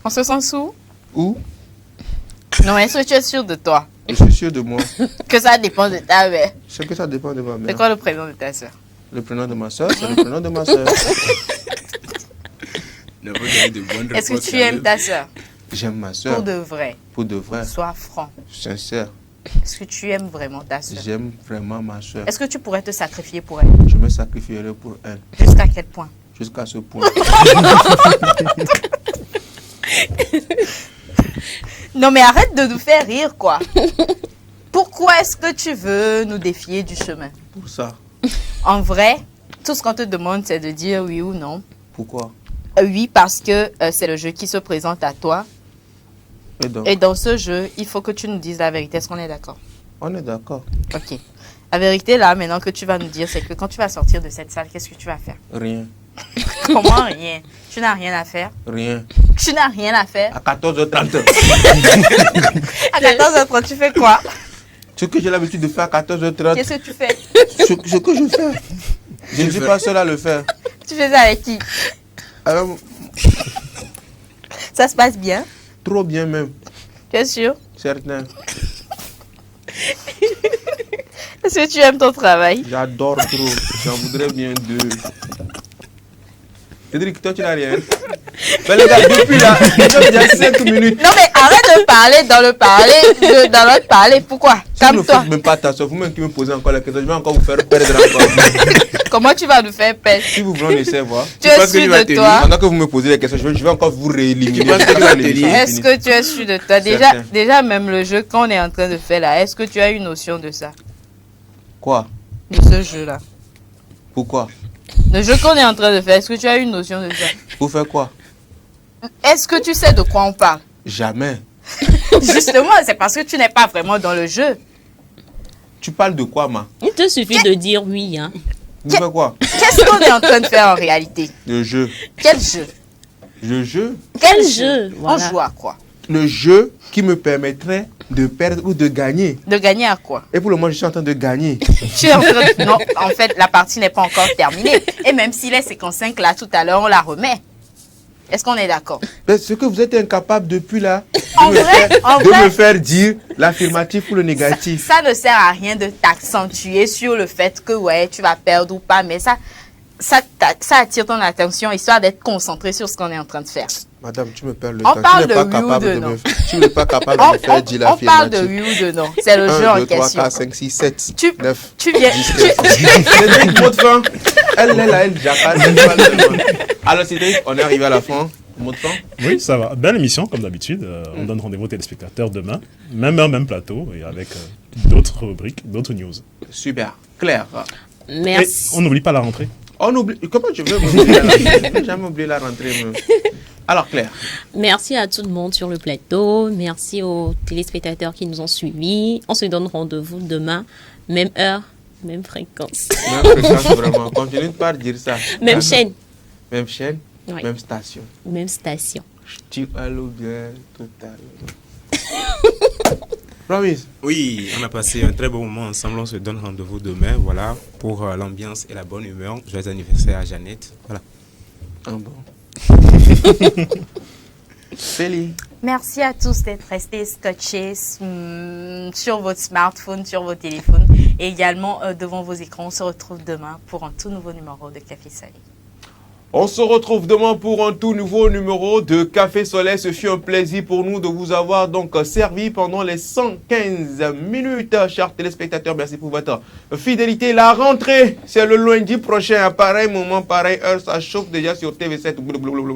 En ce sens où? Où? Non, est-ce que tu es sûr de toi? Je suis sûr de moi. Que ça dépend de ta mère. C'est que ça dépend de ma mère. C'est quoi le prénom de ta soeur? Le prénom de ma soeur, c'est le prénom de ma soeur. Est-ce que tu aimes ta soeur? J'aime ma soeur. Pour de vrai. Pour de vrai. Sois franc. Sincère. Est-ce que tu aimes vraiment ta soeur? J'aime vraiment ma soeur. Est-ce que tu pourrais te sacrifier pour elle? Je me sacrifierai pour elle. Jusqu'à quel point? Jusqu'à ce point. Non mais arrête de nous faire rire quoi. Pourquoi est-ce que tu veux nous défier du chemin? Pour ça. En vrai, tout ce qu'on te demande c'est de dire oui ou non. Pourquoi? Oui, parce que c'est le jeu qui se présente à toi. Et dans ce jeu, il faut que tu nous dises la vérité. Est-ce qu'on est d'accord? On est d'accord. Ok. La vérité là, maintenant que tu vas nous dire, c'est que quand tu vas sortir de cette salle, qu'est-ce que tu vas faire? Rien. Comment rien? Tu n'as rien à faire? Rien. Tu n'as rien à faire? À 14h30. À 14h30, tu fais quoi? Ce que j'ai l'habitude de faire à 14h30. Qu'est-ce que tu fais? Ce que je fais. Je ne suis pas seul à le faire. Tu fais ça avec qui? Alors, ça se passe bien? Trop bien même. Tu es sûr? Certain. Est-ce que tu aimes ton travail? J'adore trop. J'en voudrais bien deux. Cédric, toi tu n'as rien. Mais les gars, depuis là, il y a 5 minutes. Non mais arrête de parler dans notre parler. Pourquoi? Calme-toi. Vous ne même pas ta soeur, vous-même qui me posez encore la question, je vais encore vous faire perdre encore. Comment tu vas nous faire perdre? Si vous voulez, on essaie voir. Tu es sûr de toi? Pendant que vous me posez les questions, je vais encore vous rééliminer. Est-ce que tu es sûr de toi? Déjà, même le jeu qu'on est en train de faire là, est-ce que tu as une notion de ça? Quoi? De ce jeu-là. Pourquoi? Le jeu qu'on est en train de faire, est-ce que tu as une notion de ça? Pour faire quoi? Est-ce que tu sais de quoi on parle? Jamais. Justement, c'est parce que tu n'es pas vraiment dans le jeu. Tu parles de quoi, ma? Il te suffit de dire oui, hein. Vous faites quoi? Qu'est-ce qu'on est en train de faire en réalité? Le jeu. Quel jeu? Le jeu? Quel jeu? Voilà. On joue à quoi? Le jeu qui me permettrait de perdre ou de gagner. De gagner à quoi? Et pour le moment, je suis en train de gagner. Tu es en train de... Non, en fait, la partie n'est pas encore terminée. Et même si les 55 là, tout à l'heure, on la remet. Est-ce qu'on est d'accord? Ce que vous êtes incapable depuis là, de me faire dire l'affirmatif ou le négatif. Ça ne sert à rien de t'accentuer sur le fait que ouais, tu vas perdre ou pas. Mais ça attire ton attention, histoire d'être concentré sur ce qu'on est en train de faire. Madame, tu me perds le temps. temps. Parle de oui ou de non. Tu n'es pas capable de me faire dire l'affirmatif. On parle de oui ou de non. C'est le jeu en question. 1, 2, 3, 4, 5, 6, 7, 9, tu viens... 10, 15. Elle est là, elle jacale. Alors Cédric, on est arrivé à la fin. Mot de fin? Oui, ça va. Belle émission, comme d'habitude. On donne rendez-vous aux téléspectateurs demain. Même heure, même plateau. Et avec d'autres rubriques, d'autres news. Super. Claire. Merci. Et on n'oublie pas la rentrée. On oublie. Comment tu veux m'oublier la rentrée? Je n'ai jamais oublié la rentrée. Alors, Claire. Merci à tout le monde sur le plateau. Merci aux téléspectateurs qui nous ont suivis. On se donne rendez-vous demain. Même heure, même fréquence. Même fréquence, vraiment. Continue de pas dire ça. Même chaîne. Même chaîne, oui. Même station. Même station. Tu allo bien total. Promise. Oui, on a passé un très bon moment ensemble. On se donne rendez-vous demain, voilà, pour l'ambiance et la bonne humeur. Joyeux anniversaire à Jeannette. Voilà. Ah bon. Feli. Merci à tous d'être restés scotchés sur votre smartphone, sur vos téléphones et également devant vos écrans. On se retrouve demain pour un tout nouveau numéro de Café Soleil. On se retrouve demain pour un tout nouveau numéro de Café Soleil. Ce fut un plaisir pour nous de vous avoir donc servi pendant les 115 minutes. Chers téléspectateurs, merci pour votre fidélité. La rentrée, c'est le lundi prochain. À pareil moment, pareille heure, ça chauffe déjà sur TV7,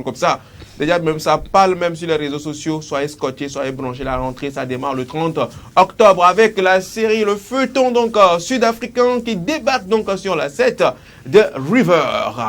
comme ça. Déjà, même ça parle même sur les réseaux sociaux. Soyez scotchés, soyez branchés. La rentrée, ça démarre le 30 octobre avec la série Le Feuilleton donc sud-africain qui débarque donc sur la 7 de River.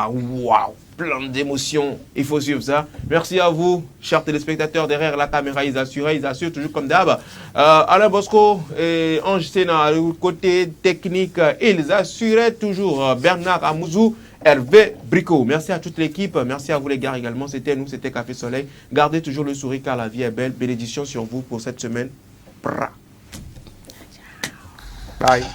Waouh! Plein d'émotions, il faut suivre ça. Merci à vous, chers téléspectateurs, derrière la caméra, ils assurent toujours comme d'hab. Alain Bosco et Ange Sénat, côté technique, ils assuraient toujours. Bernard Amouzou, Hervé Bricot. Merci à toute l'équipe, merci à vous les gars également. C'était nous, c'était Café Soleil. Gardez toujours le sourire car la vie est belle. Bénédiction sur vous pour cette semaine. Bye.